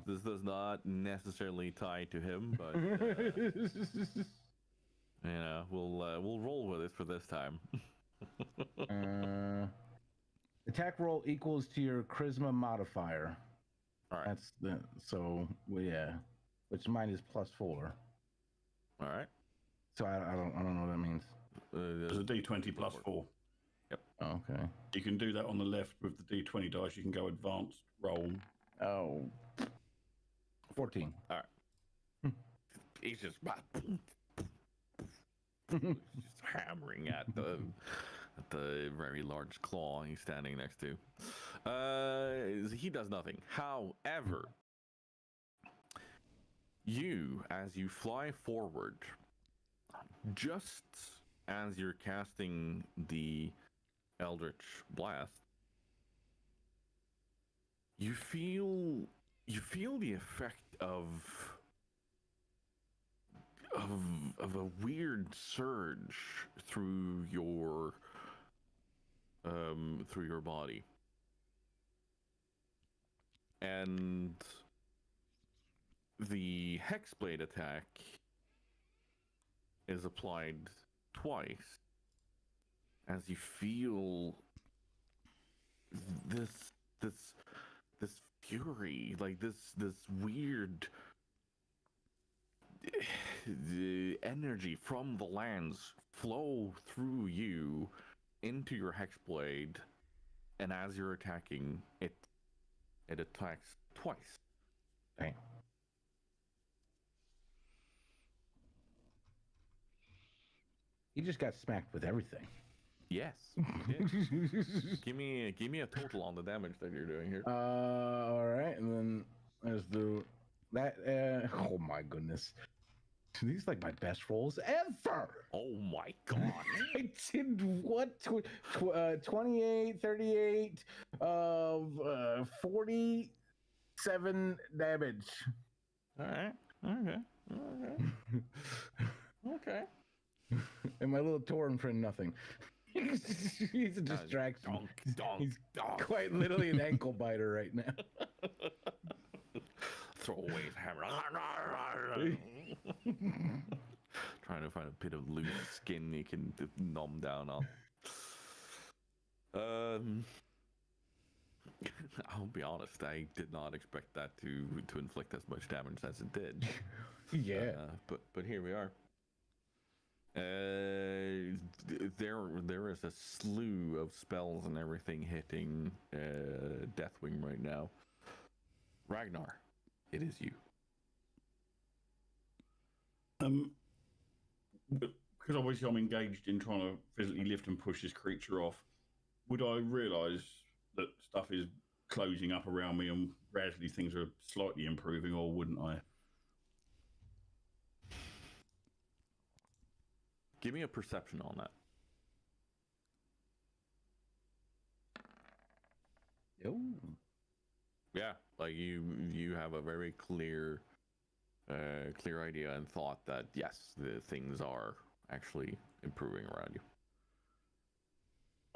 This does not necessarily tie to him, but we'll roll with it for this time. Attack roll equals to your charisma modifier. All right. Which mine is +4. All right. So I don't know what that means. There's a D20 +4. Yep. Oh, okay. You can do that on the left with the D20 dice. You can go advanced roll. Oh. 14. All right. He's just hammering at the very large claw he's standing next to. He does nothing. However, as you fly forward, just as you're casting the Eldritch Blast, you feel the effect of a weird surge through your body, and the Hexblade attack is applied twice as you feel this fury, like this weird energy from the lands flow through you into your Hexblade, and as you're attacking, it attacks twice. Dang. He just got smacked with everything. Yes. You did. give me a total on the damage that you're doing here. All right, and then there's that. Oh my goodness, these are like my best rolls ever. Oh my god. I did what? 28, 38, 47 damage. All right. Okay. Okay. And my little Tauren friend, nothing. He's a distraction. He's quite literally an ankle biter right now. Throw away his hammer. Trying to find a bit of loose skin you can numb down on. I'll be honest, I did not expect that to inflict as much damage as it did. Yeah. But here we are. There is a slew of spells and everything hitting Deathwing right now. Ragnar, it is you. Because obviously I'm engaged in trying to physically lift and push this creature off. Would I realise that stuff is closing up around me and gradually things are slightly improving, or wouldn't I? Give me a perception on that. Oh. Yeah, like you have a very clear idea and thought that yes, the things are actually improving around you.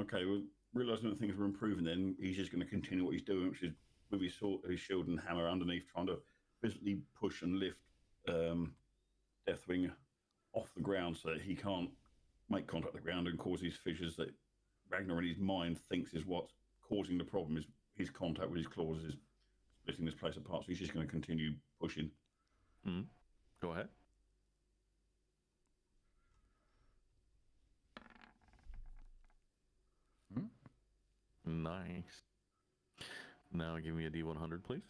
Okay, well, realising that things were improving, then he's just going to continue what he's doing, which is with his sword, his shield and hammer underneath, trying to physically push and lift Deathwing off the ground so that he can't make contact with the ground and cause these fissures that Ragnar in his mind thinks is what's causing the problem. Is his contact with his claws is splitting this place apart, so he's just going to continue pushing. Mm-hmm. Go ahead. Nice. Now give me a D100, please.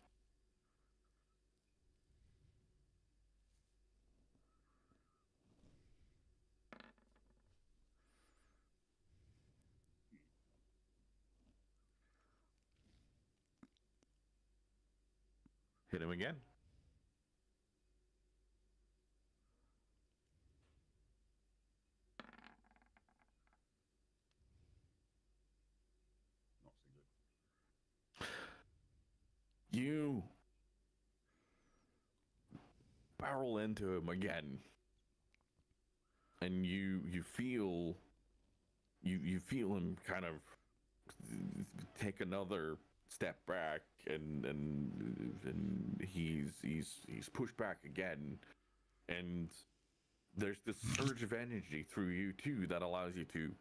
Hit him again. Not so good. You barrel into him again, and you feel him kind of take another step back, and he's pushed back again, and there's this surge of energy through you too that allows you to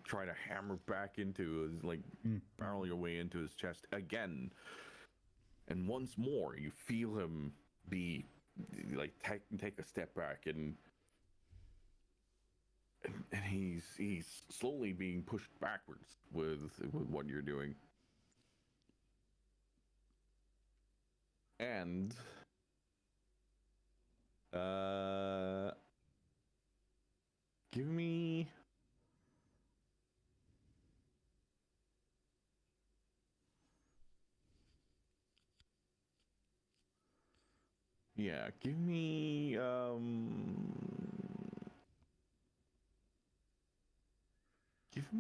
try to hammer back into his, like, barrel your way into his chest again, and once more you feel him be like take a step back, and he's slowly being pushed backwards with what you're doing. And give me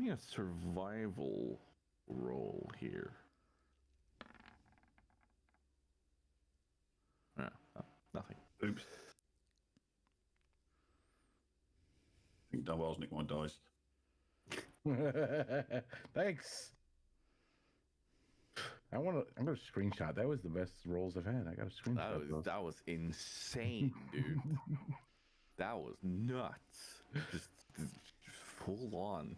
a survival roll here. Nothing. Oops. I think Dunbar's nicked my dice. Thanks. I'm gonna screenshot. That was the best rolls I've had. I got a screenshot. That was insane, dude. That was nuts. Just full on.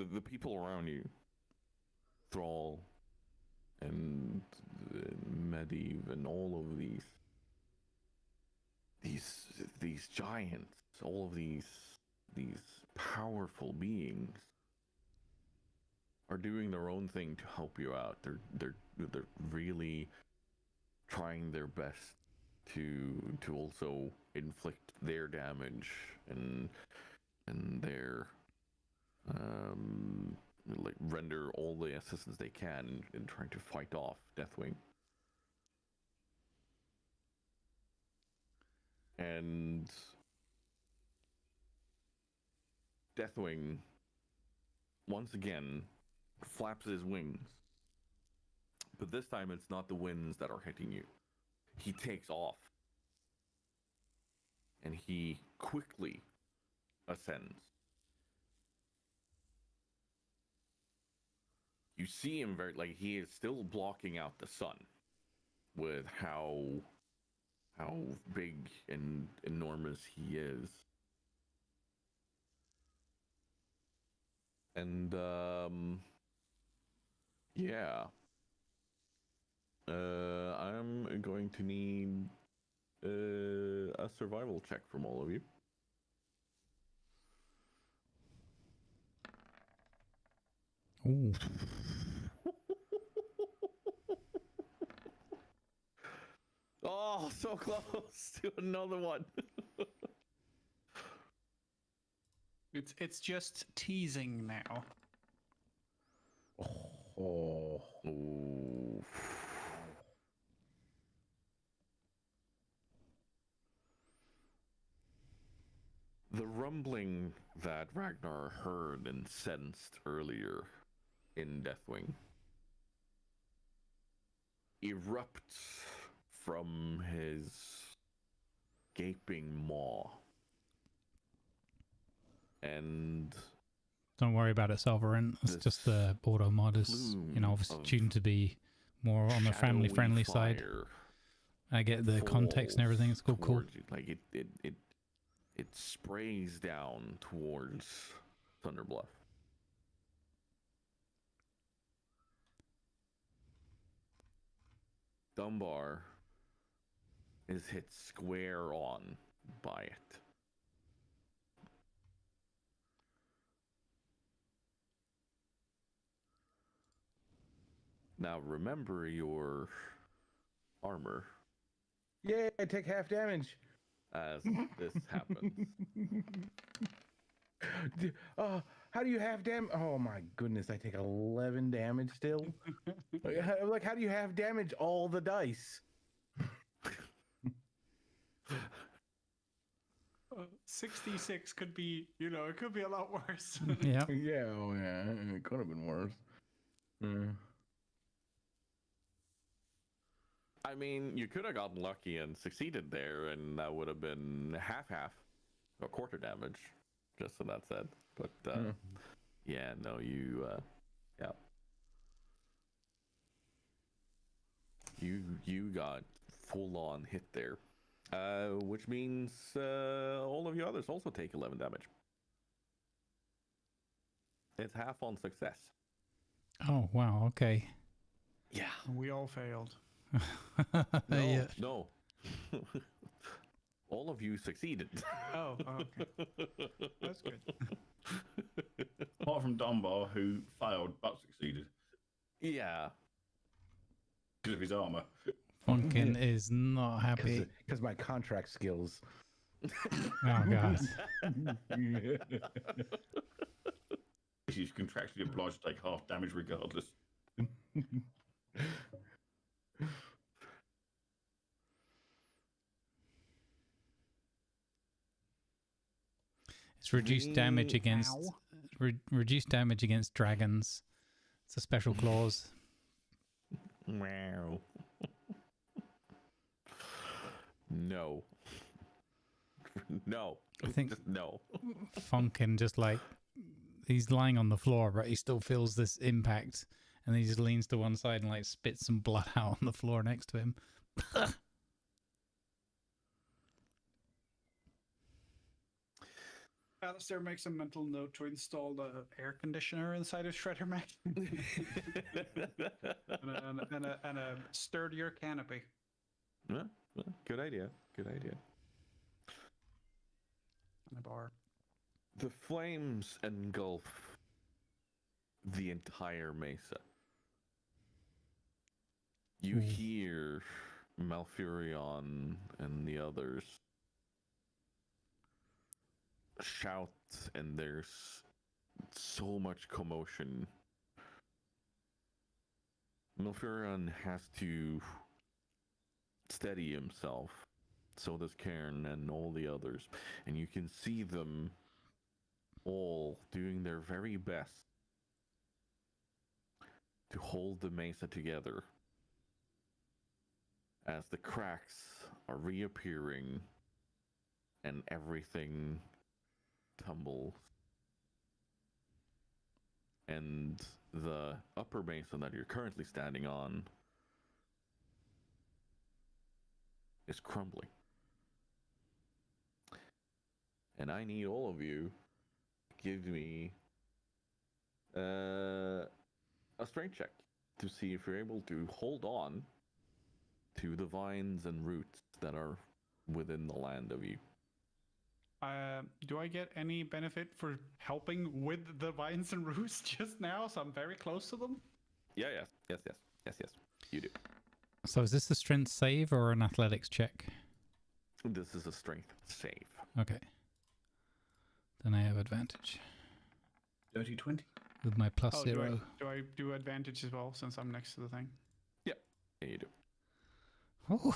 The people around you, Thrall and Medivh and all of these giants, all of these powerful beings are doing their own thing to help you out. They're really trying their best to also inflict their damage and their like render all the assistance they can in trying to fight off Deathwing. And Deathwing once again flaps his wings, but this time it's not the winds that are hitting you. He takes off and he quickly ascends. You see him like he is still blocking out the sun with how big and enormous he is. And yeah. I'm going to need a survival check from all of you. Ooh. Oh, so close to another one. It's just teasing now. Oh. Ooh. The rumbling that Ragnar heard and sensed earlier in Deathwing erupts from his gaping maw. And Don't worry about it, Sovereign. It's just the auto mod is, obviously tuned to be more on the family-friendly side. I get the context and everything. It's cool. Like it sprays down towards Thunderbluff. Dunbar is hit square on by it. Now remember your armor. Yeah, I take half damage. As this happens. How do you half damage? Oh my goodness, I take 11 damage still. Like, how do you half damage all the dice? 66 could be, it could be a lot worse. Yeah. Yeah, it could have been worse. I mean, you could have gotten lucky and succeeded there, and that would have been half, or quarter damage, just so that's said. But yeah, no, you, yeah, you got full on hit there, which means all of you others also take 11 damage. It's half on success. Oh wow. Okay. Yeah. We all failed. No, Yeah. no. All of you succeeded. Oh, okay. That's good. Apart from Dunbar, who failed but succeeded Yeah. because of his armor. Funkin is not happy. Because my contract skills. Oh god. He's contractually obliged to take half damage regardless. It's reduced damage against reduced damage against dragons. It's a special clause. Wow. No. No. I think Just no. Funkin just like he's lying on the floor, but he still feels this impact, and he just leans to one side and like spits some blood out on the floor next to him. Alistair makes a mental note to install the air conditioner inside his shredder mech. and a sturdier canopy. Yeah, good idea. Good idea. And a bar. The flames engulf the entire mesa. You hear Malfurion and the others shout, and there's so much commotion. Malfurion has to steady himself. So does Cairn and all the others. And you can see them all doing their very best to hold the mesa together as the cracks are reappearing and everything tumbles. And the upper mesa that you're currently standing on is crumbling. And I need all of you to give me a strength check to see if you're able to hold on to the vines and roots that are within the land of you. Do I get any benefit for helping with the vines and roots just now? So I'm very close to them. Yes. You do. So is this a strength save or an athletics check? This is a strength save. Okay. Then I have advantage Dirty 20. with my plus Oh, 0. do I do advantage as well since I'm next to the thing? Yeah, you do. Oh,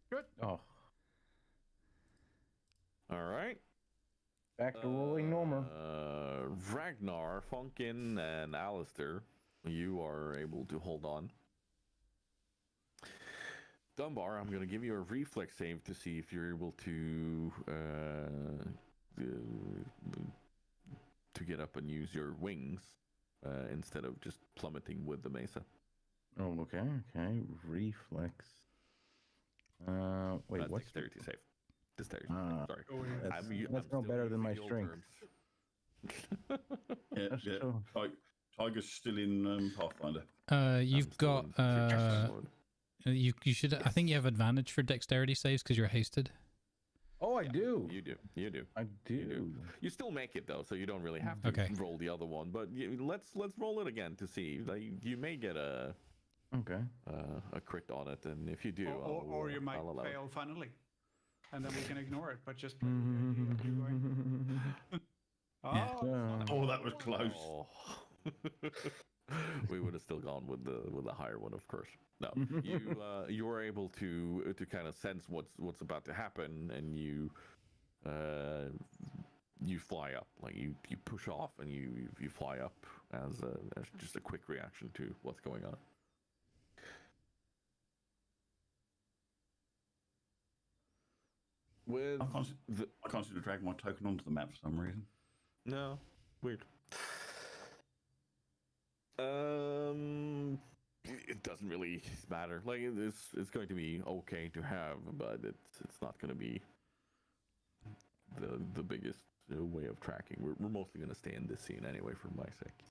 Good. Oh, All right. back to rolling normal. Ragnar, Funkin, and Alistair, you are able to hold on. Dunbar, I'm going to give you a reflex save to see if you're able to get up and use your wings instead of just plummeting with the mesa. Oh, okay. Reflex. Wait, That's what's dexterity save? Dexterity. Ah. Sorry. That's, I'm that's no still better than my using your strength. terms. Yeah, That's yeah. true. Tiger's still in Pathfinder. you've I'm still got in future mode. you should. I think you have advantage for dexterity saves because you're hasted. Oh, I do. You do. I do. You still make it though, so you don't really have to Okay. roll the other one. But let's roll it again to see. Like, you may get a crit on it, and if you do, Or you might I'll allow it. fail funnily, and then we can ignore it. But just play with the idea of you going. Yeah. Oh, that was close. Oh. We would have still gone with the higher one, of course. No, you were able to kind of sense what's about to happen, and you fly up, like you push off and you fly up as just a quick reaction to what's going on. With I can't seem to drag my token onto the map for some reason. no, weird. It doesn't really matter. Like, it's going to be okay to have, but it's not going to be the biggest way of tracking. We're mostly going to stay in this scene anyway, for my sake.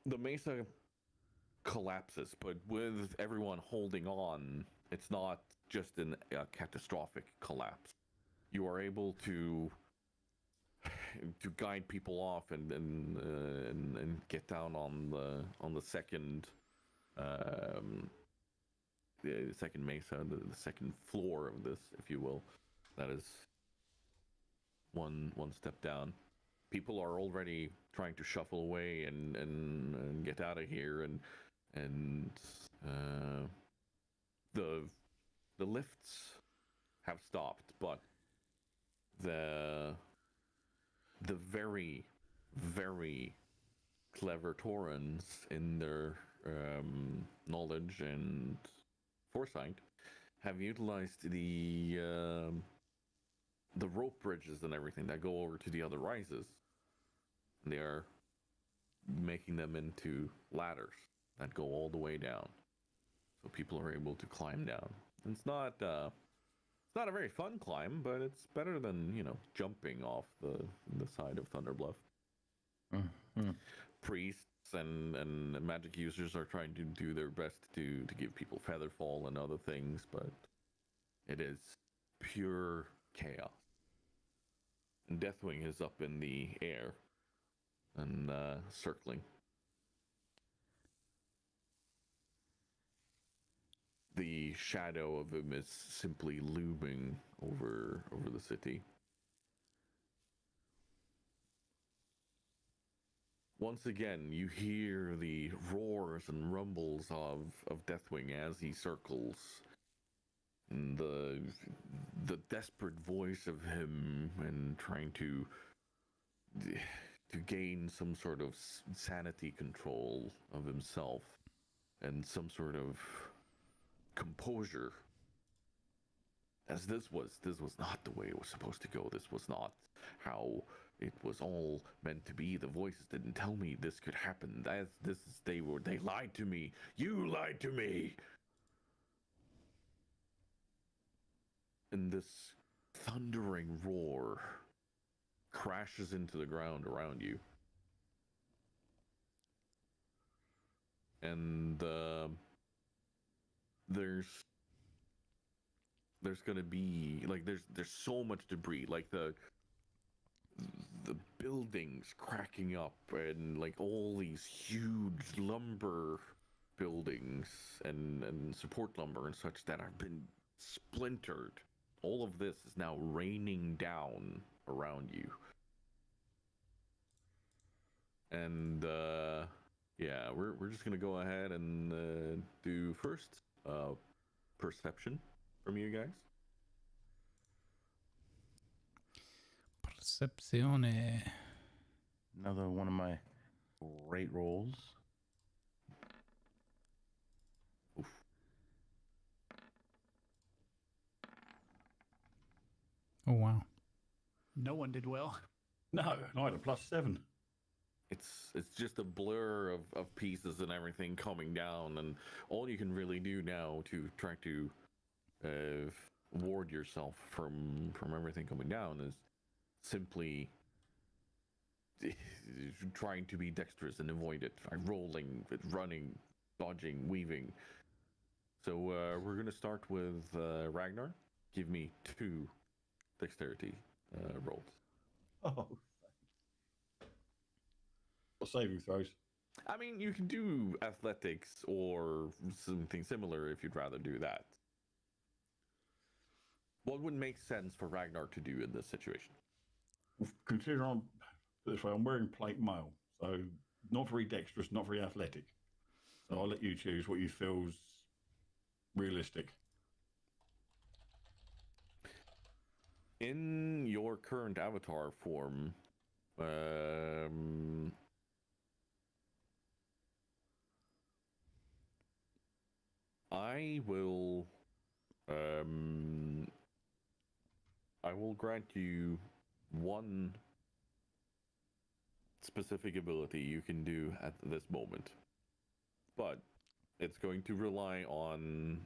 The mesa collapses, but with everyone holding on, it's not just a catastrophic collapse. You are able to guide people off and get down on the second the second mesa, the second floor of this, if you will. That is one step down. People are already trying to shuffle away and get out of here, and the lifts have stopped, but the very, very clever Taurans, in their knowledge and foresight, have utilized the rope bridges and everything that go over to the other rises. They are making them into ladders that go all the way down, so people are able to climb down. It's not a very fun climb, but it's better than, jumping off the side of Thunderbluff. Mm-hmm. Priests and magic users are trying to do their best to give people featherfall and other things, but it is pure chaos. And Deathwing is up in the air and circling. The shadow of him is simply looming over the city. Once again, you hear the roars and rumbles of Deathwing as he circles. And the desperate voice of him and trying to gain some sort of sanity control of himself and some sort of composure. As this was not the way it was supposed to go. This was not how it was all meant to be. The voices didn't tell me this could happen. They lied to me. You lied to me. And this thundering roar crashes into the ground around you. And there's gonna be like there's so much debris, like the buildings cracking up, and like all these huge lumber buildings and support lumber and such that have been splintered. All of this is now raining down around you. And yeah, we're just gonna go ahead and do first perception from you guys. Percepzione. Another one of my great rolls. Oof. Oh, wow. No one did well. No, I had a +7. It's just a blur of pieces and everything coming down, and all you can really do now to try to ward yourself from everything coming down is simply trying to be dexterous and avoid it. Rolling, running, dodging, weaving. So we're gonna start with Ragnar. Give me 2 dexterity rolls. Oh, what saving throws? I mean, you can do athletics or something similar if you'd rather do that. What would make sense for Ragnar to do in this situation? Consider I'm wearing plate mail, so not very dexterous, not very athletic. So I'll let you choose what you feel's realistic. In your current avatar form, I will grant you 1 specific ability you can do at this moment, but it's going to rely on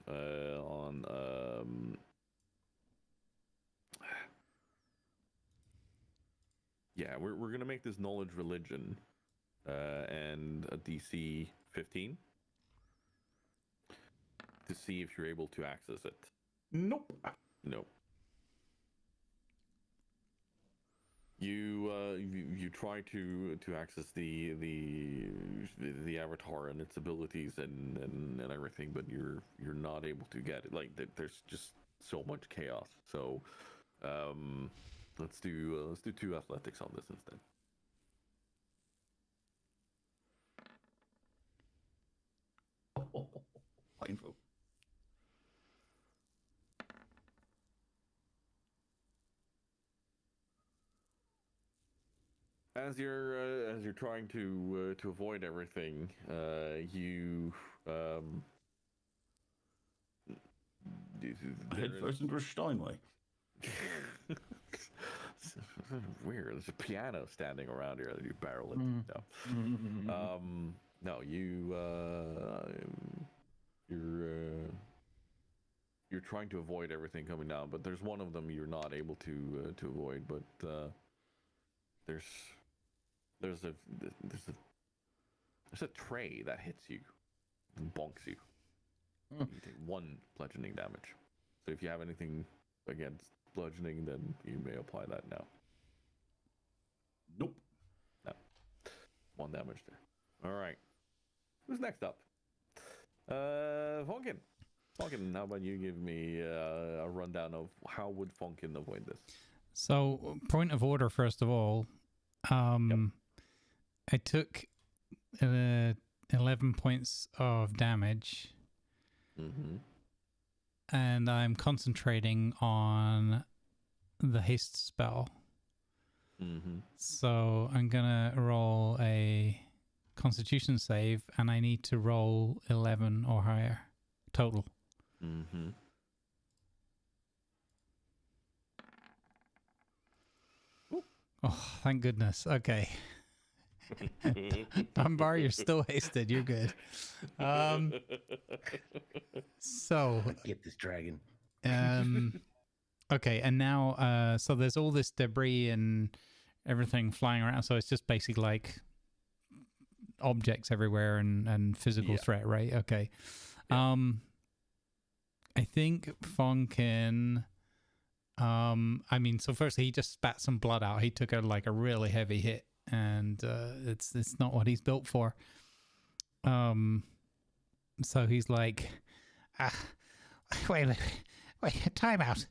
yeah, we're gonna make this knowledge religion and a DC 15 to see if you're able to access it. Nope. No. You try to access the avatar and its abilities and everything, but you're not able to get it. Like there's just so much chaos. So let's do 2 athletics on this instead. Painful. As you're trying to avoid everything, you Head first into a Steinway. Weird. There's a piano standing around here that you barrel into. No. No, you're trying to avoid everything coming down, but there's one of them you're not able to avoid. But there's a tray that hits you and bonks you. You take 1 bludgeoning damage. So if you have anything against bludgeoning, then you may apply that now. Nope. No. 1 damage there. All right. Who's next up? Funkin. Funkin, how about you give me a rundown of how would Funkin avoid this? So, point of order, first of all. I took 11 points of damage. Mm-hmm. And I'm concentrating on the haste spell. Mm-hmm. So I'm gonna roll a Constitution save, and I need to roll 11 or higher total. Mm-hmm. Oh, thank goodness. Okay. Dunbar, you're still hasted. You're good. So Get this dragon. okay, and now so there's all this debris and everything flying around, so it's just basically like objects everywhere and physical threat, right? Okay. Yeah. I think Funkin I mean, so first he just spat some blood out. He took a really heavy hit, and it's not what he's built for. So he's like, wait, time out.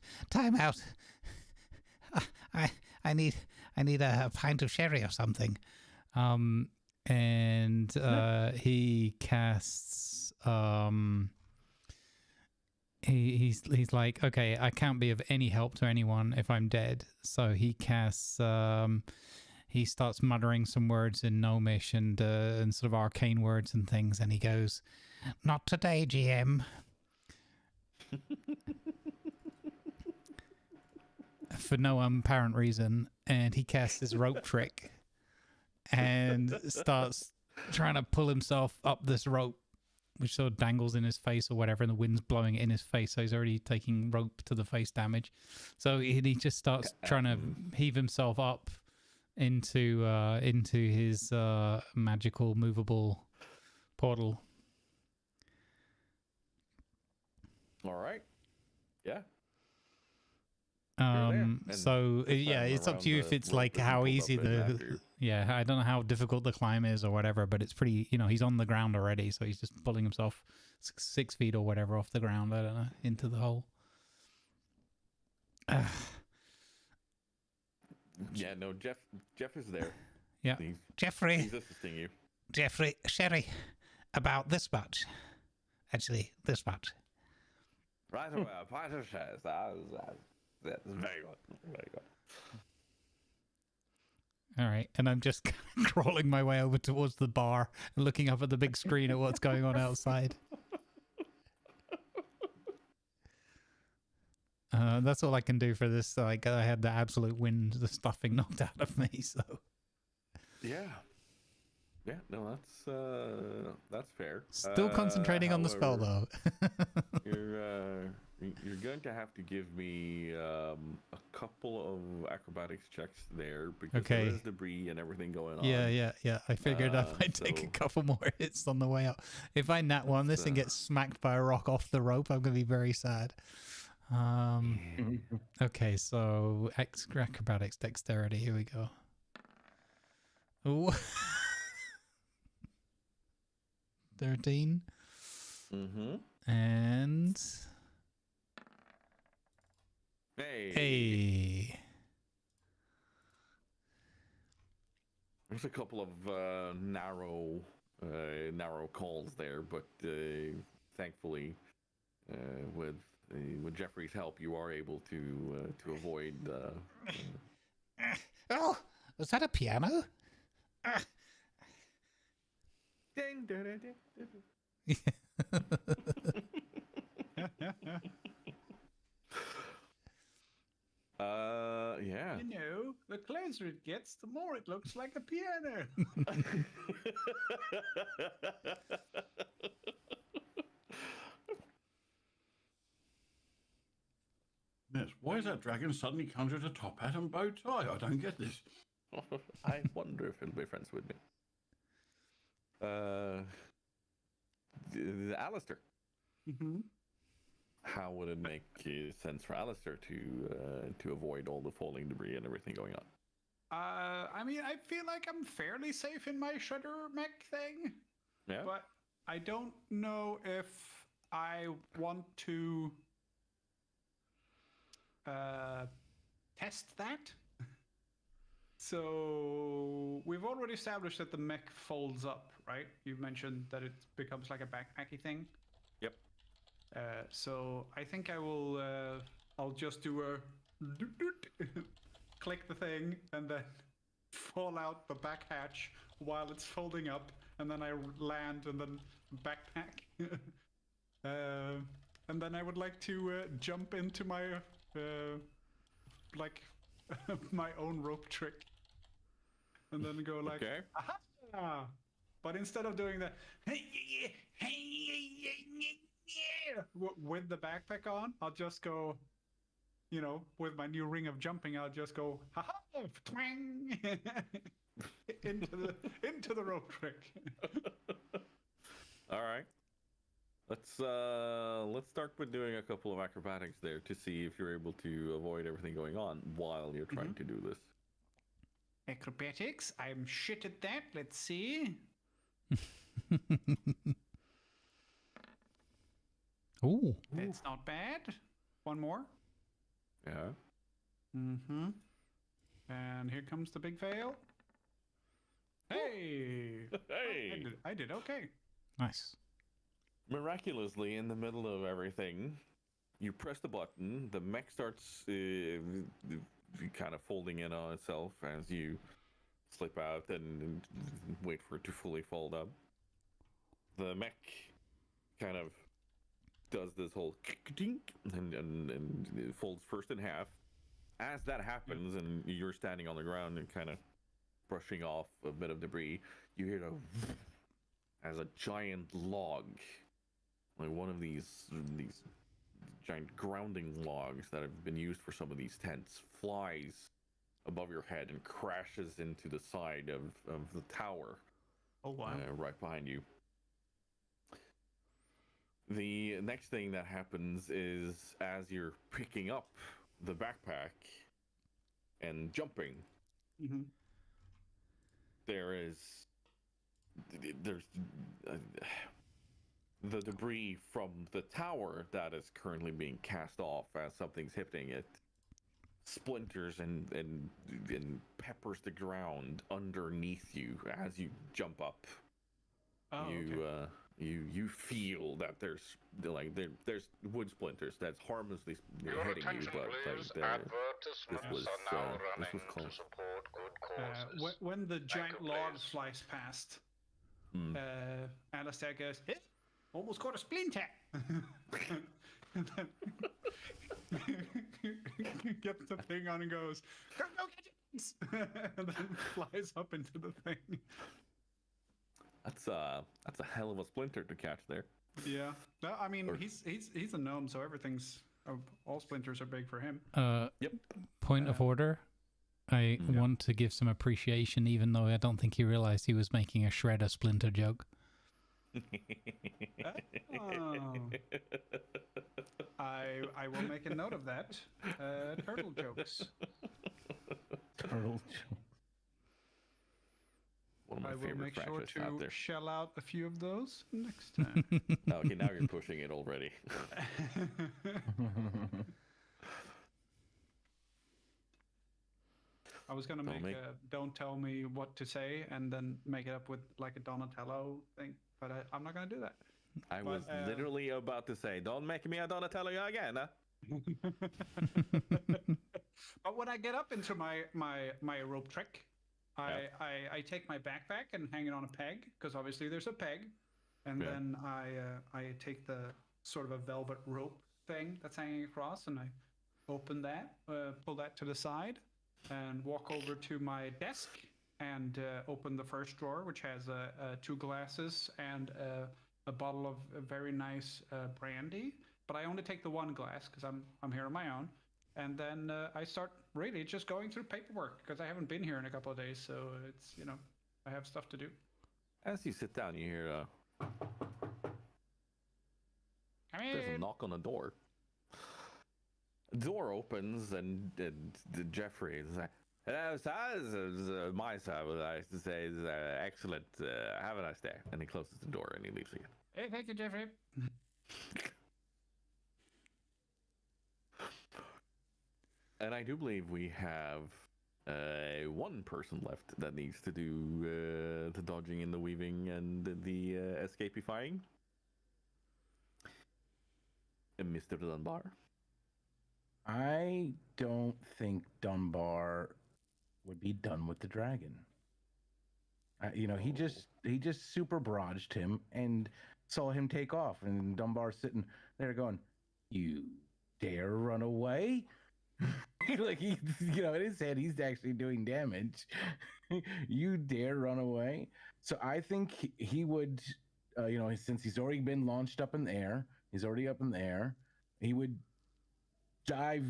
I need a pint of sherry or something. And he casts he's like, okay, I can't be of any help to anyone if I'm dead. So he casts he starts muttering some words in Gnomish and sort of arcane words and things, and he goes, "Not today, GM." For no apparent reason, and he casts this rope trick and starts trying to pull himself up this rope, which sort of dangles in his face or whatever, and the wind's blowing it in his face, so he's already taking rope to the face damage. So he just starts trying to heave himself up into his magical movable portal. All right. Yeah. So yeah, it's up to you if it's like how easy yeah, I don't know how difficult the climb is or whatever, but it's pretty, he's on the ground already, so he's just pulling himself 6 feet or whatever off the ground, I don't know, into the hole. Yeah, no, Jeff is there. Yeah. Jeffrey, He's assisting you. Jeffrey, sherry, about this much. Actually, this much. Right away, a pint of shares. That's very good. Very good. All right, and I'm just crawling my way over towards the bar and looking up at the big screen at what's going on outside. That's all I can do for this. Like, I had the absolute wind, the stuffing knocked out of me. So yeah, no, that's fair. Still concentrating on the spell though. You're going to have to give me a couple of acrobatics checks there because there is debris and everything going on. Yeah. I figured I might take a couple more hits on the way up. If I nat one this and get smacked by a rock off the rope, I'm going to be very sad. Okay, so acrobatics, dexterity. Here we go. Ooh. 13. Mm-hmm. And hey. There's a couple of narrow calls there, but thankfully, with Jeffrey's help, you are able to avoid. Oh, was that a piano? Ding, ding, ding, ding. Yeah. The closer it gets, the more it looks like a piano. Yes, why is that dragon suddenly conjured a top hat and bow tie? I don't get this. I wonder if he'll be friends with me. Alistair. Mm-hmm. how would it make sense for Alistair to avoid all the falling debris and everything going on? I mean, I feel like I'm fairly safe in my shredder mech thing. Yeah. But I don't know if I want to test that. So we've already established that the mech folds up, right? You've mentioned that it becomes like a backpacky thing. Yep. So I think I will. I'll just do a click the thing and then fall out the back hatch while it's folding up, and then I land and then backpack. And then I would like to jump into my like my own rope trick, and then go like, Okay. aha! But instead of doing the with the backpack on, I'll just go, you know, with my new ring of jumping, I'll just go, haha, twang, into the rope trick. All right. Let's start with doing a couple of acrobatics there to see if you're able to avoid everything going on while you're trying to do this. Acrobatics, I'm shit at that. Let's see. Ooh. That's not bad. One more. Yeah. Mm-hmm. And here comes the big fail. Hey! Hey! I did okay. Nice. Miraculously, in the middle of everything, you press the button. The mech starts kind of folding in on itself as you slip out and wait for it to fully fold up. The mech kind of does this whole dink and it folds first in half. As that happens, and you're standing on the ground and kind of brushing off a bit of debris, you hear as a giant log, like one of these giant grounding logs that have been used for some of these tents, flies above your head and crashes into the side of the tower. Oh wow! Right behind you. The next thing that happens is as you're picking up the backpack and jumping, there's the debris from the tower that is currently being cast off as something's hitting it splinters and peppers the ground underneath you as you jump up. Oh, okay. You feel that there's wood splinters that's harmlessly Your hitting you, attention, but please. like Advertisements are now running this was close. to support good causes. When the giant you, log please. flies past, Alistair goes, "Eh, almost caught a splinter." And then gets the thing on and goes, "Go get it!" And then flies up into the thing. That's a hell of a splinter to catch there. Yeah, no, I mean he's a gnome, so everything's all splinters are big for him. Yep. Point of order. I want to give some appreciation, even though I don't think he realized he was making a shredder splinter joke. Oh. I will make a note of that. Turtle jokes. Turtle joke. One of my I will favorite make sure fractures out to there. shell out a few of those next time. Okay, now you're pushing it already. I was gonna make a "Don't tell me what to say" and then make it up with like a Donatello thing, but I'm not gonna do that. I was literally about to say, don't make me a Donatello again, huh? But when I get up into my rope trick, I take my backpack and hang it on a peg, because obviously there's a peg, and then I take the sort of a velvet rope thing that's hanging across, and I open that, pull that to the side, and walk over to my desk and open the first drawer, which has 2 glasses and a bottle of a very nice brandy. But I only take the 1 glass because I'm here on my own. And then I start really just going through paperwork, because I haven't been here in a couple of days, so it's, you know, I have stuff to do. As you sit down, you hear Come there's a in. knock on the door. door opens and Jeffrey is like, "Hello, sir. My sir would like to say is excellent. Have a nice day." And he closes the door and he leaves again. Hey, thank you, Jeffrey. And I do believe we have one person left that needs to do the dodging and the weaving and the escapifying. Mr. Dunbar. I don't think Dunbar would be done with the dragon. He just super barraged him and saw him take off, and Dunbar's sitting there going, "You dare run away?" Like he, in his head, he's actually doing damage. You dare run away? So I think he would, since he's already been launched up in the air, he's already up in the air. He would dive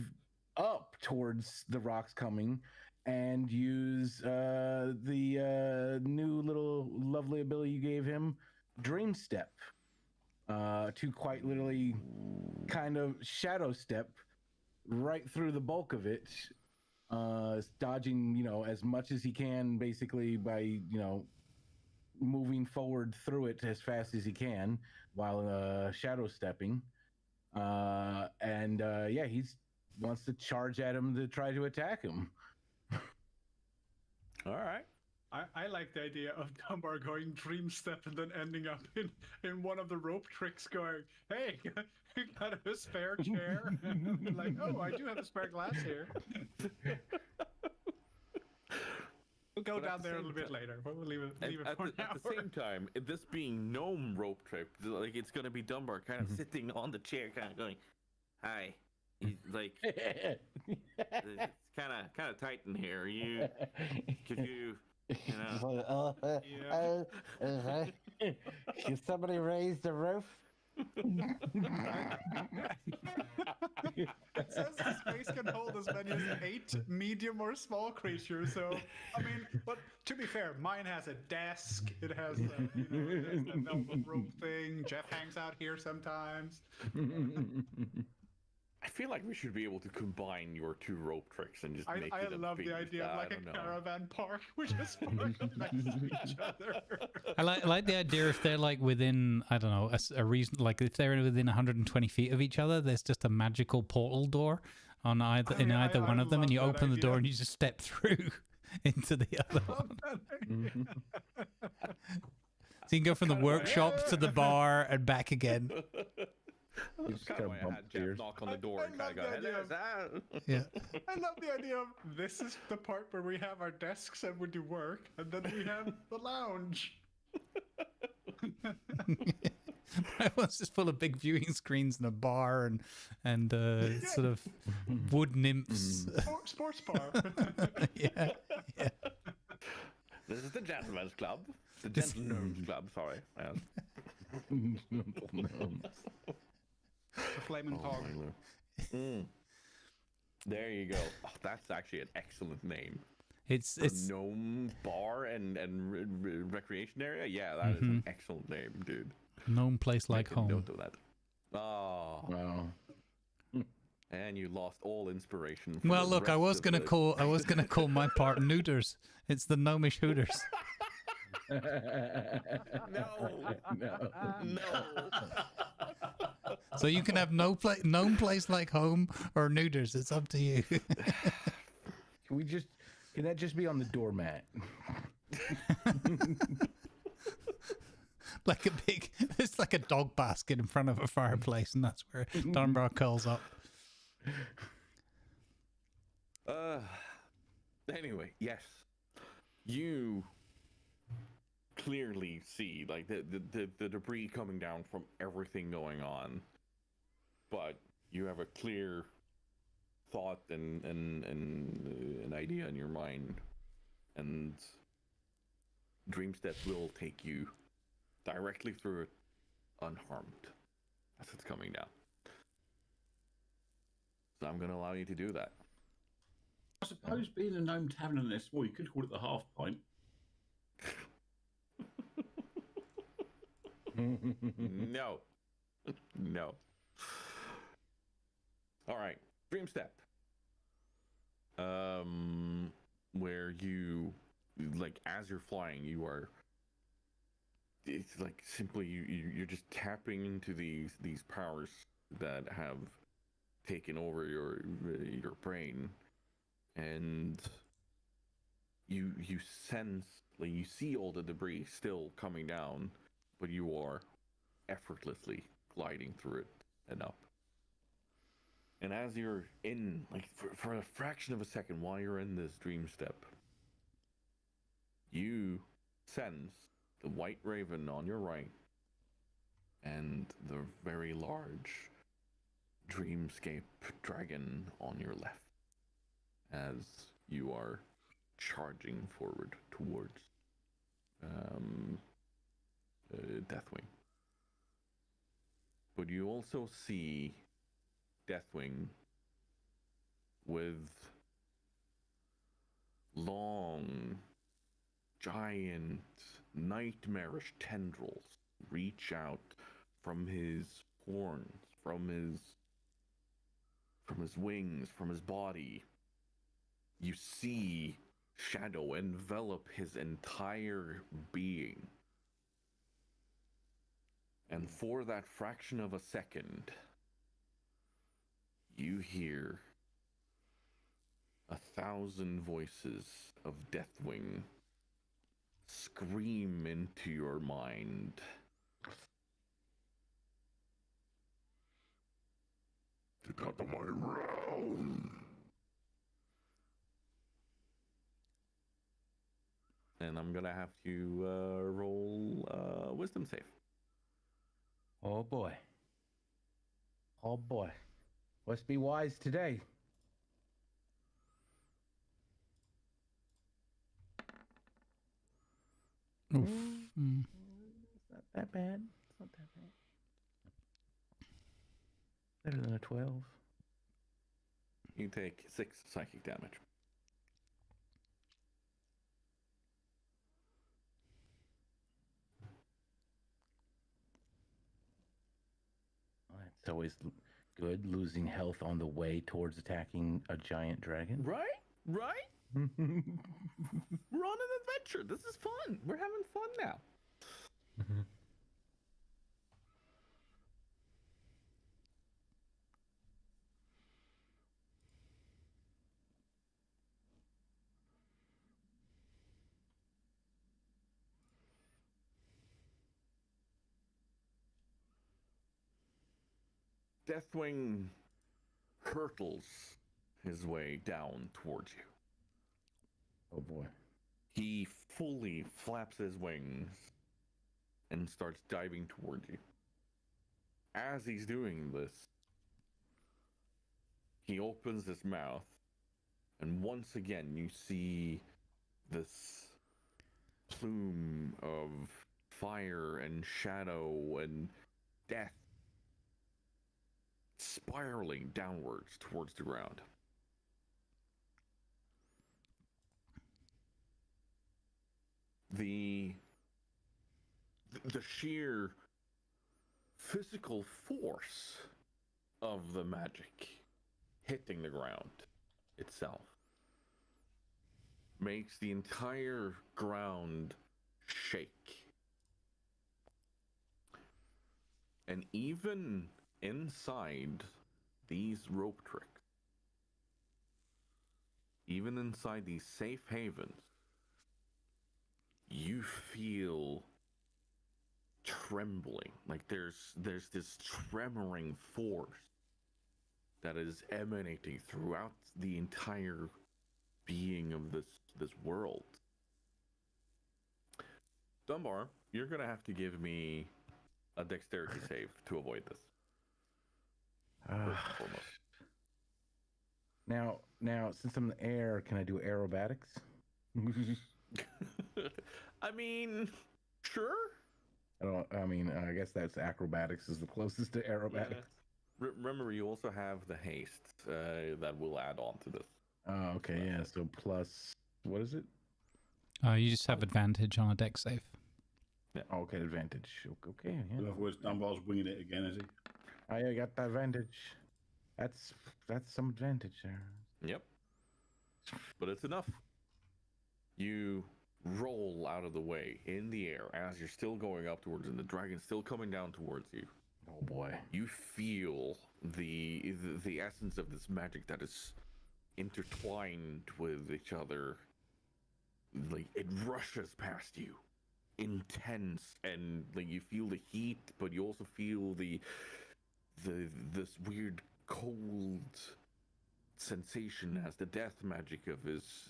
up towards the rocks coming and use the new little lovely ability you gave him, Dream Step, to quite literally kind of shadow step right through the bulk of it, dodging, as much as he can, basically by, moving forward through it as fast as he can while shadow stepping. He wants to charge at him to try to attack him. All right. I like the idea of Dunbar going dream step and then ending up in one of the rope tricks going, "Hey, you got a spare chair?" Like, "Oh, I do have a spare glass here." We'll go down there a little bit later. We'll leave it for now. At the same time, this being gnome rope trick, like it's gonna be Dunbar kind of sitting on the chair, kind of going, "Hi." He's like, "It's kind of tight in here. Could you Can somebody raise the roof? It says the space can hold as many as 8 medium or small creatures. So, I mean, but to be fair, mine has a desk. It has, a velvet rope thing. Jeff hangs out here sometimes. I feel like we should be able to combine your two rope tricks and just make it I love the idea of like a caravan park. We're just parked next to each other. I like the idea if they're like within, I don't know, a reason, like if they're within 120 feet of each other, there's just a magical portal door on either one of them, and you open the door and you just step through into the other one. So you can go from the workshop to the bar and back again. That's kind of why I had Jeff knock on the door and kind of go, "Hello, yeah. I love the idea of this is the part where we have our desks and we do work, and then we have the lounge. That one's just full of big viewing screens and a bar and sort of wood nymphs. Sports bar. yeah. This is the gentleman's club. The gentleman's club, sorry. The flaming hog. There you go. Oh, that's actually an excellent name. It's gnome bar and recreation area. Yeah, that is an excellent name, dude. Gnome place like home. Note of that. Oh. Wow. And you lost all inspiration. Well, look, I was gonna call my part Neuters. It's the gnomish Hooters. No. So you can have gnome place like home or Neuters. It's up to you. Can that just be on the doormat? It's like a dog basket in front of a fireplace, and that's where Dunbar curls up. Anyway, yes, you clearly see like the debris coming down from everything going on, but you have a clear thought and an idea in your mind, and Dreamstep will take you directly through it unharmed as it's coming down. So I'm going to allow you to do that. I suppose being a gnome tavern in this small, you could call it the half pint. No. All right. Dream step. Where you, like, as you're flying, you are. It's like simply you're just tapping into these powers that have taken over your brain, and you sense, like, you see all the debris still coming down, but you are effortlessly gliding through it and up. And as you're in, like, for a fraction of a second while you're in this dream step, you sense the white raven on your right and the very large dreamscape dragon on your left as you are charging forward towards Deathwing. But you also see Deathwing with long, giant, nightmarish tendrils reach out from his horns, from his wings, from his body. You see shadow envelop his entire being. And for that fraction of a second, you hear 1,000 voices of Deathwing scream into your mind. Get out of my realm! And I'm gonna have to roll a wisdom save. Oh boy. Oh boy. Must be wise today. Oof. It's not that bad. It's not that bad. Better than a 12. You take 6 psychic damage. It's always good losing health on the way towards attacking a giant dragon. Right? We're on an adventure. This is fun. We're having fun now. Deathwing hurtles his way down towards you. Oh boy. He fully flaps his wings and starts diving towards you. As he's doing this, he opens his mouth, and once again you see this plume of fire and shadow and death spiraling downwards towards the ground. The sheer physical force of the magic hitting the ground itself makes the entire ground shake. And even inside these rope tricks, even inside these safe havens, you feel trembling. Like there's this tremoring force that is emanating throughout the entire being of this world. Dunbar, you're gonna have to give me a dexterity save to avoid this. First and foremost. Now, since I'm in the air, can I do aerobatics? I mean, sure. I guess that's acrobatics is the closest to aerobatics. Yeah. Remember, you also have the haste that will add on to this. Oh, okay, yeah. So plus, what is it? You just have advantage on a dex save. Yeah. Oh, okay, advantage. Okay, yeah. In other words, Dunbar's winging it again, is he? I got the advantage. That's some advantage there. Yep. But it's enough. You roll out of the way in the air as you're still going up towards, and the dragon's still coming down towards you. Oh boy. You feel the essence of this magic that is intertwined with each other. Like, it rushes past you, intense, and like you feel the heat, but you also feel this weird cold sensation as the death magic of this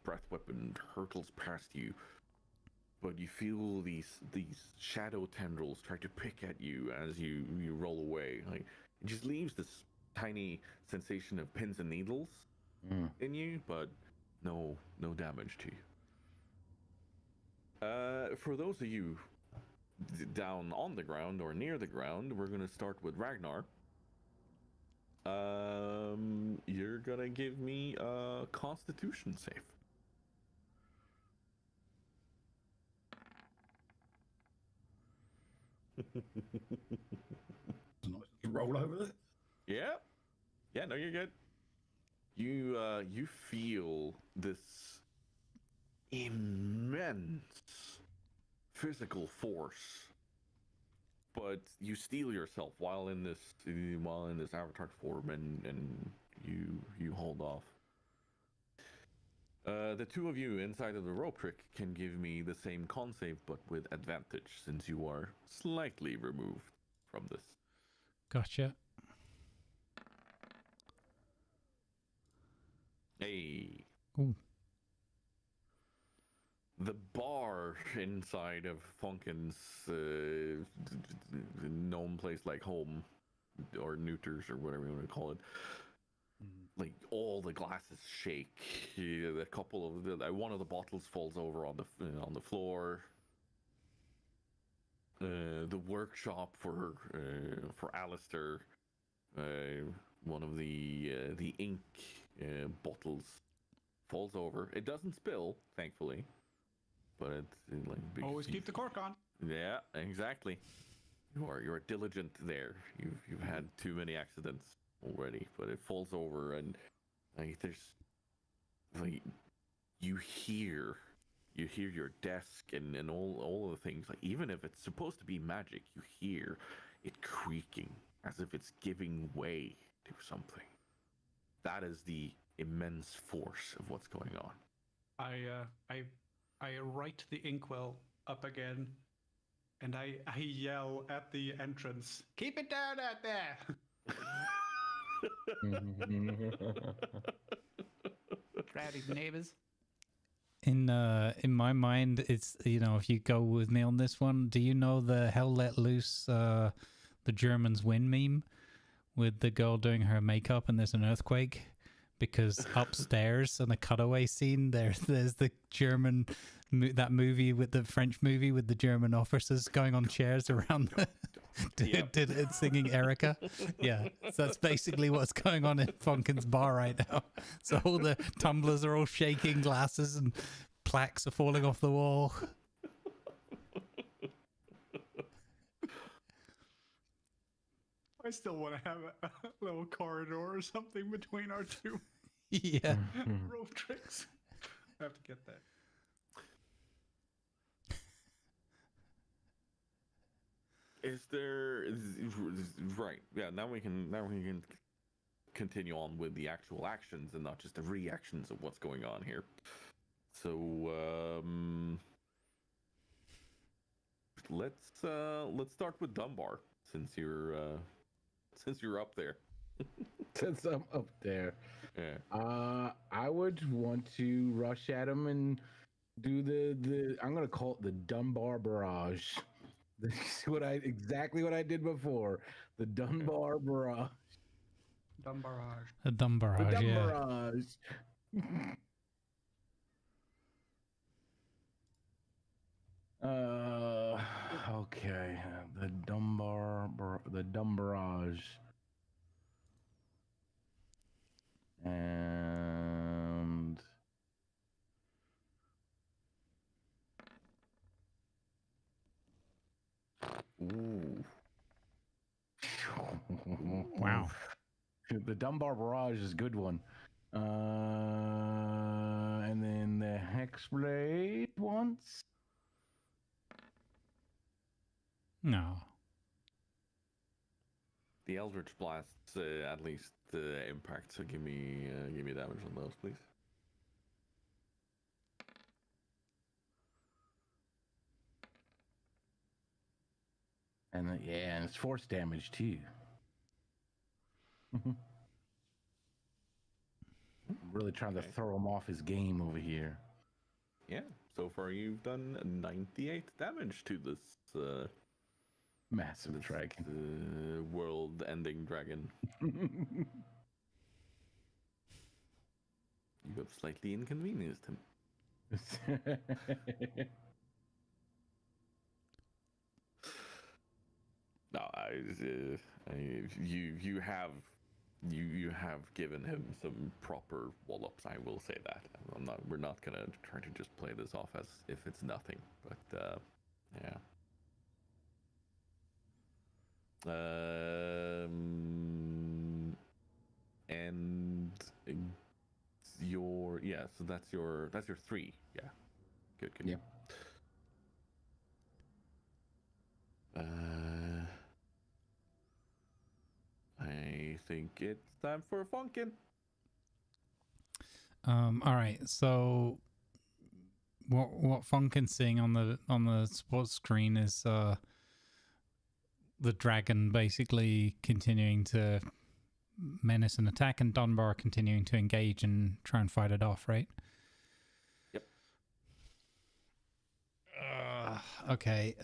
breath weapon hurtles past you. But you feel these shadow tendrils try to pick at you as you roll away. Like, it just leaves this tiny sensation of pins and needles in you, but no damage to you. For those of you down on the ground or near the ground, we're gonna start with Ragnar. You're gonna give me a Constitution save. Nice to roll over there. Yeah, no, you're good. You feel this immense physical force, but you steel yourself while in this avatar form, and you hold off. The two of you inside of the rope trick can give me the same con save, but with advantage, since you are slightly removed from this. Gotcha. Hey. Ooh. The bar inside of Funkin's gnome place like home, or neuters, or whatever you want to call it. Like, all the glasses shake. A couple of one of the bottles falls over on the floor. The workshop for Alistair, one of the ink bottles falls over. It doesn't spill, thankfully, but it's like Always keep the cork on. Yeah, exactly. You're diligent there. You've had too many accidents already, but it falls over, and like there's like you hear your desk and all of the things. Like, even if it's supposed to be magic, you hear it creaking as if it's giving way to something. That is the immense force of what's going on. I right the inkwell up again, and I yell at the entrance, "Keep it down out there!" Rowdy neighbors. In my mind, it's, if you go with me on this one, do you know the Hell Let Loose, the Germans win meme with the girl doing her makeup and there's an earthquake? Because upstairs in the cutaway scene, there's the German, that movie with the French movie with the German officers going on chairs around singing Erica. Yeah, so that's basically what's going on in Funkin's bar right now. So all the tumblers are all shaking, glasses and plaques are falling off the wall. I still want to have a little corridor or something between our two Yeah. rope tricks. I have to get that. Right? Yeah. Now we can continue on with the actual actions and not just the reactions of what's going on here. So let's start with Dunbar, since you're up there. Since I'm up there, Yeah. I would want to rush at him and do the I'm gonna call it the Dunbar barrage. This is exactly what I did before. The Dunbar barrage. Dumbarage. A dumb The barrage, Dunbar yeah. barrage. Okay. The dumb barrage. And Ooh. Wow. The Dunbar Barrage is a good one. And then the Hexblade once. No. The Eldritch Blasts at least impact. So give me damage on those, please. And and it's force damage too. I'm really trying to throw him off his game over here. Yeah. So far, you've done 98 damage to this Massive dragon. World-ending dragon. You have slightly inconvenienced him. No, you have given him some proper wallops. I will say that. We're not gonna try to just play this off as if it's nothing. But yeah. And so that's your 3. Yeah. Good. Yep. I think it's time for Funkin'. All right. So what Funkin's seeing on the sports screen is the dragon basically continuing to menace and attack, and Dunbar continuing to engage and try and fight it off, right? Yep. Okay.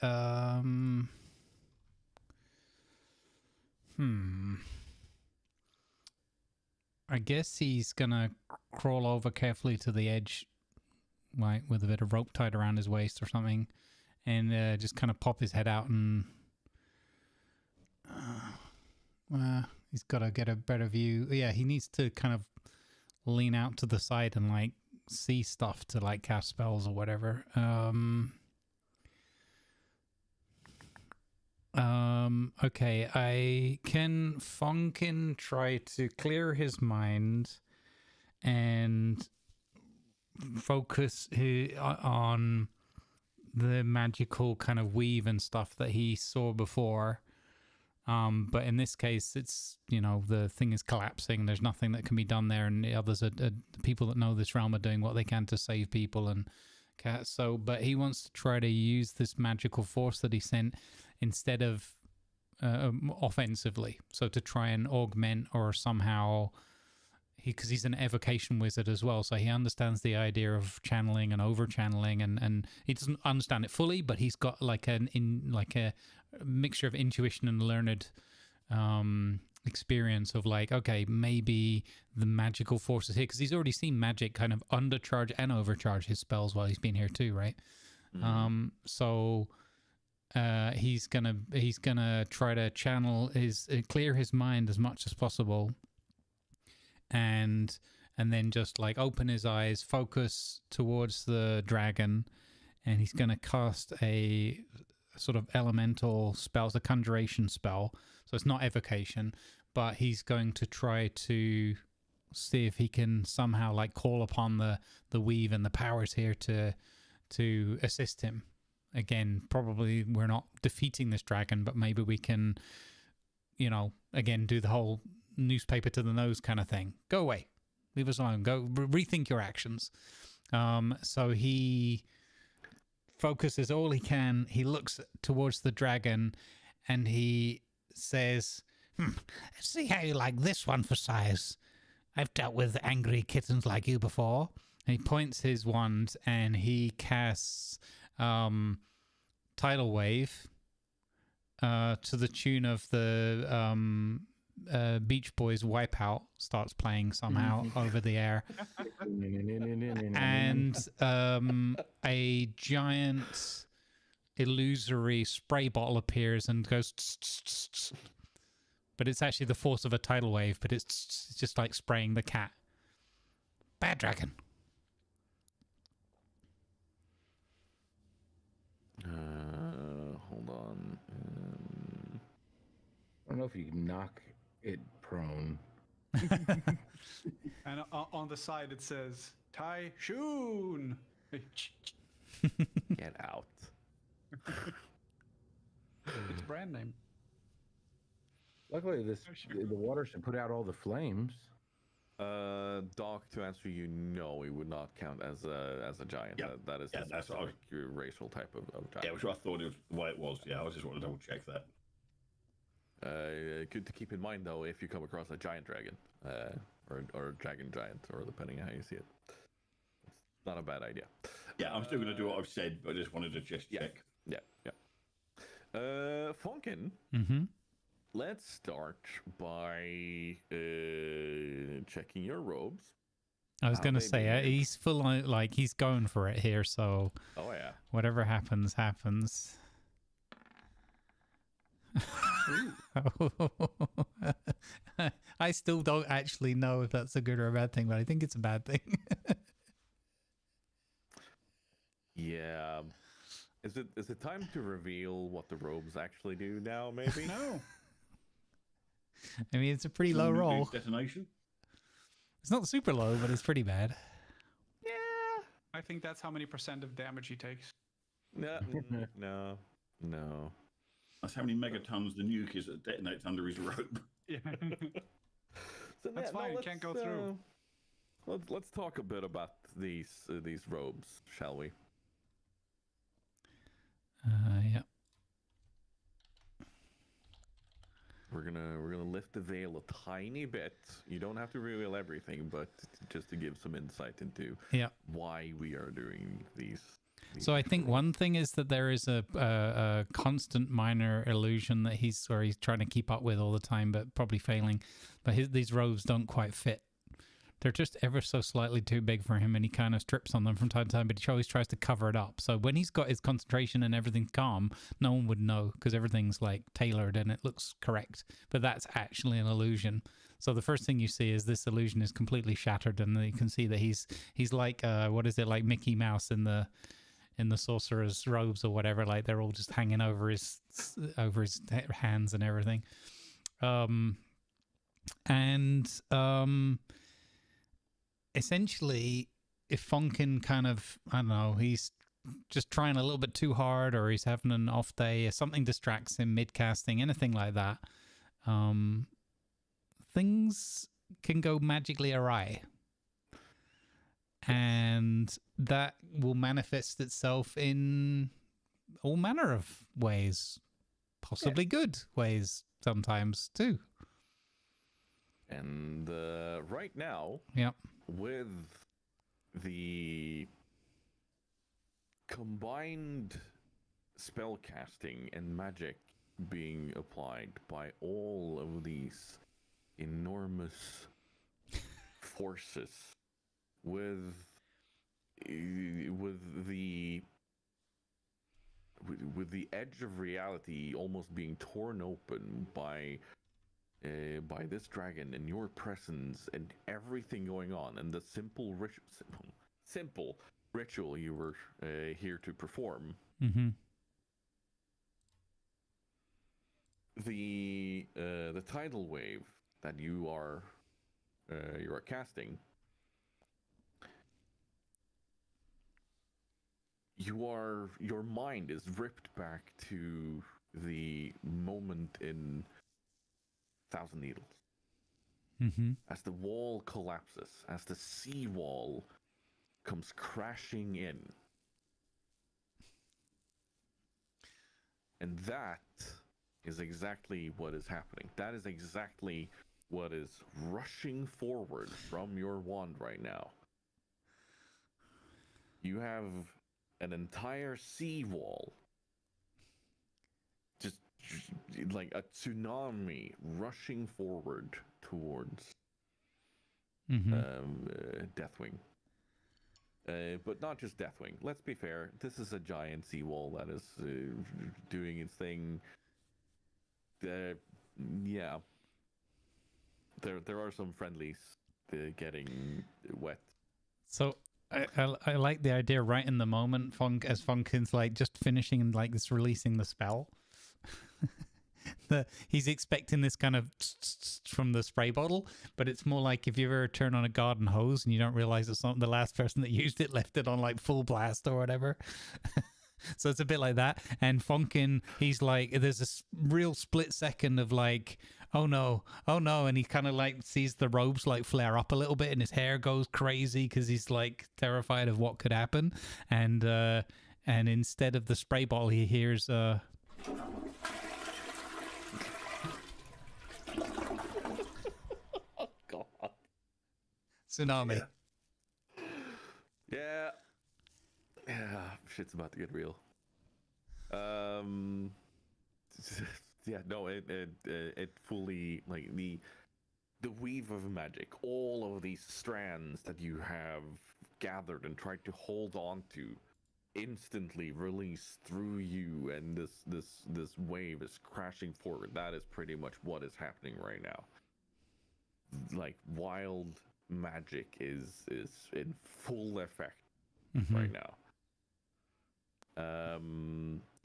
I guess he's gonna crawl over carefully to the edge, like with a bit of rope tied around his waist or something, and just kind of pop his head out and he's got to get a better view. Yeah, he needs to kind of lean out to the side and like see stuff to like cast spells or whatever. Okay, can Funkin try to clear his mind and focus on the magical kind of weave and stuff that he saw before? But in this case, it's, the thing is collapsing. There's nothing that can be done there, and the others the people that know this realm are doing what they can to save people. And but he wants to try to use this magical force that he sent instead of offensively. So to try and augment or somehow, because he's an evocation wizard as well, so he understands the idea of channeling and over channeling, and he doesn't understand it fully, but he's got like a mixture of intuition and learned experience of like, okay, maybe the magical forces here, because he's already seen magic kind of undercharge and overcharge his spells while he's been here too, right? So he's gonna try to channel clear his mind as much as possible, and then just like open his eyes, focus towards the dragon, and he's gonna cast a sort of elemental spell, a conjuration spell. So it's not evocation, but he's going to try to see if he can somehow like call upon the weave and the powers here to assist him. Again, probably we're not defeating this dragon, but maybe we can, again, do the whole newspaper to the nose kind of thing. Go away. Leave us alone. Go rethink your actions. So he focuses all he can. He looks towards the dragon and he says, Let's see how you like this one for size. I've dealt with angry kittens like you before. He points his wand and he casts tidal wave to the tune of the Beach Boys Wipeout starts playing somehow over the air. And a giant illusory spray bottle appears and goes tss, tss, tss, tss. But it's actually the force of a tidal wave, but it's just like spraying the cat. Bad dragon. Hold on. don't know if you can knock it prone. And on the side it says Tai Shun. Get out. It's a brand name. Luckily, the water should put out all the flames. Doc, to answer you, no, he would not count as a giant. Yeah. That is Yeah, the that's what I was- specific racial type of giant. Yeah, which I thought it was the way it was. Yeah, I just want to double check that. Good to keep in mind, though, if you come across a giant dragon, or a dragon giant, or depending on how you see it. It's not a bad idea. Yeah, I'm still going to do what I've said, but I just wanted to just check. Yeah. Funkin, Mm-hmm. let's start by checking your robes. I was How going to they say, behave. he's full on, like, he's going for it here, so Oh, yeah. whatever happens, happens. I still don't actually know if that's a good or a bad thing, but I think it's a bad thing. Yeah. Is it time to reveal what the robes actually do now, maybe? No. I mean, it's a pretty low Nuclear roll. Detonation. It's not super low, but it's pretty bad. Yeah. I think that's how many % of damage he takes. No. That's how many megatons the nuke is that detonates under his rope. Yeah. So, That's fine, it can't go through. Let's talk a bit about these robes, shall we? Yeah. We're gonna lift the veil a tiny bit. You don't have to reveal everything, but just to give some insight into Yeah. why we are doing these. So I think one thing is that there is a constant minor illusion that he's trying to keep up with all the time, but probably failing. But these robes don't quite fit. They're just ever so slightly too big for him, and he kind of strips on them from time to time, but he always tries to cover it up. So when he's got his concentration and everything's calm, no one would know because everything's like tailored and it looks correct. But that's actually an illusion. So the first thing you see is this illusion is completely shattered, and you can see that he's like what is it, like Mickey Mouse in the sorcerer's robes or whatever. Like they're all just hanging over his hands and everything. Essentially, if Funkin kind of, I don't know, he's just trying a little bit too hard, or he's having an off day, or something distracts him mid-casting, anything like that, things can go magically awry. And that will manifest itself in all manner of ways, possibly good ways sometimes too. And right now, Yep. with the combined spellcasting and magic being applied by all of these enormous forces, with the edge of reality almost being torn open by this dragon and your presence and everything going on, and the simple ritual you were here to perform. Mm-hmm. The tidal wave that you are casting, your mind is ripped back to the moment in Thousand Needles. Mm-hmm. As the wall collapses, as the seawall comes crashing in. And that is exactly what is happening. That is exactly what is rushing forward from your wand right now. You have an entire seawall, just like a tsunami rushing forward towards Deathwing. But not just Deathwing. Let's be fair. This is a giant seawall that is doing its thing. Yeah. There are some friendlies getting wet. So I like the idea right in the moment, Funkin's like just finishing and like this releasing the spell. he's expecting this kind of from the spray bottle, but it's more like if you ever turn on a garden hose and you don't realize that the last person that used it left it on like full blast or whatever. So it's a bit like that. And Funkin, he's like, there's a real split second of like, oh no, and he kind of like sees the robes like flare up a little bit, and his hair goes crazy because he's like terrified of what could happen. And instead of the spray bottle, he hears God. tsunami. Yeah. Yeah, shit's about to get real. Yeah, no, it fully, like, the weave of magic, all of these strands that you have gathered and tried to hold on to, instantly release through you, and this wave is crashing forward. That is pretty much what is happening right now. Like, wild magic is in full effect right now.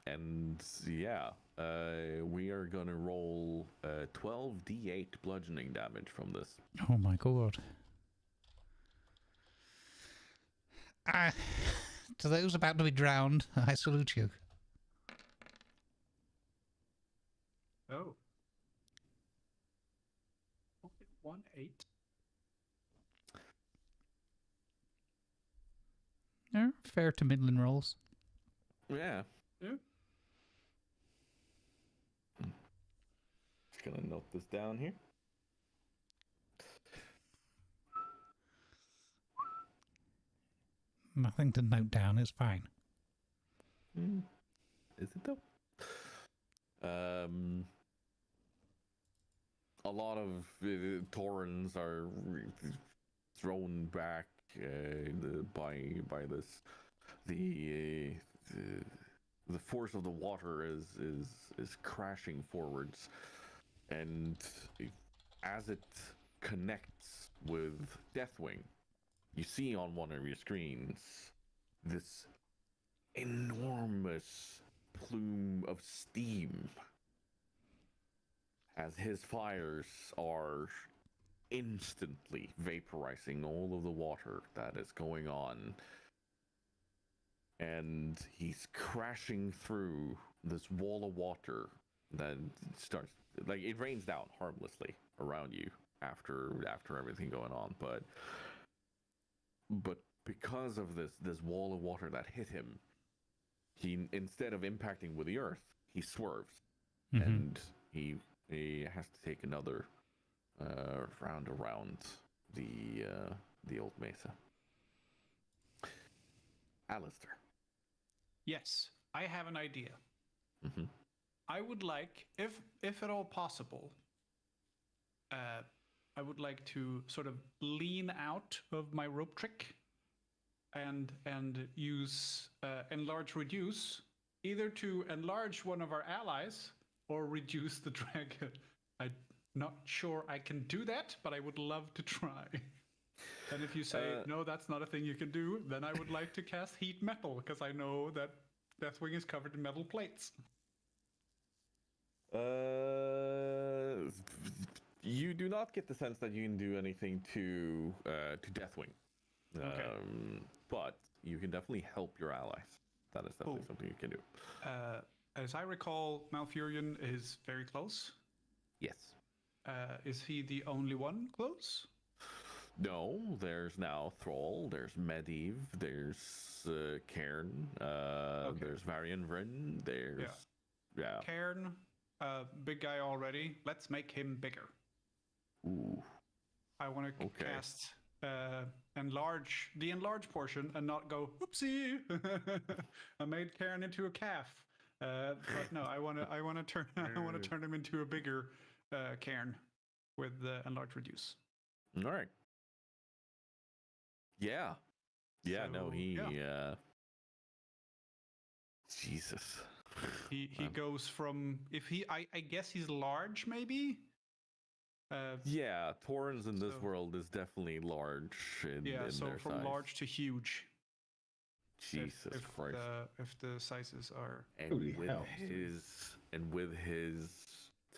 And yeah, we are gonna roll 12d8 bludgeoning damage from this. Oh my god. To those about to be drowned, I salute you. Oh. Okay, 1-8. Yeah, fair to middling rolls. Yeah. Yeah. Just gonna note this down here. Nothing to note down, it's fine. Is it though? A lot of Taurens are thrown back by this. The force of the water is crashing forwards, and as it connects with Deathwing, you see on one of your screens this enormous plume of steam as his fires are instantly vaporizing all of the water that is going on. And he's crashing through this wall of water that starts, like, it rains down harmlessly around you after everything going on, but because of this wall of water that hit him, he, instead of impacting with the earth, he swerves, and he has to take another round around the old mesa. Alistair. Yes, I have an idea. I would like, if at all possible, I would like to sort of lean out of my rope trick and use enlarge reduce, either to enlarge one of our allies or reduce the dragon. I'm not sure I can do that, but I would love to try. And if you say, no, that's not a thing you can do, then I would like to cast Heat Metal, because I know that Deathwing is covered in metal plates. You do not get the sense that you can do anything to Deathwing. Okay. But you can definitely help your allies. That is definitely something you can do. As I recall, Malfurion is very close. Yes. Is he the only one close? No, there's now Thrall, there's Medivh, there's Cairn, there's Varian Vryn, there's... Yeah. Cairn, big guy already. Let's make him bigger. Ooh. I want to cast enlarge the enlarge portion and not go, oopsie, I made Cairn into a calf. But no, I want to turn him into a bigger Cairn with the enlarge reduce. All right. Yeah. Yeah, so, no, he Jesus. He goes from, if he I guess he's large maybe? Yeah, Taurens in this world is definitely large in so their from size. large to huge. Jesus Christ. If the sizes are and with his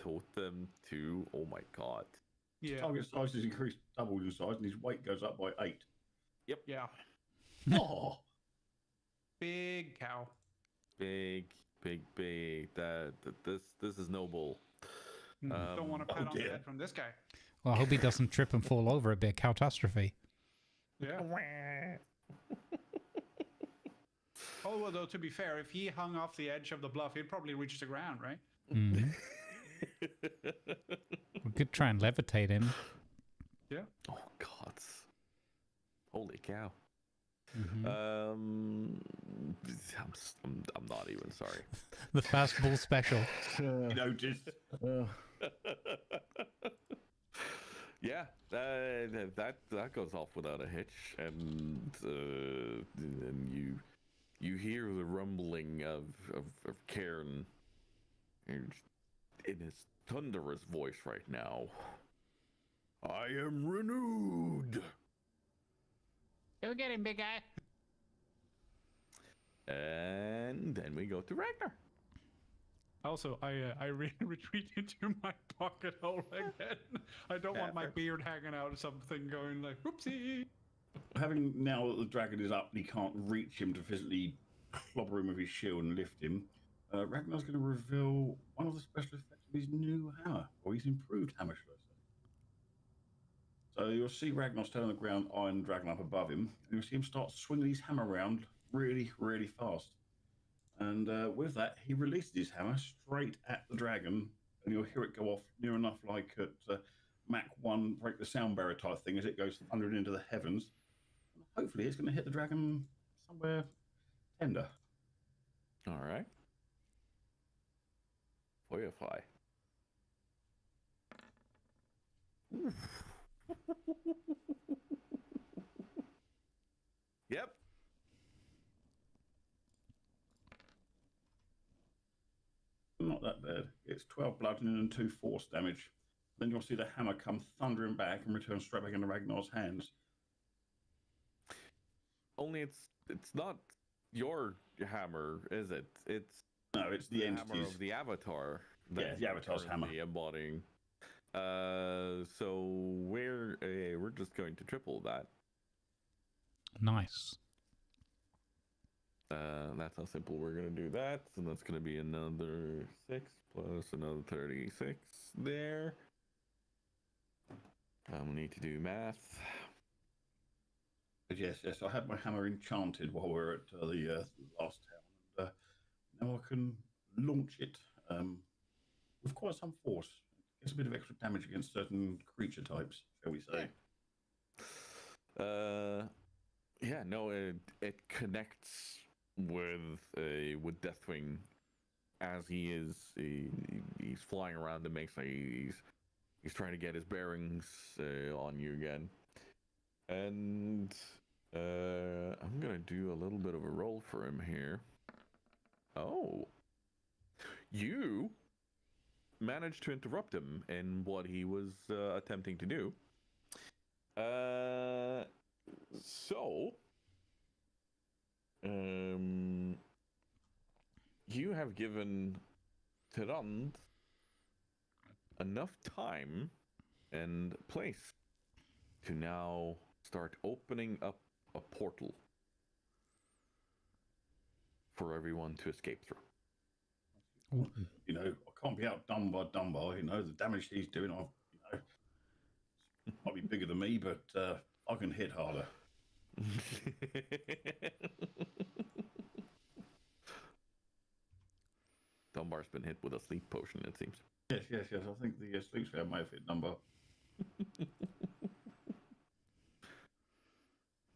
totem to. Oh my god. Yeah. Target size is increased double in size, and his weight goes up by 8. Yeah. Oh, Big cow. Big. This is noble. Don't want to pat on the dear. head from this guy. Well, I hope he doesn't trip and fall over. It'd be a catastrophe. Yeah. Although, to be fair, if he hung off the edge of the bluff, he'd probably reach the ground, right? Mm. We could try and levitate him. Yeah. Oh god. Holy cow. Mhm. I'm not even sorry. The fastball special. you noticed. Yeah, that goes off without a hitch, and you hear the rumbling of Cairn in his thunderous voice right now. I am renewed. Go get him, big guy. And then we go to Ragnar. Also, I retreat into my pocket hole again. I don't want my beard hanging out or something going like, whoopsie. Having now that the dragon is up and he can't reach him to physically clobber him with his shield and lift him, Ragnar's going to reveal one of the special effects of his new hammer, or his improved hammer, should I say. So you'll see Ragnar stand on the ground, eyeing the dragon up above him, and you'll see him start swinging his hammer around really, really fast. And with that, he releases his hammer straight at the dragon, and you'll hear it go off near enough like at Mach 1, break the sound barrier type thing as it goes thundering into the heavens. And hopefully it's going to hit the dragon somewhere tender. All right. Feuerfly. Yep. Not that bad. It's 12 bludgeoning and 2 force damage. Then you'll see the hammer come thundering back and return straight back into Ragnar's hands. Only it's not your hammer, is it? It's the hammer entities. of the avatar. Yeah, the avatar's hammer. Embodying. So we're just going to triple that. Nice. That's how simple we're gonna do that. So that's gonna be another 6 plus another 36 there. We need to do math. Yes, I had my hammer enchanted while we were at the last town, and now I can launch it with quite some force. It's a bit of extra damage against certain creature types, shall we say? Yeah, no, it connects with Deathwing as he's flying around and makes like he's trying to get his bearings on you again. And I'm gonna do a little bit of a roll for him here. Oh, you managed to interrupt him in what he was attempting to do. So you have given Tyrand enough time and place to now start opening up a portal for everyone to escape through. You know, I can't be outdone by Dunbar. You know, the damage he's doing, might be bigger than me, but I can hit harder. Dunbar's been hit with a sleep potion, it seems. Yes. I think the sleep spell may have hit Dunbar.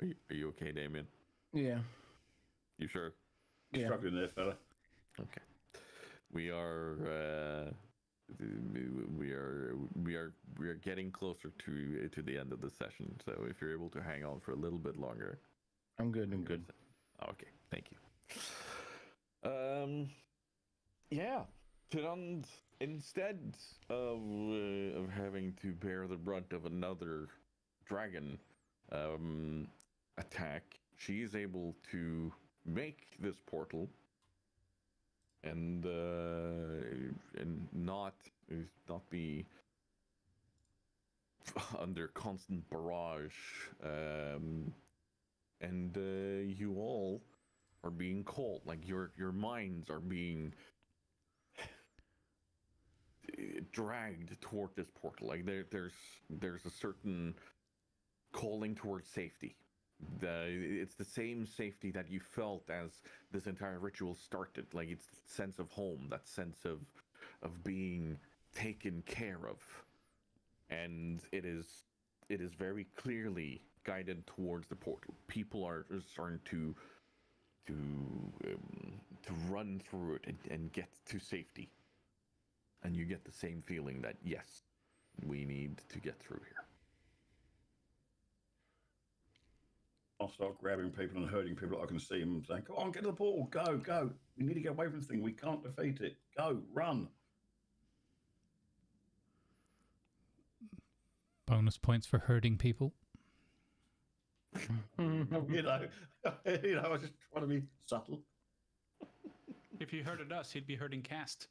Are you okay, Damien? Yeah. You sure? Yeah. Struggling there, fella. Okay. We are getting closer to the end of the session. So if you're able to hang on for a little bit longer, I'm good. Okay, thank you. Yeah, Tyrand, instead of having to bear the brunt of another dragon attack, she is able to make this portal and not not be under constant barrage, and you all are being called. Like your minds are being dragged toward this portal. Like there's a certain calling towards safety. It's the same safety that you felt as this entire ritual started. Like it's that sense of home, that sense of being taken care of, and it is very clearly guided towards the portal. People are starting to run through it and get to safety, and you get the same feeling that yes, we need to get through here. I'll start grabbing people and herding people. I can see them saying, "Come on, get to the portal! Go, go! We need to get away from this thing. We can't defeat it. Go, run!" Bonus points for herding people. you know, I was just trying to be subtle. If he herded us, he'd be herding Cast.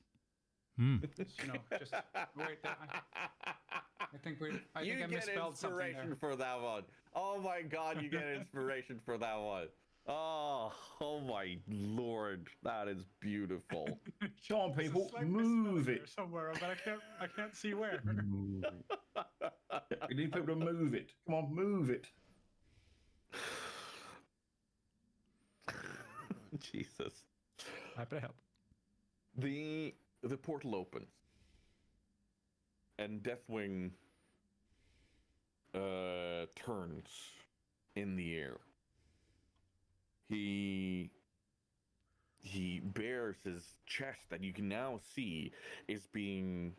Hmm. You know, just wait. I think I You think I get misspelled something inspiration there. for that one. Oh my god, you get inspiration for that one. Oh my lord, that is beautiful. Come on, There's a people, slight move misspelling there it. somewhere, but I can't see where. We need people to move it. Come on, move it. Jesus. Happy to help. The portal opens, and Deathwing turns in the air. He bears his chest that you can now see is being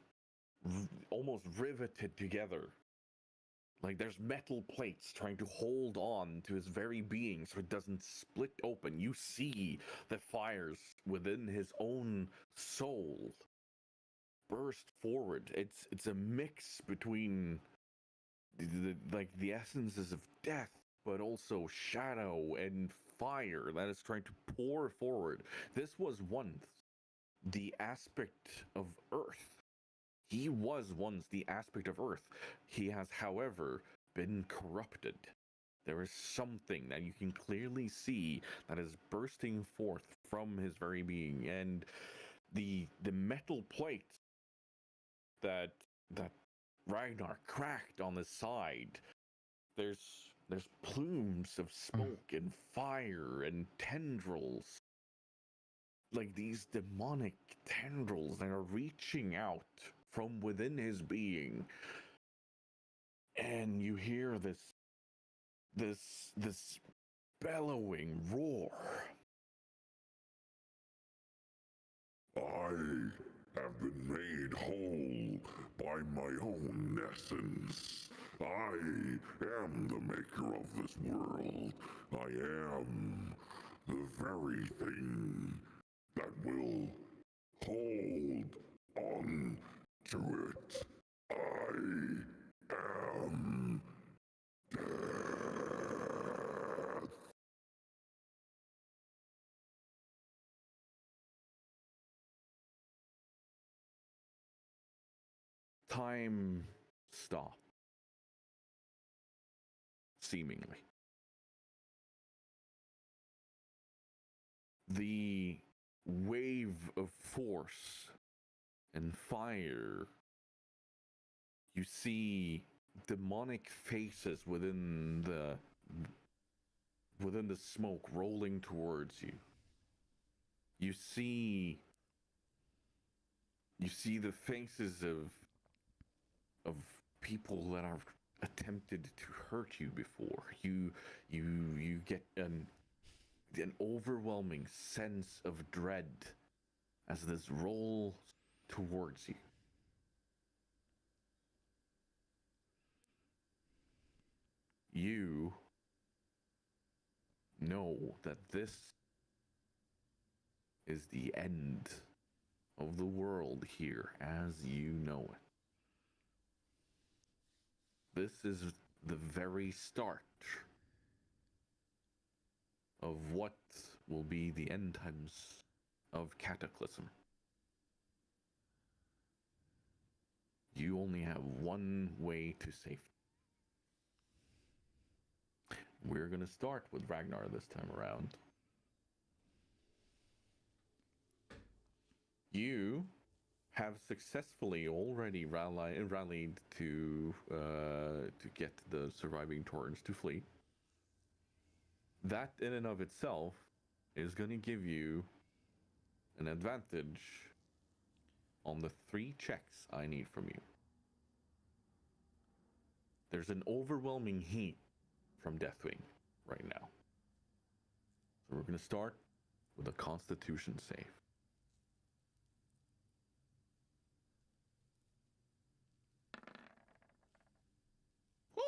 almost riveted together. Like there's metal plates trying to hold on to his very being so it doesn't split open. You see the fires within his own soul burst forward. It's a mix between the essences of death, but also shadow and fire that is trying to pour forward. This was once the aspect of Earth. He was once the aspect of Earth. He has, however, been corrupted. There is something that you can clearly see that is bursting forth from his very being, and the metal plates that Ragnar cracked on the side. There's plumes of smoke and fire and tendrils. Like these demonic tendrils that are reaching out from within his being. And you hear this bellowing roar. I have been made whole by my own essence. I am the maker of this world. I am the very thing that will hold on to it. I am death. Time stopped. Seemingly. The wave of force and fire. You see demonic faces within the smoke rolling towards you. You see the faces of people that have attempted to hurt you before. You get an overwhelming sense of dread as this rolls towards you. You know that this is the end of the world here as you know it. This is the very start of what will be the end times of Cataclysm. you only have one way to safety. We're going to start with Ragnar this time around. You have successfully already rallied to get the surviving Torrens to flee. That in and of itself is going to give you an advantage on the 3 checks I need from you. There's an overwhelming heat from Deathwing right now. So we're going to start with a Constitution save. Woo!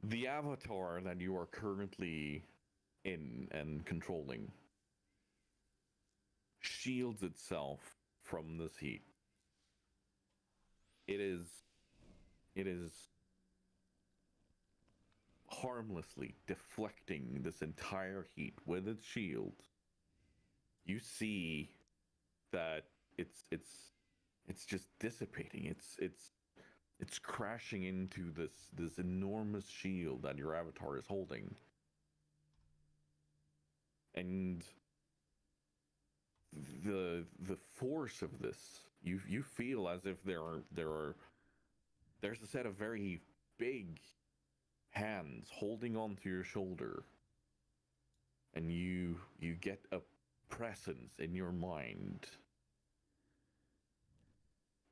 The avatar that you are currently in and controlling shields itself from this heat. It is harmlessly deflecting this entire heat with its shield. You see that it's just dissipating. It's crashing into this enormous shield that your avatar is holding. And the force of this, you feel as if there's a set of very big hands holding onto your shoulder, and you get a presence in your mind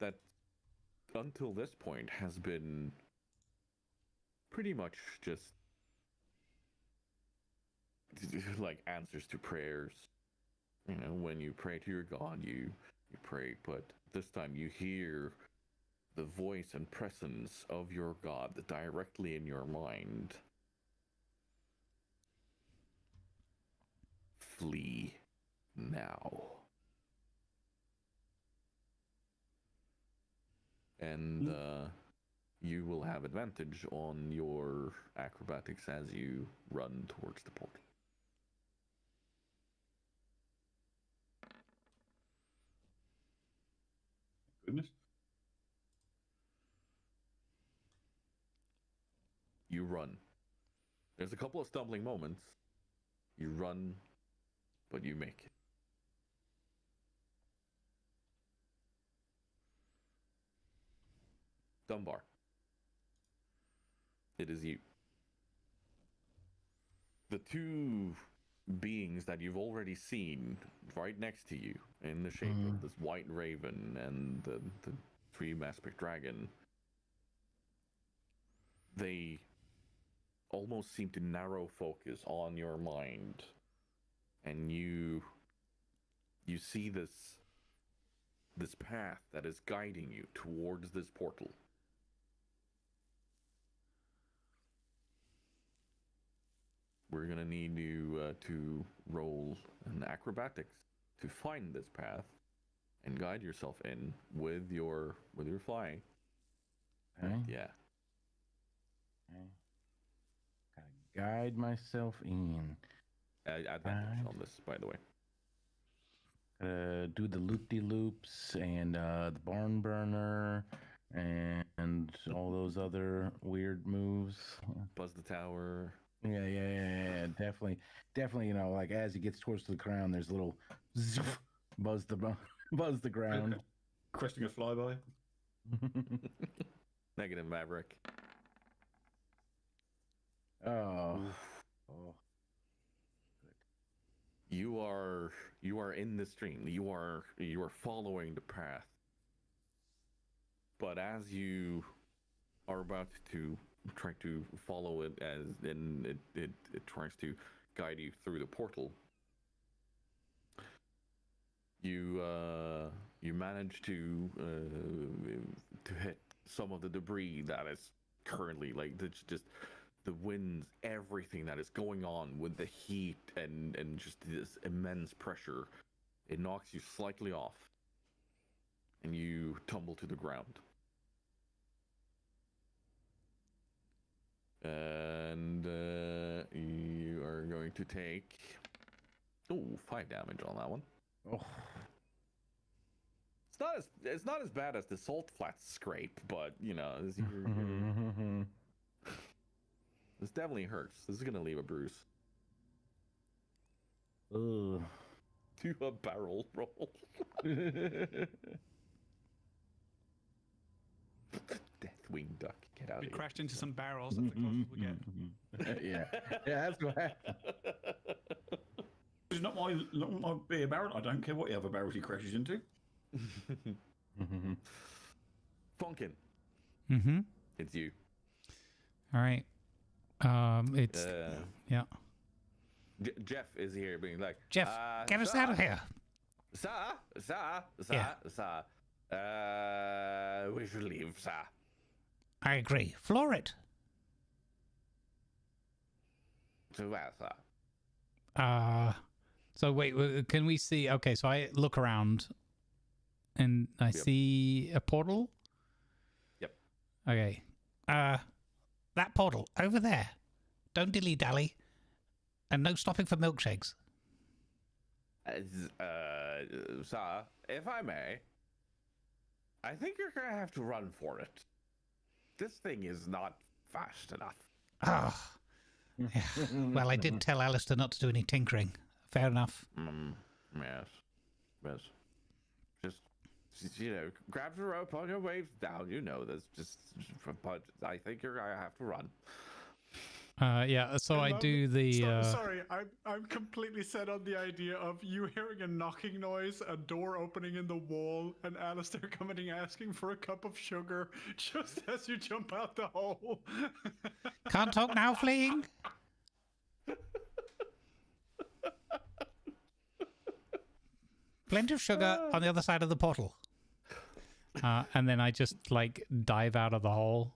that until this point has been pretty much just like answers to prayers. You know, when you pray to your God, you pray, but this time you hear the voice and presence of your God directly in your mind. Flee now. And you will have advantage on your acrobatics as you run towards the portal. Goodness. You run. There's a couple of stumbling moments. You run, but you make it. Dunbar. It is you. The 2 beings that you've already seen right next to you in the shape of this white raven and the 3-aspect dragon, they almost seem to narrow focus on your mind, and you see this path that is guiding you towards this portal. We're gonna need you to roll an acrobatics to find this path and guide yourself in with your flying. Okay. Yeah. Okay. Gotta guide myself in. Advantage on this, by the way. Do the loop-de-loops and the barn burner and all those other weird moves. Buzz the tower. Yeah. Definitely. You know, like as he gets towards the ground, there's a little zoof, buzz the ground. Cresting a flyby. Negative Maverick. Oh. You are in the stream. You are following the path. But as you are about to try to follow it, it tries to guide you through the portal, you manage to hit some of the debris that is currently, like, it's just the winds, everything that is going on with the heat and just this immense pressure. It knocks you slightly off, and you tumble to the ground. And you are going to take 5 damage on that one. Oh. It's not as bad as the salt flat scrape, but you know, this definitely hurts. This is gonna leave a bruise. Ugh. Do a barrel roll. Deathwing duck, get out We of here. crashed into some barrels. That's the closest we get. Yeah, that's what happened. It's not my beer barrel. I don't care what other barrels he crashes into. Funkin', Mm-hmm. it's you. All right. It's yeah. Jeff is here being like, Jeff, get us out of here. Sir. We should leave, sir. I agree. Floor it. To where, sir? So wait, can we see? Okay, so I look around, and I see a portal. Yep. Okay. That portal over there. Don't dilly dally. And no stopping for milkshakes. Sir, if I may, I think you're gonna have to run for it. This thing is not fast enough. Ah. Well, I did tell Alistair not to do any tinkering. Fair enough. Yes. Just, you know, grab the rope on your way down. You know this. But I think you're gonna have to run. Yeah. So I do the. Sorry, I'm completely set on the idea of you hearing a knocking noise, a door opening in the wall, and Alistair coming and asking for a cup of sugar just as you jump out the hole. Can't talk now, fleeing. Plenty of sugar on the other side of the portal. And then I just like dive out of the hole,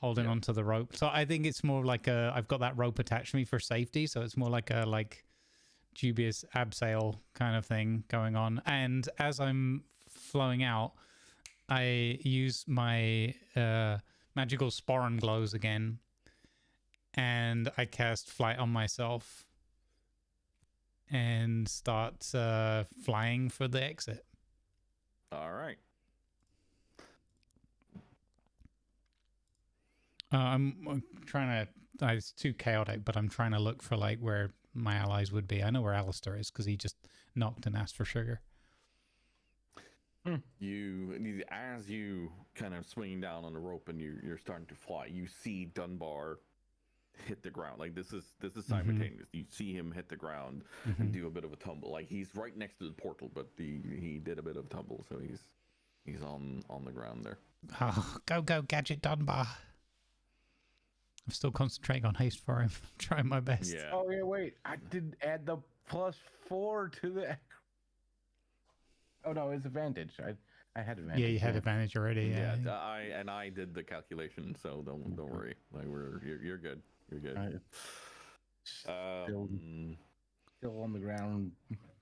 holding onto the rope. So I think it's more like I've got that rope attached to me for safety. So it's more like a dubious abseil kind of thing going on. And as I'm flowing out, I use my magical sporran glows again, and I cast flight on myself and start flying for the exit. All right. I'm trying to. It's too chaotic, but I'm trying to look for like where my allies would be. I know where Alistair is because he just knocked and asked for sugar. You, as you kind of swinging down on the rope and you're starting to fly, you see Dunbar hit the ground. Like this is simultaneous. You see him hit the ground and do a bit of a tumble. Like he's right next to the portal, but he did a bit of a tumble, so he's on the ground there. Oh, go, Gadget Dunbar. I'm still concentrating on haste for him. I'm trying my best. Yeah. Oh yeah, wait. I did add the +4 to the. Oh no, it's advantage. I had advantage. Yeah, you had advantage already. Yeah. I did the calculation, so don't worry. Like you're good. You're good. Still on the ground.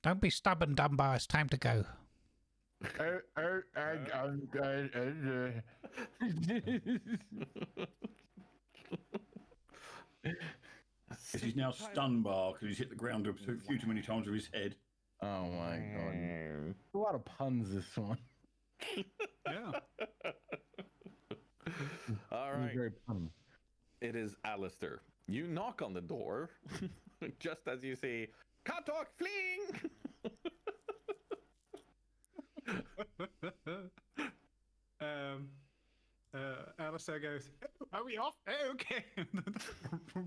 Don't be stubborn, Dunbar. It's time to go. He's now stunned bar because he's hit the ground a few too many times with his head. Oh my god. A lot of puns this one. Yeah. All right. Very punny. It is Alistair. You knock on the door just as you see, "Can't talk, fleeing!" Alistair goes, "Are we off? Okay."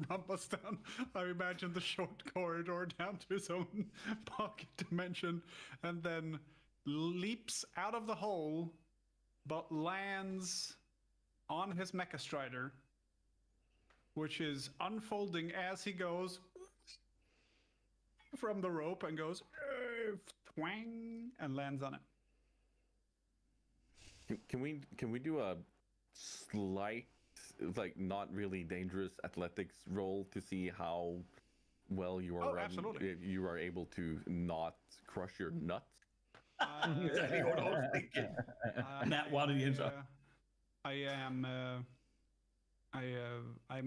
Rumbles down. I imagine the short corridor down to his own pocket dimension, and then leaps out of the hole, but lands on his Mecha Strider, which is unfolding as he goes from the rope and goes twang and lands on it. Can we do a slight, like not really dangerous athletics roll to see how well you are absolutely. you are able to not crush your nuts? Exactly what I was thinking. That one he ends up. I'm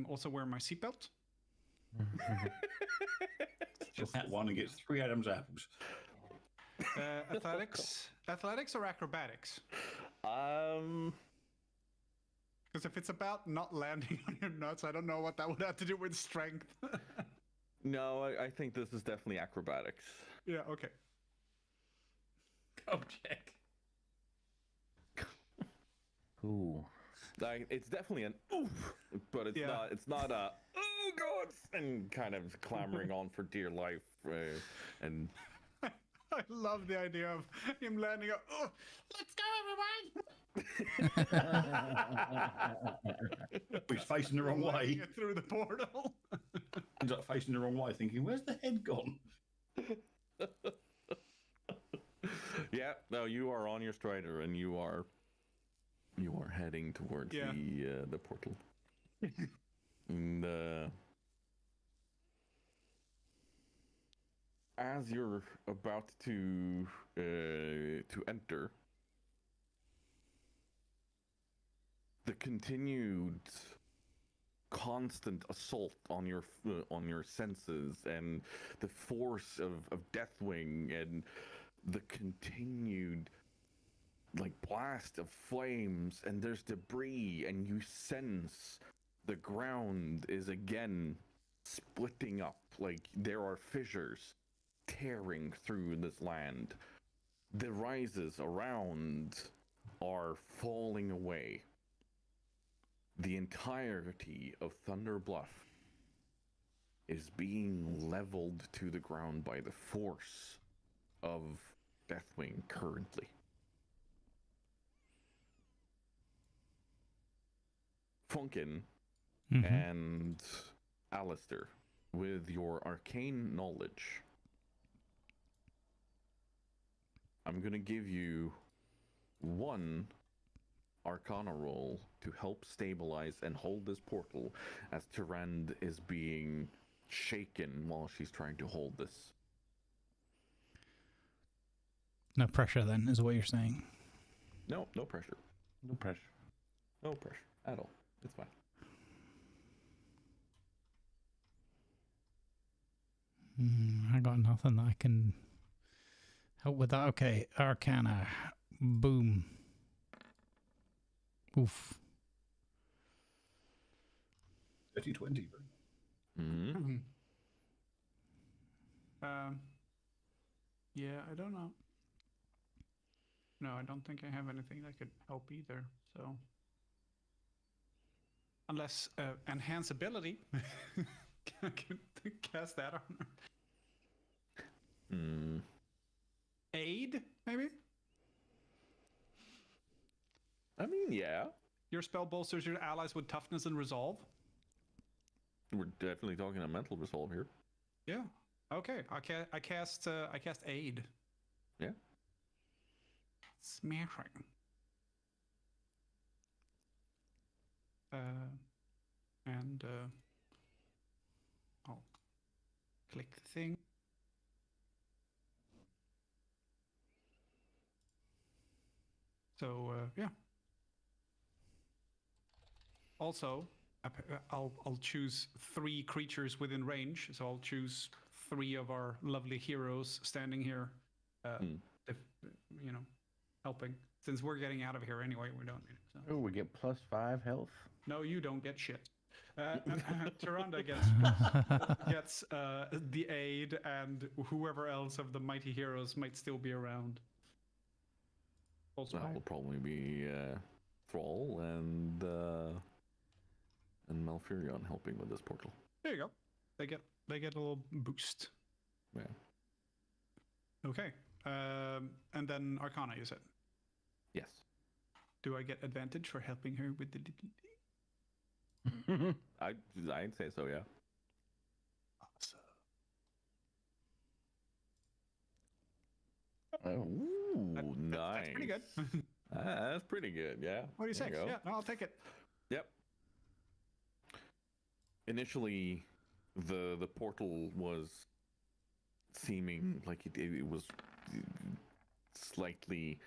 also wearing my seatbelt. Just that one and gets 3 Adam's apples. Athletics or acrobatics? Because if it's about not landing on your nuts, I don't know what that would have to do with strength. No, I think this is definitely acrobatics. Yeah, okay. Go check. Ooh. Like, it's definitely an oof, but it's not a oh god and kind of clamoring on for dear life and I love the idea of him landing up. Oh, let's go, everyone! He's facing the wrong Landing way. it through the portal. He's like facing the wrong way, thinking, "Where's the head gone?" yeah, no, you are on your strider and you are heading towards the portal. And as you're about to enter, the continued constant assault on your senses and the force of Deathwing and the continued like blast of flames, and there's debris, and you sense the ground is again splitting up, like there are fissures tearing through this land. The rises around are falling away. The entirety of Thunder Bluff is being leveled to the ground by the force of Deathwing currently. Funkin and Alistair, with your arcane knowledge, I'm going to give you one Arcana roll to help stabilize and hold this portal as Tyrande is being shaken while she's trying to hold this. No pressure then, is what you're saying. No pressure. No pressure. No pressure at all. It's fine. I got nothing that I can help with that. Okay, Arcana. Boom. Oof. 30-20. Mm-hmm. Yeah, I don't know. No, I don't think I have anything that could help either. So, unless enhance ability, I can cast that on her. Aid, maybe. I mean, yeah. Your spell bolsters your allies with toughness and resolve. We're definitely talking a mental resolve here. Yeah. Okay. I cast aid. Yeah. Smashing. And I'll click the thing. So yeah. Also, I'll choose 3 creatures within range. So I'll choose 3 of our lovely heroes standing here, if, helping. Since we're getting out of here anyway, we don't need it. So. Oh, we get +5 health. No, you don't get shit. Tyrande gets the aid, and whoever else of the mighty heroes might still be around. Also, that will probably be Thrall and Malfurion helping with this portal. There you go. They get a little boost. Yeah. Okay. And then Arcana, you said. Yes. Do I get advantage for helping her with the I'd say so, yeah. Awesome. Ooh, nice. That's pretty good. That's pretty good, yeah. What do you say? There Yeah, no, I'll take it. Yep. Initially, the portal was seeming like it was slightly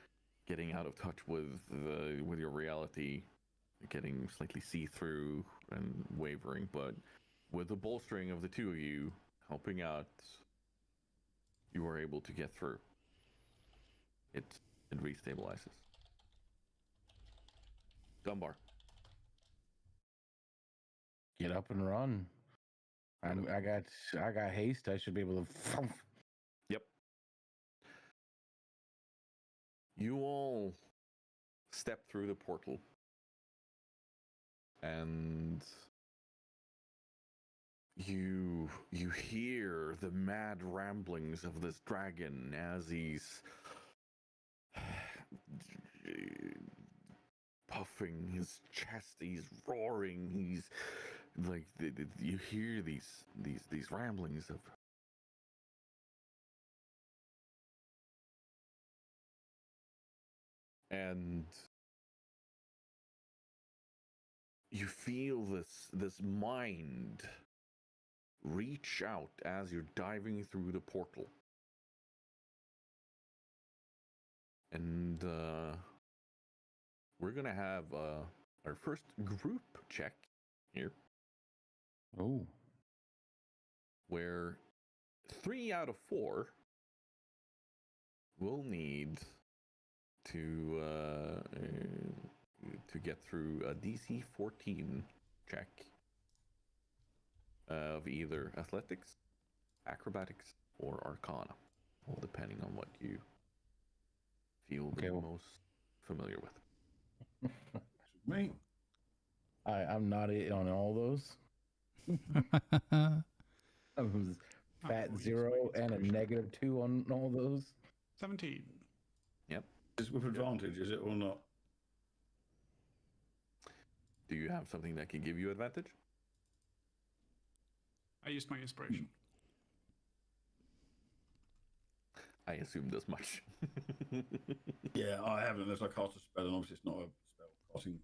getting out of touch with your reality, getting slightly see-through and wavering, but with the bolstering of the two of you helping out, you were able to get through. it restabilizes. Dunbar. Get up and run. I got haste. I should be able to. Yep. You all step through the portal, and you hear the mad ramblings of this dragon as he's puffing his chest, he's roaring, he's like you hear these ramblings of and you feel this mind reach out as you're diving through the portal. And we're gonna have our first group check here, Oh. where 3 out of 4 will need to get through a DC 14 check of either athletics, acrobatics, or arcana, all depending on what you feel the most familiar with. Me. I'm not on all those. I was fat 0 and a -2 on all those. 17. Yep. Is it with advantage, is it or not? Do you have something that can give you advantage? I used my inspiration. I assumed as much. Yeah, I haven't unless I cast a spell, and obviously it's not a spell casting.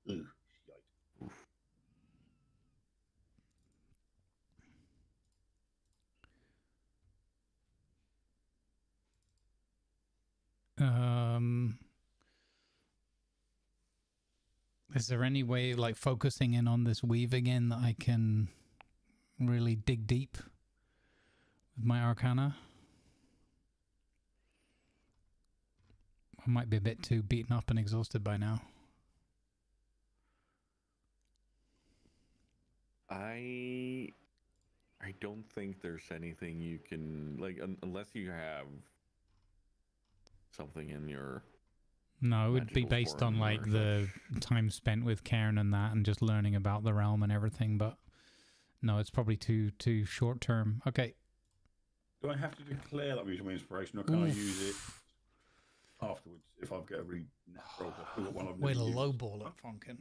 Ooh, yikes. Is there any way, like, focusing in on this weave again, that I can really dig deep with my arcana? I might be a bit too beaten up and exhausted by now. I don't think there's anything you can, like, unless you have something in your... No, it would be magical based on, form like, or the such. time spent with Karen and that, and just learning about the realm and everything, but no, it's probably too short term. Okay. Do I have to declare that I'm using my inspiration, or can I use it afterwards if I've got a really natural? I've still got one I've Way to never used. lowball it, Funkin.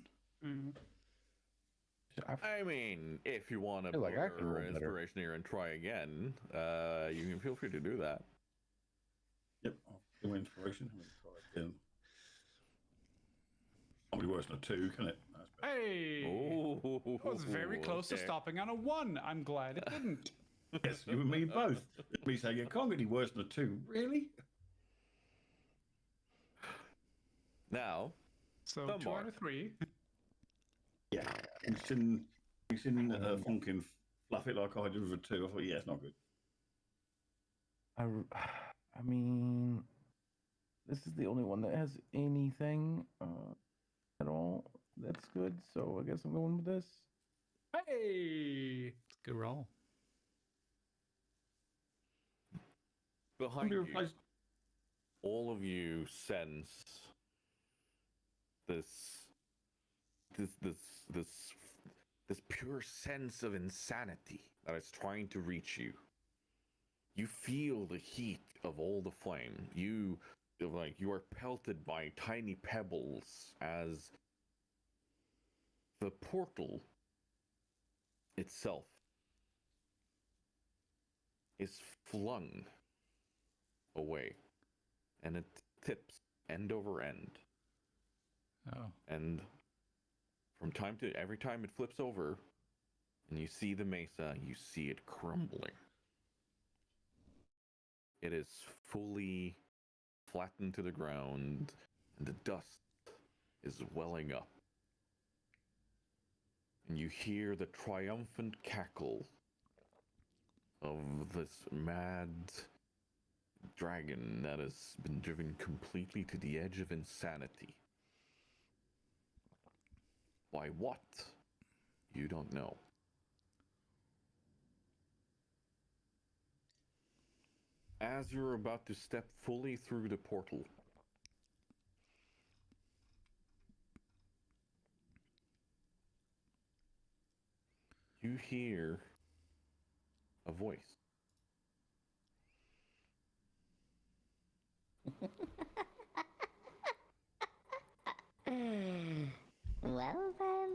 I mean, if you want to feel put like I can roll your better. inspiration here and try again, you can feel free to do that. Yep, I'll do my inspiration. I'm going to try again. Can't be worse than a 2, can it? That's better. Hey! Oh, I was very close to stopping on a 1. I'm glad it didn't. Yes, you and me both. Me saying it can't get any worse than a 2. Really? Now, So Some 2 more. out of 3. Yeah. We've seen Funkin fluff it like I did with a 2. I thought, yeah, it's not good. I mean, this is the only one that has anything at all. That's good. So I guess I'm going with this. Hey! Good roll. behind Somebody you, replaced. all of you sense this pure sense of insanity that is trying to reach you. You feel the heat of all the flame. You are pelted by tiny pebbles as the portal itself is flung away, and it tips end over end. Oh. And every time it flips over and you see the mesa, you see it crumbling. It is fully flattened to the ground, and the dust is welling up. And you hear the triumphant cackle of this mad dragon that has been driven completely to the edge of insanity. Why what? You don't know. As you're about to step fully through the portal, you hear a voice. Well then,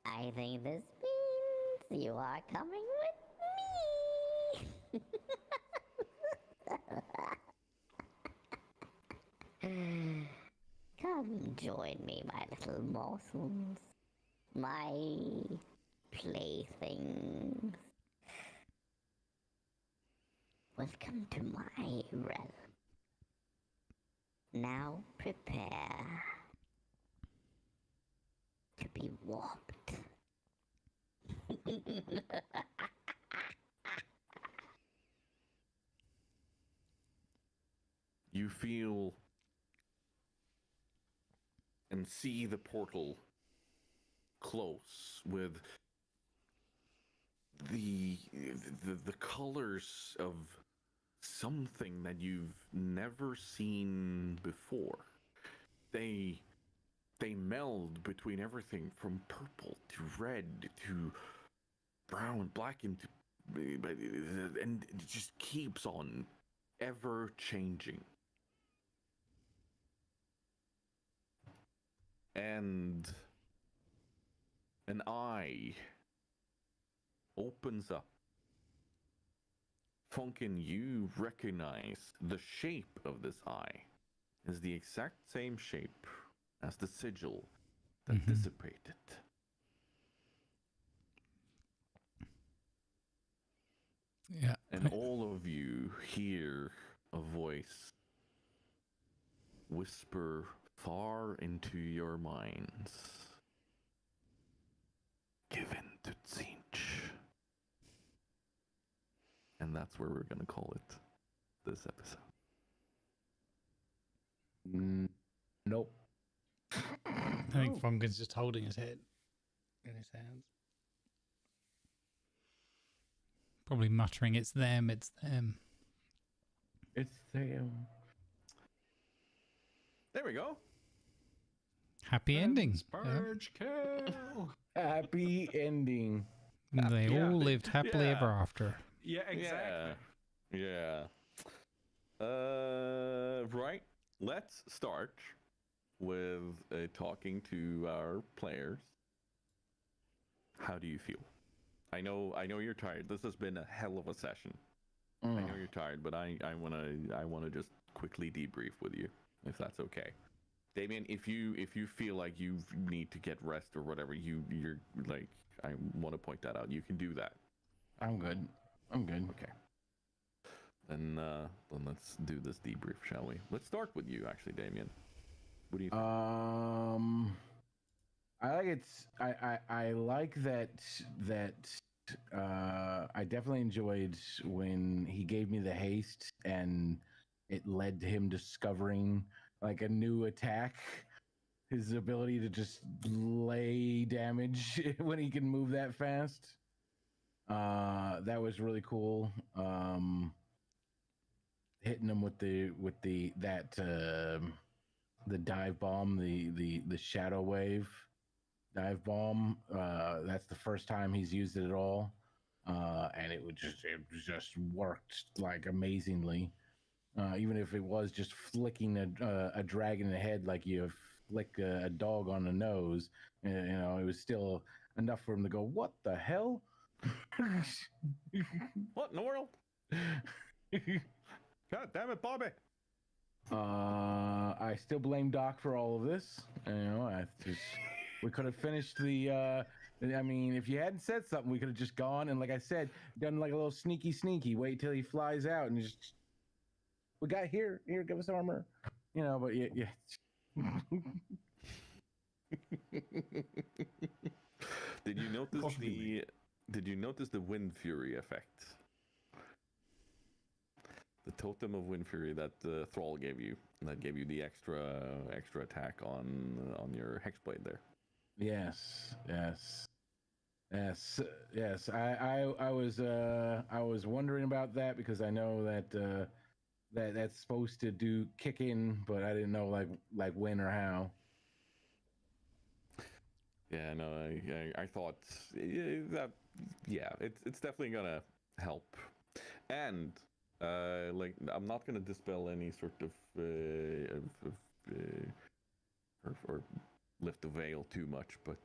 I think this means you are coming with me. Come join me, my little morsels, my playthings. Welcome to my realm. Now prepare to be warped. You feel and see the portal close with the colors of something that you've never seen before. They meld between everything from purple to red to brown, black, and it just keeps on ever changing. And an eye opens up. Funkin, you recognize the shape of this eye is the exact same shape as the sigil that dissipated. Yeah. And all of you hear a voice whisper far into your minds. Give in to Tzinch. And that's where we're going to call it this episode. Nope. I think Funkin's just holding his head in his hands. Probably muttering, it's them, it's them. It's them. There we go. Happy ending. Purge kill. Happy ending. They Yeah. all lived happily ever after. Yeah, exactly. Yeah. Right. Let's start with talking to our players. How do you feel? I know you're tired. This has been a hell of a session. I know you're tired, but I wanna just quickly debrief with you, if that's okay. Damien, if you feel like you need to get rest or whatever, you're like, I want to point that out. You can do that. I'm good. Okay. Then let's do this debrief, shall we? Let's start with you, actually, Damien. What do you think? I like that I definitely enjoyed when he gave me the haste and it led to him discovering like a new attack. His ability to just lay damage when he can move that fast. That was really cool. Hitting him with the dive bomb, the shadow wave dive bomb. That's the first time he's used it at all, and it just worked like amazingly. Even if it was just flicking a dragon in the head like you flick a dog on the nose, it was still enough for him to go, "What the hell? What in the world? God damn it, Bobby!" I still blame Doc for all of this. We could have finished the. I mean, if you hadn't said something, we could have just gone and, like I said, done like a little sneaky. Wait till he flies out and just. We got here. Give us armor. But yeah. Did you notice Did you notice the Wind Fury effect? The totem of Wind Fury that Thrall gave you, that gave you the extra attack on your Hexblade there. Yes. I was wondering about that because I know that that's supposed to do kick in, but I didn't know like when or how. Yeah, no, I thought that it's definitely gonna help, and like I'm not gonna dispel any sort of or lift the veil too much, but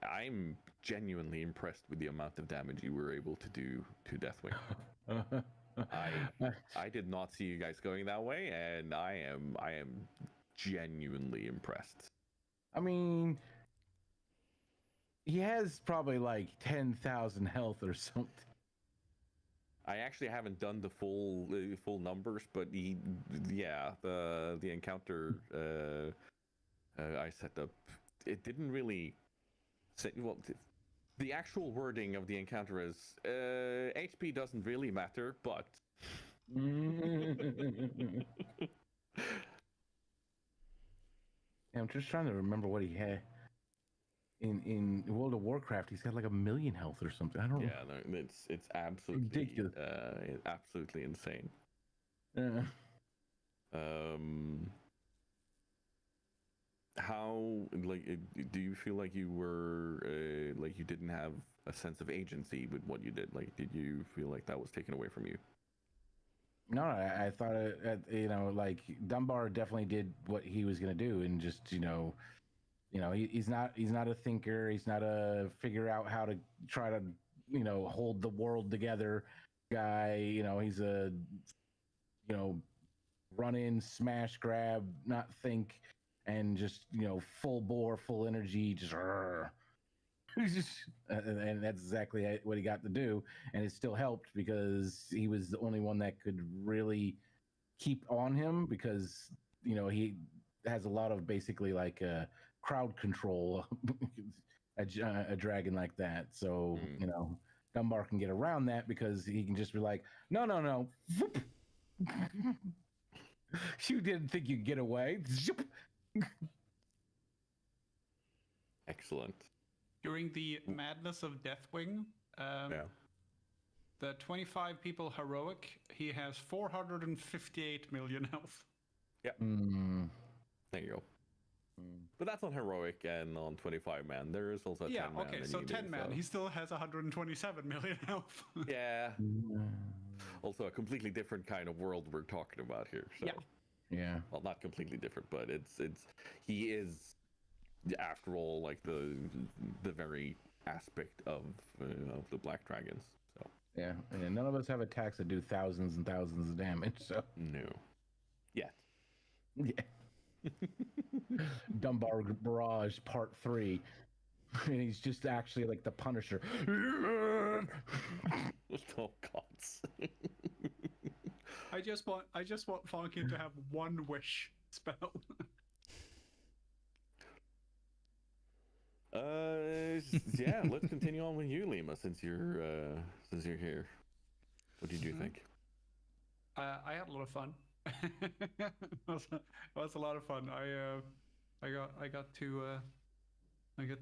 I'm genuinely impressed with the amount of damage you were able to do to Deathwing. I did not see you guys going that way, and I am genuinely impressed. I mean, he has probably like 10,000 health or something. I actually haven't done the full numbers, but the encounter I set up, it didn't really say, well, the actual wording of the encounter is HP doesn't really matter, but I'm just trying to remember what he had in World of Warcraft. He's got like 1 million health or something. I don't know. Yeah, no, it's absolutely ridiculous. Absolutely insane. How, like, do you feel like you were like you didn't have a sense of agency with what you did? Like, did you feel like that was taken away from you? No, I thought like Dunbar definitely did what he was gonna do, and just he's not a thinker. He's not a figure out how to try to hold the world together guy. He's a run in, smash, grab, not think, and just full bore, full energy, just. And that's exactly what he got to do, and it still helped because he was the only one that could really keep on him, because he has a lot of basically like crowd control. a dragon like that, so Dunbar can get around that because he can just be like, no. You didn't think you'd get away. Excellent. During the madness of Deathwing, the 25 people heroic, he has 458 million health. Yep. There you go. But that's on heroic and on 25 man. There is also 10 man. Yeah, okay, so 10 man. He still has 127 million health. Yeah. Also a completely different kind of world we're talking about here. So. Yeah. Well, not completely different, but he is, after all, like the very aspect of the Black Dragons. So yeah, and none of us have attacks that do thousands and thousands of damage. So no, yet. Yeah. Dunbar Barrage Part 3, and he's just actually like the Punisher. Oh gods. I just want Falcon to have one wish spell. Yeah, let's continue on with you, Lima, since you're here. What did you think? I had a lot of fun. It was a lot of fun. I got to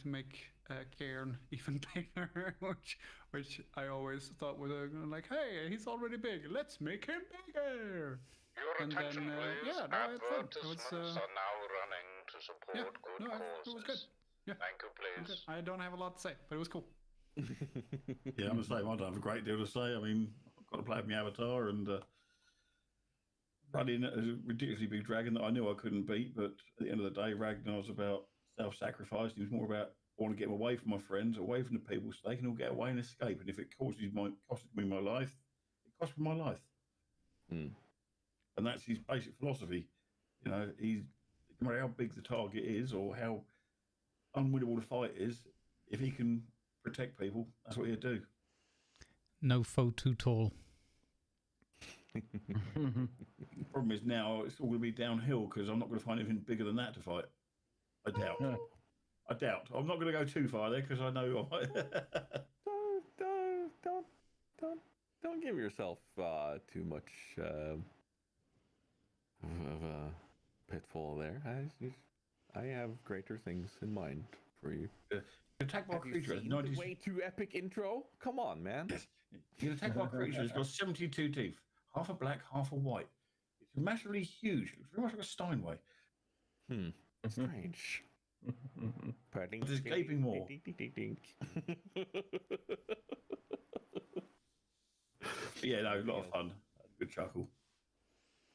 make Cairn even bigger, which I always thought was like, hey, he's already big. Let's make him bigger. Your attention, please. Yeah, no, I had fun. Advertisements are now running to support good causes. It was good. Yeah. Thank you, please. I don't have a lot to say, but it was cool. Yeah, I'm the same. I don't have a great deal to say. I mean, I've got to play with my avatar and running a ridiculously big dragon that I knew I couldn't beat. But at the end of the day, Ragnar was about self-sacrifice. He was more about, I want to get him away from my friends, away from the people, so they can all get away and escape. And if it costed me my life, it cost me my life. And that's his basic philosophy. He's, no matter how big the target is or how unwinnable the fight is, if he can protect people, that's what he'll do. No foe too tall. Problem is now it's all going to be downhill because I'm not going to find anything bigger than that to fight. I doubt. I doubt. I'm not going to go too far there because I know I might. Don't give yourself too much of a pitfall there. I have greater things in mind for you. Attack by Have you creature. seen the way too epic intro? Come on, man. Yes. You can attack by creature. It's got 72 teeth, half a black, half a white. It's massively huge. It's very much like a Steinway. Strange. There's gaping maw. Yeah, no, a lot of fun. Good chuckle.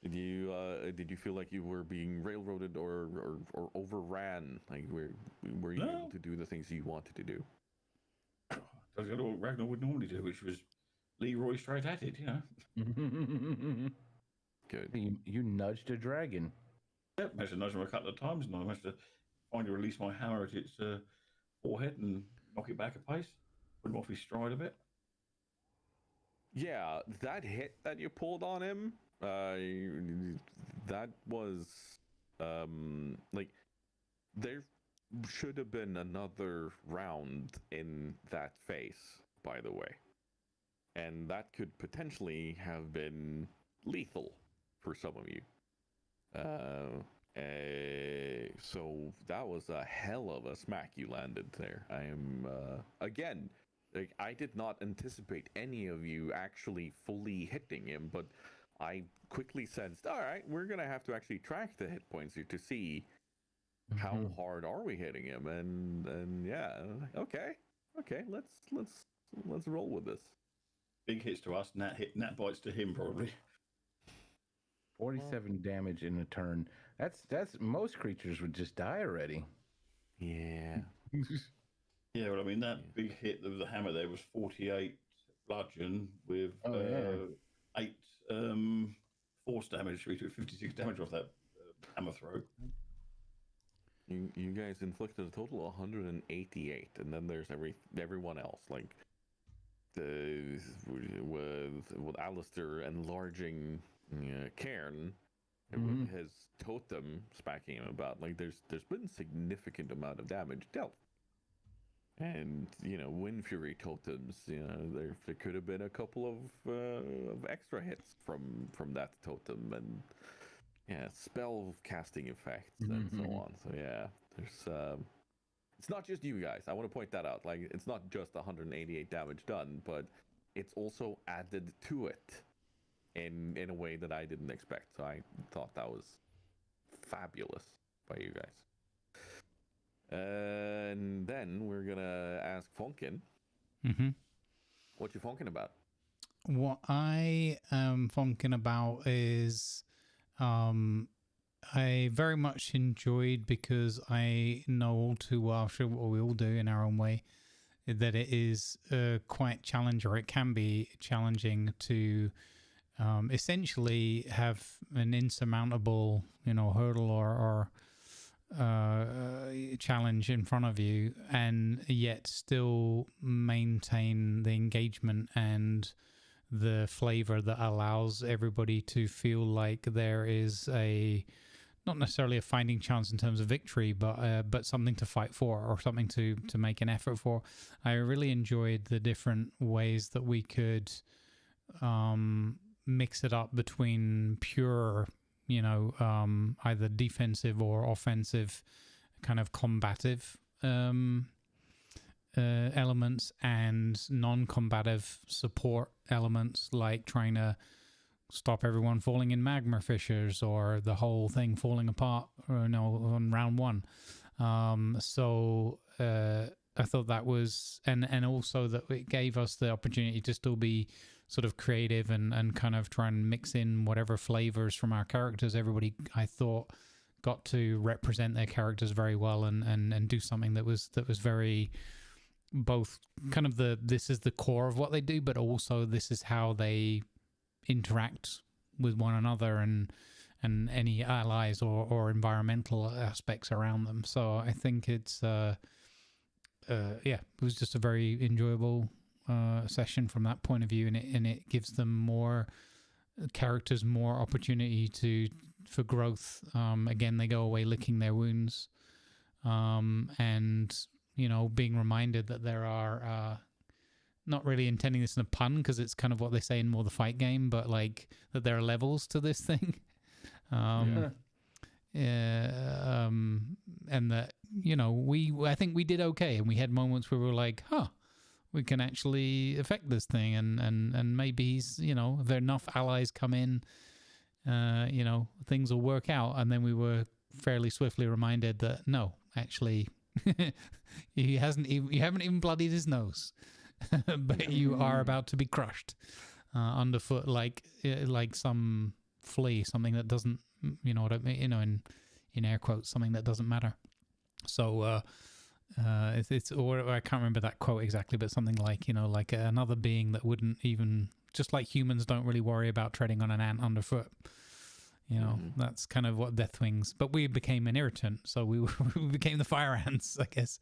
Did you feel like you were being railroaded or overran? Like were you able to do the things you wanted to do? I did what Ragnar would normally do, which was Leroy straight at it, you know. Good. You nudged a dragon. Yep, managed to nudge him a couple of times, and I managed to finally release my hammer at its forehead and knock it back a pace, put him off his stride a bit. Yeah, that hit that you pulled on him, that was like there should have been another round in that face, by the way, and that could potentially have been lethal for some of you. So that was a hell of a smack you landed there. I am again, like, I did not anticipate any of you actually fully hitting him, but I quickly sensed, all right, we're gonna have to actually track the hit points here to see how hard are we hitting him, and yeah, okay, let's roll with this. Big hits to us, Nat bites to him probably. 47 damage in a turn. That's most creatures would just die already. Yeah. Yeah, well, I mean, that big hit with the hammer there was 48 bludgeon with 8 force damage. We took 56 damage off that hammer throw. You guys inflicted a total of 188, and then there's everyone else, like with Alistair enlarging Cairn, with his totem smacking him about. Like there's been significant amount of damage dealt. And Wind Fury totems, there could have been a couple of extra hits from that totem, and spell casting effects and so on. So yeah, there's it's not just you guys. I want to point that out. Like, it's not just 188 damage done, but it's also added to it in a way that I didn't expect. So I thought that was fabulous by you guys. And then we're gonna ask Funkin. What you funkin' about? What I am funkin' about is I very much enjoyed, because I know all too well, I'm sure what we all do in our own way, that it is quite challenging, or it can be challenging to essentially have an insurmountable, hurdle or challenge in front of you, and yet still maintain the engagement and the flavor that allows everybody to feel like there is not necessarily a fighting chance in terms of victory, but something to fight for, or something to make an effort for. I really enjoyed the different ways that we could mix it up between pure, either defensive or offensive kind of combative elements, and non-combative support elements, like trying to stop everyone falling in magma fissures, or the whole thing falling apart on round one. So I thought that was, and also that it gave us the opportunity to still be sort of creative and kind of try and mix in whatever flavors from our characters. Everybody, I thought, got to represent their characters very well, and do something that was very, both kind of this is the core of what they do, but also this is how they interact with one another and any allies or environmental aspects around them. So I think it's it was just a very enjoyable session from that point of view, and it gives them more characters, more opportunity for growth. Again, they go away licking their wounds, and being reminded that there are not really intending this in a pun because it's kind of what they say in more the fight game, but like that there are levels to this thing. And that I think we did okay, and we had moments where we were like, we can actually affect this thing, and maybe he's if there are enough allies come in, things will work out. And then we were fairly swiftly reminded that no, actually you haven't even bloodied his nose. But you are about to be crushed underfoot like some flea, something that doesn't, in air quotes, something that doesn't matter. So it's or I can't remember that quote exactly, but something like like another being that wouldn't even, just like humans don't really worry about treading on an ant underfoot. That's kind of what Deathwings. But we became an irritant, so we became the fire ants, I guess.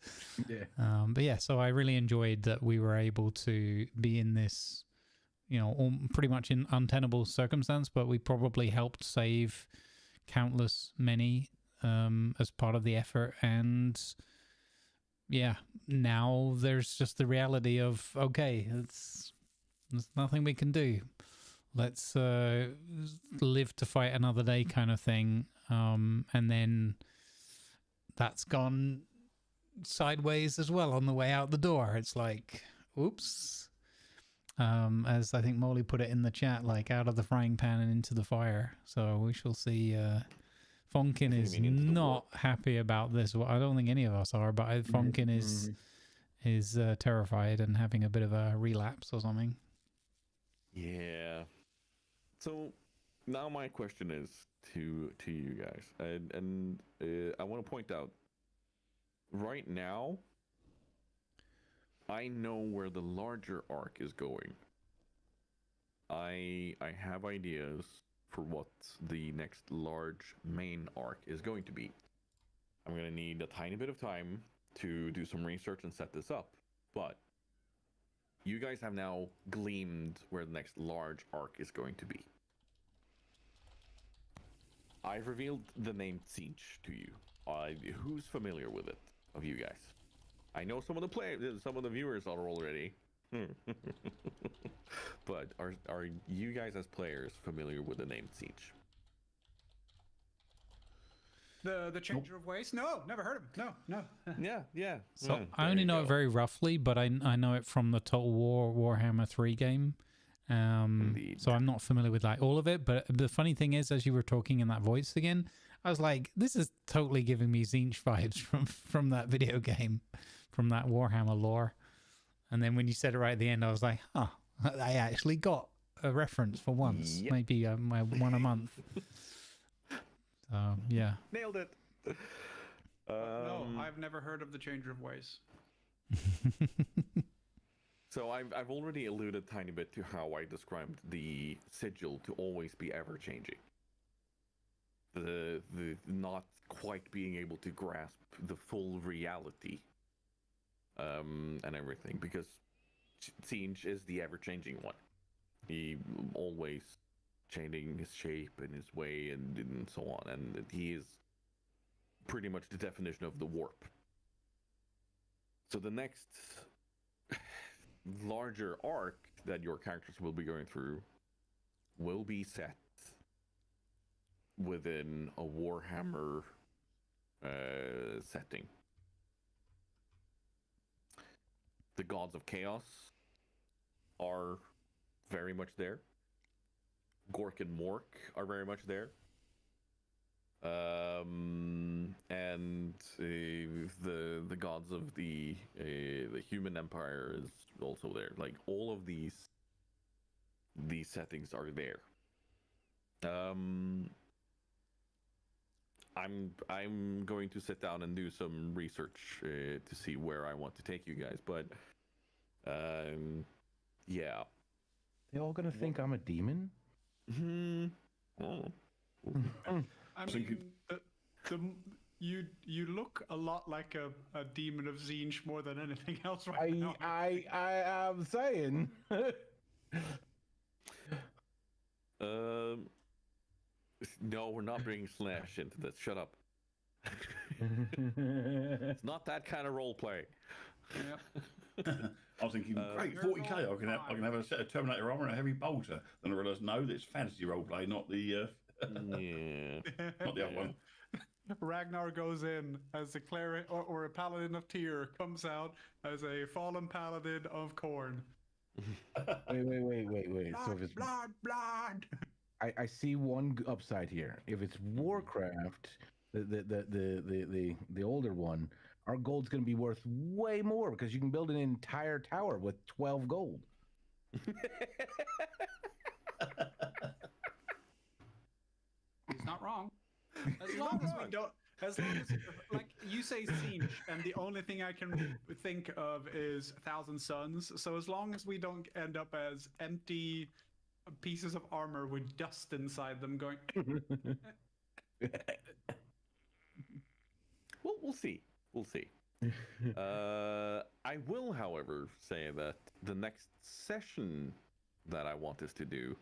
Yeah. But yeah, so I really enjoyed that we were able to be in this, pretty much in untenable circumstance, but we probably helped save countless many as part of the effort. And yeah, now there's just the reality of, okay, there's nothing we can do. Let's live to fight another day kind of thing. And then that's gone sideways as well on the way out the door. It's like, oops. As I think Molly put it in the chat, like out of the frying pan and into the fire. So we shall see. Fonkin is not happy about this. Well, I don't think any of us are, but Fonkin is terrified and having a bit of a relapse or something. Yeah. So now my question is to you guys, and I want to point out, right now, I know where the larger arc is going. I have ideas for what the next large main arc is going to be. I'm going to need a tiny bit of time to do some research and set this up, but you guys have now gleamed where the next large arc is going to be. I've revealed the name Siege to you. Who's familiar with it of you guys? I know some of the viewers are already. But are you guys as players familiar with the name Siege? The changer of ways? No, never heard of him. No. Yeah. So I only know it very roughly, but I know it from the Total War Warhammer 3 game. So I'm not familiar with like all of it, but the funny thing is, as you were talking in that voice again, I was like, this is totally giving me Tzeentch vibes from that video game, from that Warhammer lore. And then when you said it right at the end, I was like, I actually got a reference for once. Yep. Maybe one a month. Yeah. Nailed it. No, I've never heard of the changer of ways. So I've already alluded a tiny bit to how I described the sigil to always be ever changing. The not quite being able to grasp the full reality, and everything, because Tzeentch is the ever changing one. He always changing his shape and his way and so on, and he is pretty much the definition of the warp. So the next larger arc that your characters will be going through will be set within a Warhammer setting. The gods of chaos are very much there. Gork and Mork are very much there. And the gods of the human empire is also there. Like all of these settings are there. I'm going to sit down and do some research to see where I want to take you guys, but yeah. They all gonna think I'm a demon? Oh. I mean, you look a lot like a demon of Tzeentch more than anything else right now. I am saying. No, we're not bringing Slash into this. Shut up. It's not that kind of role play. Yep. I was thinking, great, You're 40k. I all can have a set of Terminator armor and a heavy bolter. Then I realised, no, it's fantasy roleplay, not the Yeah. not the other one. Ragnar goes in as a cleric or a paladin of Tyr, comes out as a fallen paladin of Khorne. Wait. So if it's Blood. I see one upside here. If it's Warcraft, the older one, our gold's going to be worth way more because you can build an entire tower with 12 gold. He's not wrong. As long as we don't, as long as, like you say, siege, and the only thing I can think of is 1,000 Suns. So as long as we don't end up as empty pieces of armor with dust inside them going. Well, we'll see. We'll see. I will, however, say that the next session that I want us to do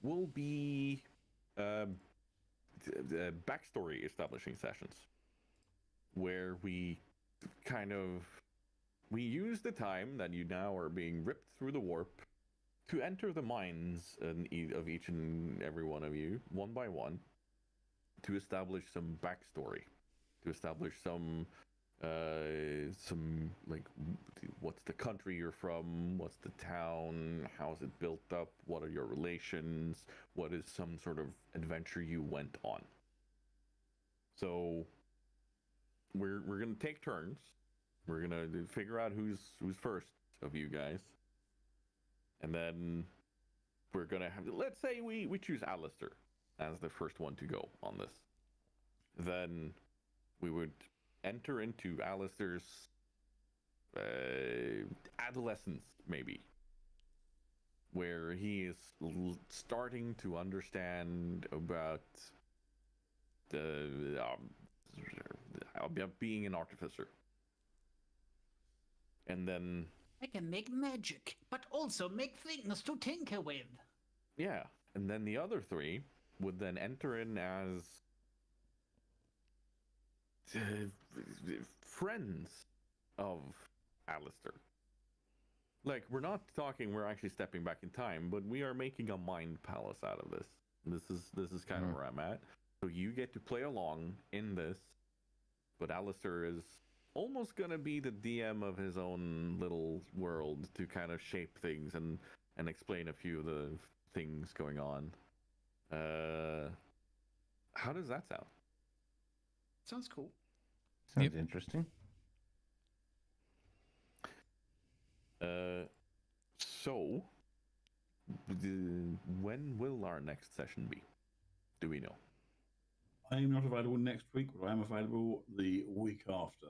will be backstory establishing sessions, where we use the time that you now are being ripped through the warp to enter the minds of each and every one of you, one by one, to establish some backstory, to establish some like, what's the country you're from, what's the town, how's it built up, what are your relations, what is some sort of adventure you went on. So we're gonna take turns. We're gonna figure out who's first of you guys, and then we're gonna have, let's say we choose Alistair as the first one to go on this. Then we would enter into Alistair's adolescence, maybe, where he is starting to understand about about being an artificer. And then I can make magic, but also make things to tinker with. yeah, and then the other three would then enter in as friends of Alistair. Like, we're not talking we're actually stepping back in time, but we are making a mind palace out of this. This is kind of where I'm at. So you get to play along in this, but Alistair is almost gonna be the DM of his own little world to kind of shape things and explain a few of the things going on. How does that sound? Sounds cool. Sounds interesting. So, when will our next session be? Do we know? I am not available next week, but I am available the week after.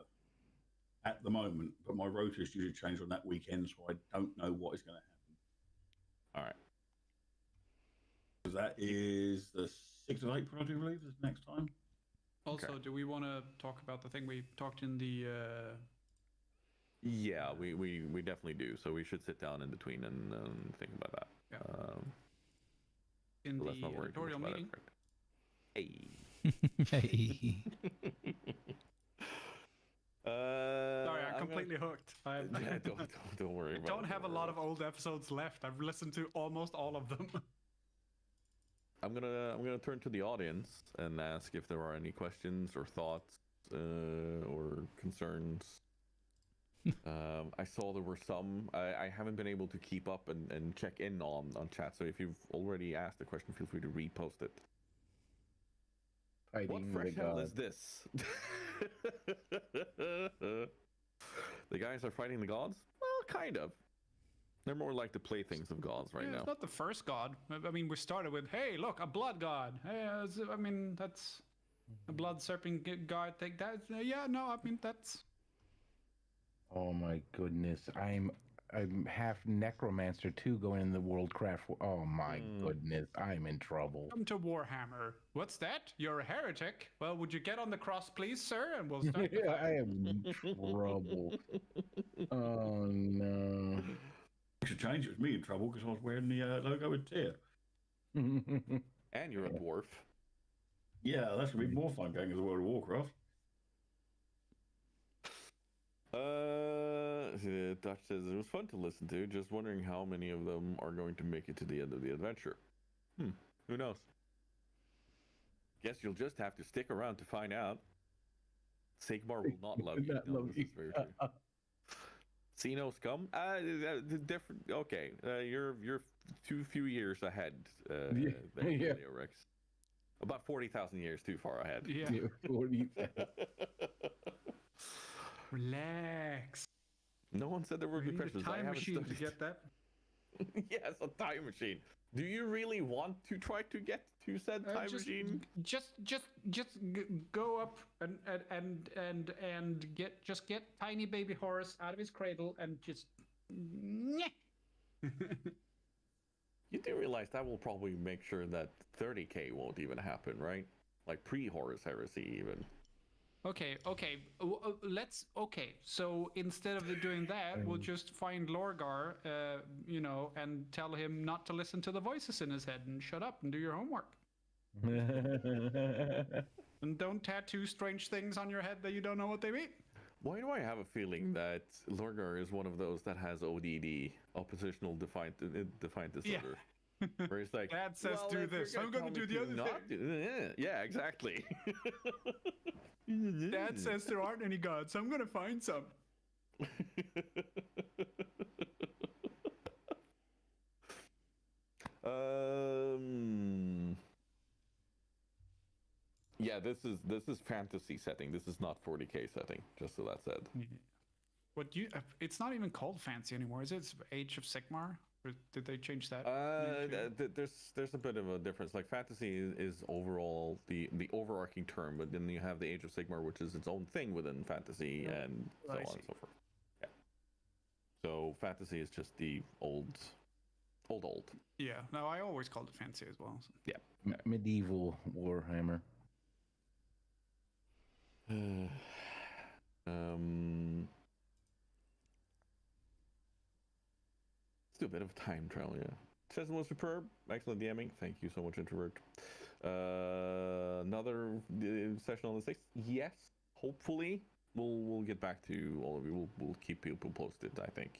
At the moment, but my rota is usually changed on that weekend, so I don't know what is going to happen. All right. So that is the 6th of April, I do believe, is next time. Also, Okay. do we want to talk about the thing we talked in the? Yeah, we definitely do. So we should sit down in between and think about that. Yeah. In So the let's not worry too much editorial about meeting. it. Hey. Hey. Sorry, I'm I'm completely hooked. Yeah, don't worry I about it. don't have a lot of old episodes left. I've listened to almost all of them. I'm gonna turn to the audience and ask if there are any questions or thoughts or concerns. I saw there were some. I haven't been able to keep up and check in on chat. So if you've already asked a question, feel free to repost it. What Fighting fresh the hell god. is this? The guys are fighting the gods? Well, kind of. They're more like the playthings of gods right Yeah, now. it's not the first god. I mean, we started with, hey, look, a blood god. Hey, I mean, that's a blood serpent god thing. Yeah, no, I mean, that's. Oh my goodness, I'm half necromancer too, going in the Worldcraft. Oh my goodness, I'm in trouble. Come to Warhammer. What's that? You're a heretic? Well, would you get on the cross, please, sir? And we'll start. Yeah, I am in trouble. Oh no. I should change. It was me in trouble because I was wearing the logo with Tyr. And you're a dwarf. Yeah, that's gonna be more fun going as a World of Warcraft. Dutch says it was fun to listen to. Just wondering how many of them are going to make it to the end of the adventure. Who knows? Guess you'll just have to stick around to find out. Sigmar will not love you. No, this is very true. Xeno scum? Different. Okay, you're too few years ahead. There, Rex. About 40,000 years too far ahead. Yeah. 40,000. Relax. No one said there would be You need a pressures. time machine to get that. Yes, a time machine. Do you really want to try to get to said time machine? Just go up and get tiny baby Horus out of his cradle and just. You do realize that will probably make sure that 30k won't even happen, right? Like pre-Horus Heresy, even. Okay. Let's. Okay, so instead of doing that, we'll just find Lorgar, and tell him not to listen to the voices in his head and shut up and do your homework. And don't tattoo strange things on your head that you don't know what they mean. Why do I have a feeling that Lorgar is one of those that has ODD, oppositional defiant disorder? Yeah. Where he's like, Dad says do this, I'm gonna do the other thing. Yeah, exactly. Dad says there aren't any gods, so I'm gonna find some. Yeah, this is fantasy setting. This is not 40k setting. Just so that's said. It's not even called fancy anymore, is it? It's Age of Sigmar. Or did they change that? There's a bit of a difference. Like fantasy is overall the overarching term, but then you have the Age of Sigmar, which is its own thing within fantasy, and so on and so forth. Yeah. So fantasy is just the old. Yeah. No, I always called it fantasy as well. So. Yeah. Medieval Warhammer. Let's do a bit of time trial, yeah. Session was superb. Excellent DMing. Thank you so much, Introvert. Another session on the 6th? Yes. Hopefully. We'll get back to all of you. We'll keep people posted, I think.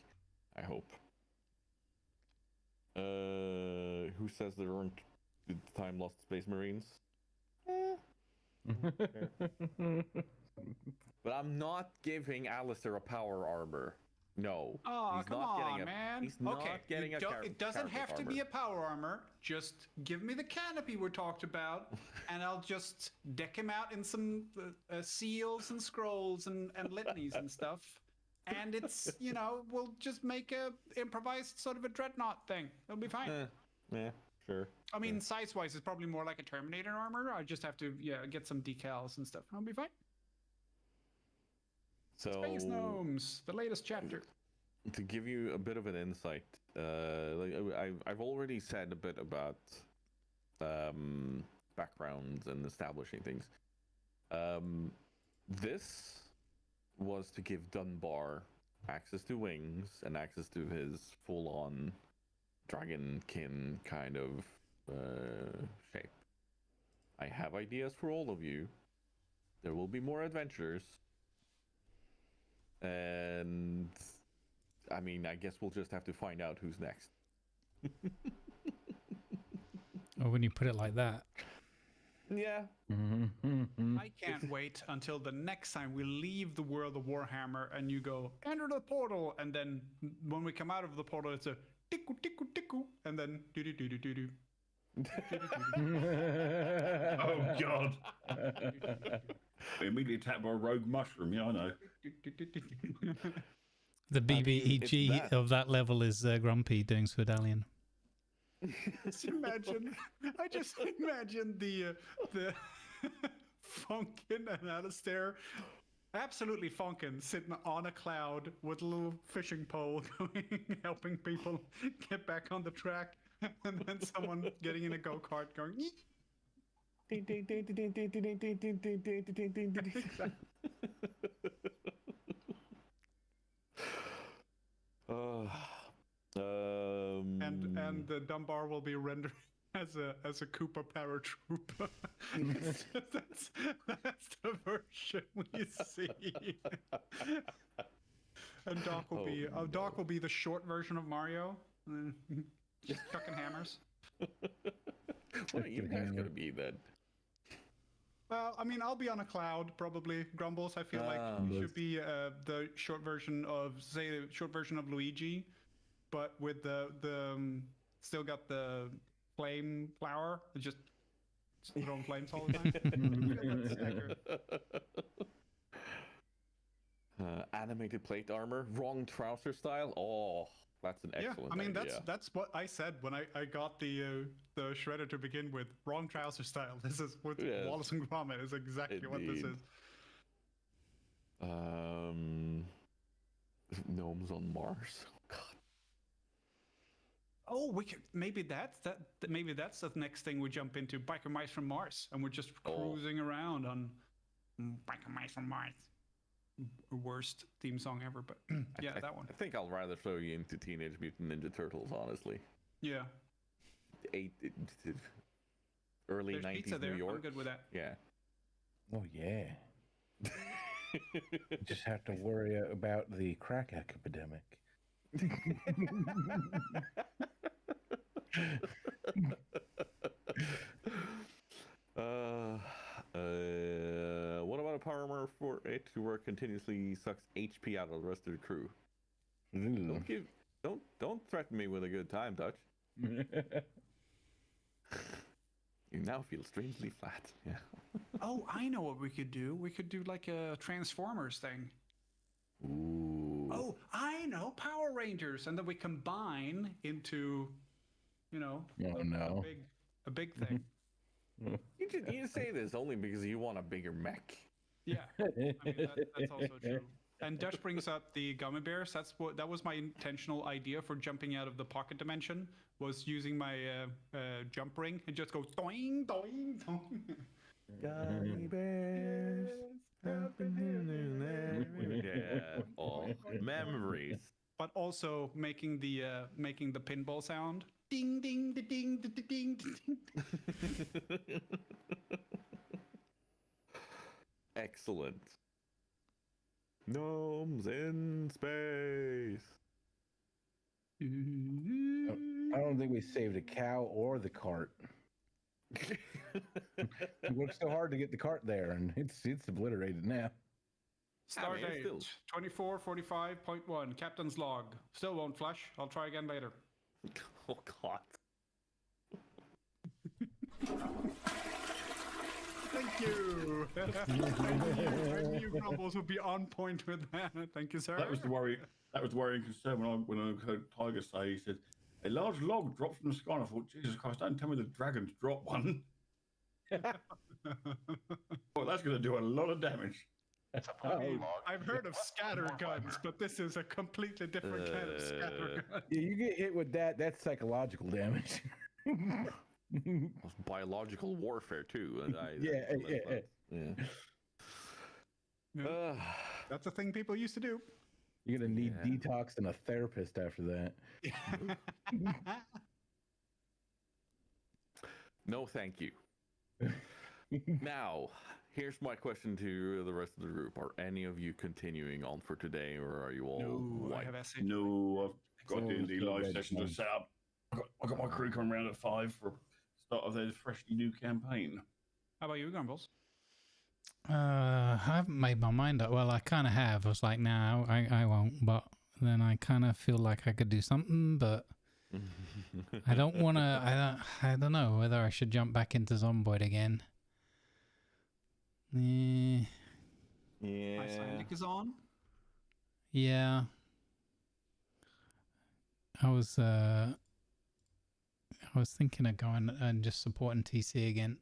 I hope. Who says there aren't time lost Space Marines? But I'm not giving Alistair a power armor. No. Oh, he's come not on, getting man. He's not getting it doesn't have to be a power armor. Just give me the canopy we talked about, and I'll just deck him out in some seals and scrolls and litanies and stuff. And it's, we'll just make a improvised sort of a dreadnought thing. It'll be fine. Yeah, sure. I mean, size-wise, it's probably more like a Terminator armor. I just have to, get some decals and stuff. It'll be fine. So, Space Gnomes, the latest chapter. To give you a bit of an insight, I've already said a bit about backgrounds and establishing things. This was to give Dunbar access to wings and access to his full-on dragonkin kind of shape. I have ideas for all of you. There will be more adventures. And I mean, I guess we'll just have to find out who's next. Oh, when you put it like that. Yeah. I can't wait until the next time we leave the world of Warhammer and you go, enter the portal, and then when we come out of the portal, it's a tickle, tickle, tickle, and then do-do-do-do-do-do. Oh, God. We immediately attacked by a rogue mushroom, yeah, I know. The BBEG of that level is Grumpy doing Swedalian. I just imagine the Funkin and Alistair, absolutely Funkin, sitting on a cloud with a little fishing pole going, helping people get back on the track, and then someone getting in a go-kart going, and the Dunbar will be rendered as a Koopa paratrooper. that's the version we see. And Doc will be the short version of Mario, just chucking hammers. What are you guys gonna be then? Well, I mean, I'll be on a cloud probably. Grumbles, I feel like you should be the short version of, say, the short version of Luigi, but with the still got the flame flower. It's just throwing flames all the time. Animated plate armor, wrong trouser style. Oh, that's an excellent. I mean, idea. that's what I said when I got the shredder to begin with. Wrong trouser style. This is with Wallace and Gromit is exactly what this is. Gnomes on Mars. Oh, God. Oh, we could maybe that's the next thing we jump into. Biker mice from Mars, and we're just cruising around on Biker mice from Mars. Worst theme song ever, but yeah, that one. I think I'll rather throw you into Teenage Mutant Ninja Turtles, honestly. Yeah. Early There's 90s pizza there. New York. I'm good with that. Yeah. Oh yeah. Just have to worry about the crack epidemic. What about a power armor for it to work continuously sucks HP out of the rest of the crew? Don't threaten me with a good time, Dutch. You now feel strangely flat. Yeah. Oh, I know what we could do. We could do like a Transformers thing. Ooh. Oh, I know, Power Rangers, and then we combine into, a big thing. You say this only because you want a bigger mech. Yeah, I mean, that's also true. And Dutch brings up the gummy bears. That was my intentional idea for jumping out of the pocket dimension. Was using my jump ring and just go doing, doing, doing. Gummy bears. Yeah. Oh, memories. But also making the pinball sound. Ding ding ding ding ding ding ding. Excellent. Gnomes in space. I don't think we saved a cow or the cart. We worked so hard to get the cart there, and it's obliterated now. Stardate 2445.1. Captain's log. Still won't flush. I'll try again later. Oh God. Thank you. I knew Grumbles would be on point with that. Thank you, sir. That was the worry. That was the worrying concern when I heard Tiger say, he said, a large log dropped from the sky. And I thought, Jesus Christ, don't tell me the dragons dropped one. Well, that's going to do a lot of damage. I've heard of scatter guns, but this is a completely different kind of scatter gun. Yeah, you get hit with that, that's psychological damage. Biological warfare too. Yeah. That's a thing people used to do. You're gonna need detox and a therapist after that. No, thank you. Now, here's my question to the rest of the group: are any of you continuing on for today, or are you all? No, I have No, I've got D&D live sessions to set up. I got my crew coming around at 5 for start of their freshly new campaign. How about you, Grumbles? I haven't made my mind up. Well, I kind of have. I was like, no, I won't. But then I kind of feel like I could do something, but I don't want to. I don't know whether I should jump back into Zomboid again. Yeah. Icelandic is on. Yeah. I was thinking of going and just supporting TC again.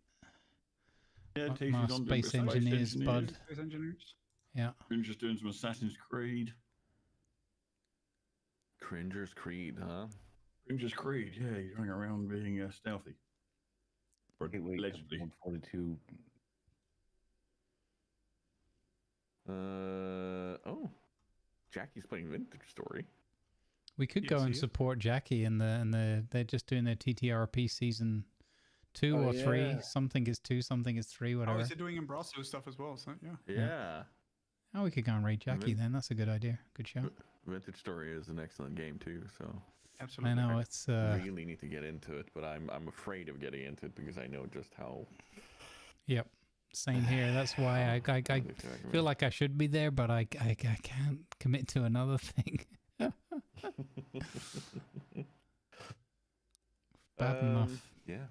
Yeah, TC's my on Space Engineers, bud. Space Engineers. Yeah. I'm just doing some Assassin's Creed. Cringer's Creed, huh? Cringer's Creed, yeah, you're running around being stealthy. Allegedly. 142. Oh, Jackie's playing Vintage Story. We could go and support Jackie in the they're just doing their TTRP season 2 Oh, or 3. yeah. Something is 2, something is 3, Oh, whatever. is it doing Embrasso stuff as well? So yeah. Yeah. Oh, we could go and raid Jackie Mhm. then. That's a good idea. Good shout. Vintage Story is an excellent game too. So Absolutely. I know it's really need to get into it, but I'm afraid of getting into it because I know just how. Yep. Same here. That's why I feel like I should be there, but I can't commit to another thing. Bad enough. Yeah.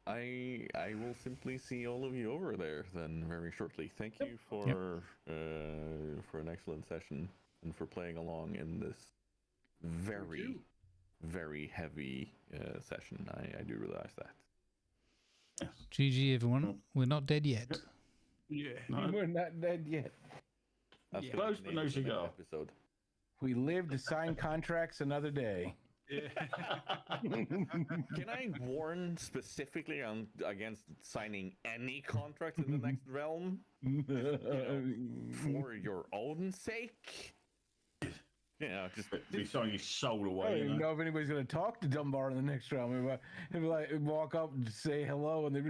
I will simply see all of you over there then very shortly. Thank you for an excellent session and for playing along in this very very heavy session. I do realize that. GG everyone. We're not dead yet. Yeah. No. We're not dead yet. That's Yeah. gonna be Close, the but name no of the next cigar. episode. We live to sign contracts another day. Yeah. Can I warn specifically against signing any contract in the next realm? For your own sake? Just Be selling his soul I don't away. even know if anybody's going to talk to Dunbar in the next round. If like walk up and say hello, and they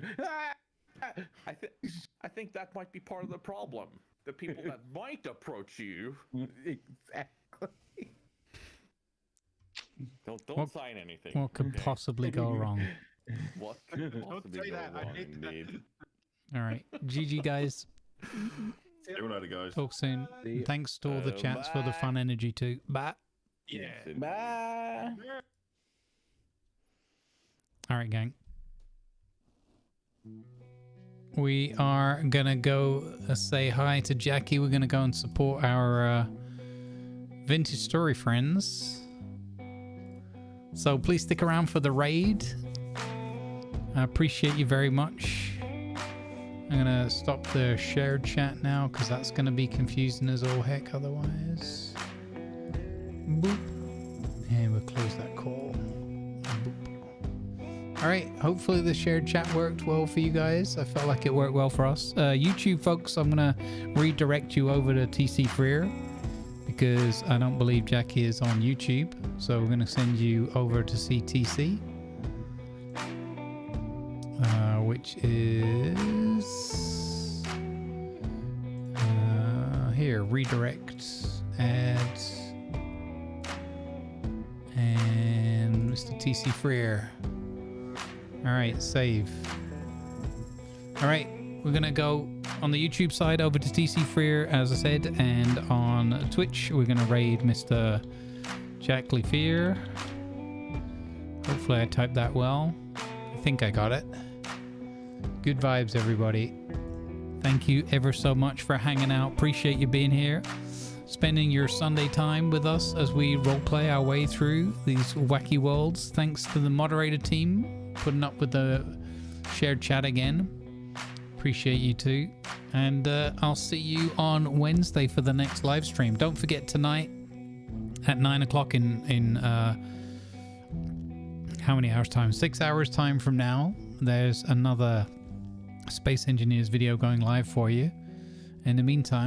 I think that might be part of the problem. The people that might approach you exactly. don't What- sign anything. What could okay? possibly go wrong? What could possibly say go that, I wrong hate that. indeed? All right. GG guys. See you later, guys. Talk soon. See ya. Thanks to all the chats for the Bye. fun energy too. Bye. Yeah. Bye. All right, gang. We are gonna go say hi to Jackie. We're gonna go and support our vintage story friends. So please stick around for the raid. I appreciate you very much. I'm gonna stop the shared chat now because that's gonna be confusing as all heck otherwise. Boop. And we'll close that call. Boop. All right, hopefully the shared chat worked well for you guys. I felt like it worked well for us. YouTube folks, I'm gonna redirect you over to TC Freer because I don't believe Jackie is on YouTube. So we're gonna send you over to CTC, which is here, redirect, add, and Mr. TC Freer. All right, save. All right, we're gonna go on the YouTube side over to TC Freer, as I said, and on Twitch we're gonna raid Mr. Jack Fear. Hopefully I typed that well. I think I got it. Good vibes, everybody. Thank you ever so much for hanging out. Appreciate you being here, spending your Sunday time with us as we roleplay our way through these wacky worlds. Thanks to the moderator team putting up with the shared chat again. Appreciate you too. And I'll see you on Wednesday for the next live stream. Don't forget tonight at 9 o'clock in how many hours time? 6 hours time from now, there's another Space Engineers video going live for you. In the meantime,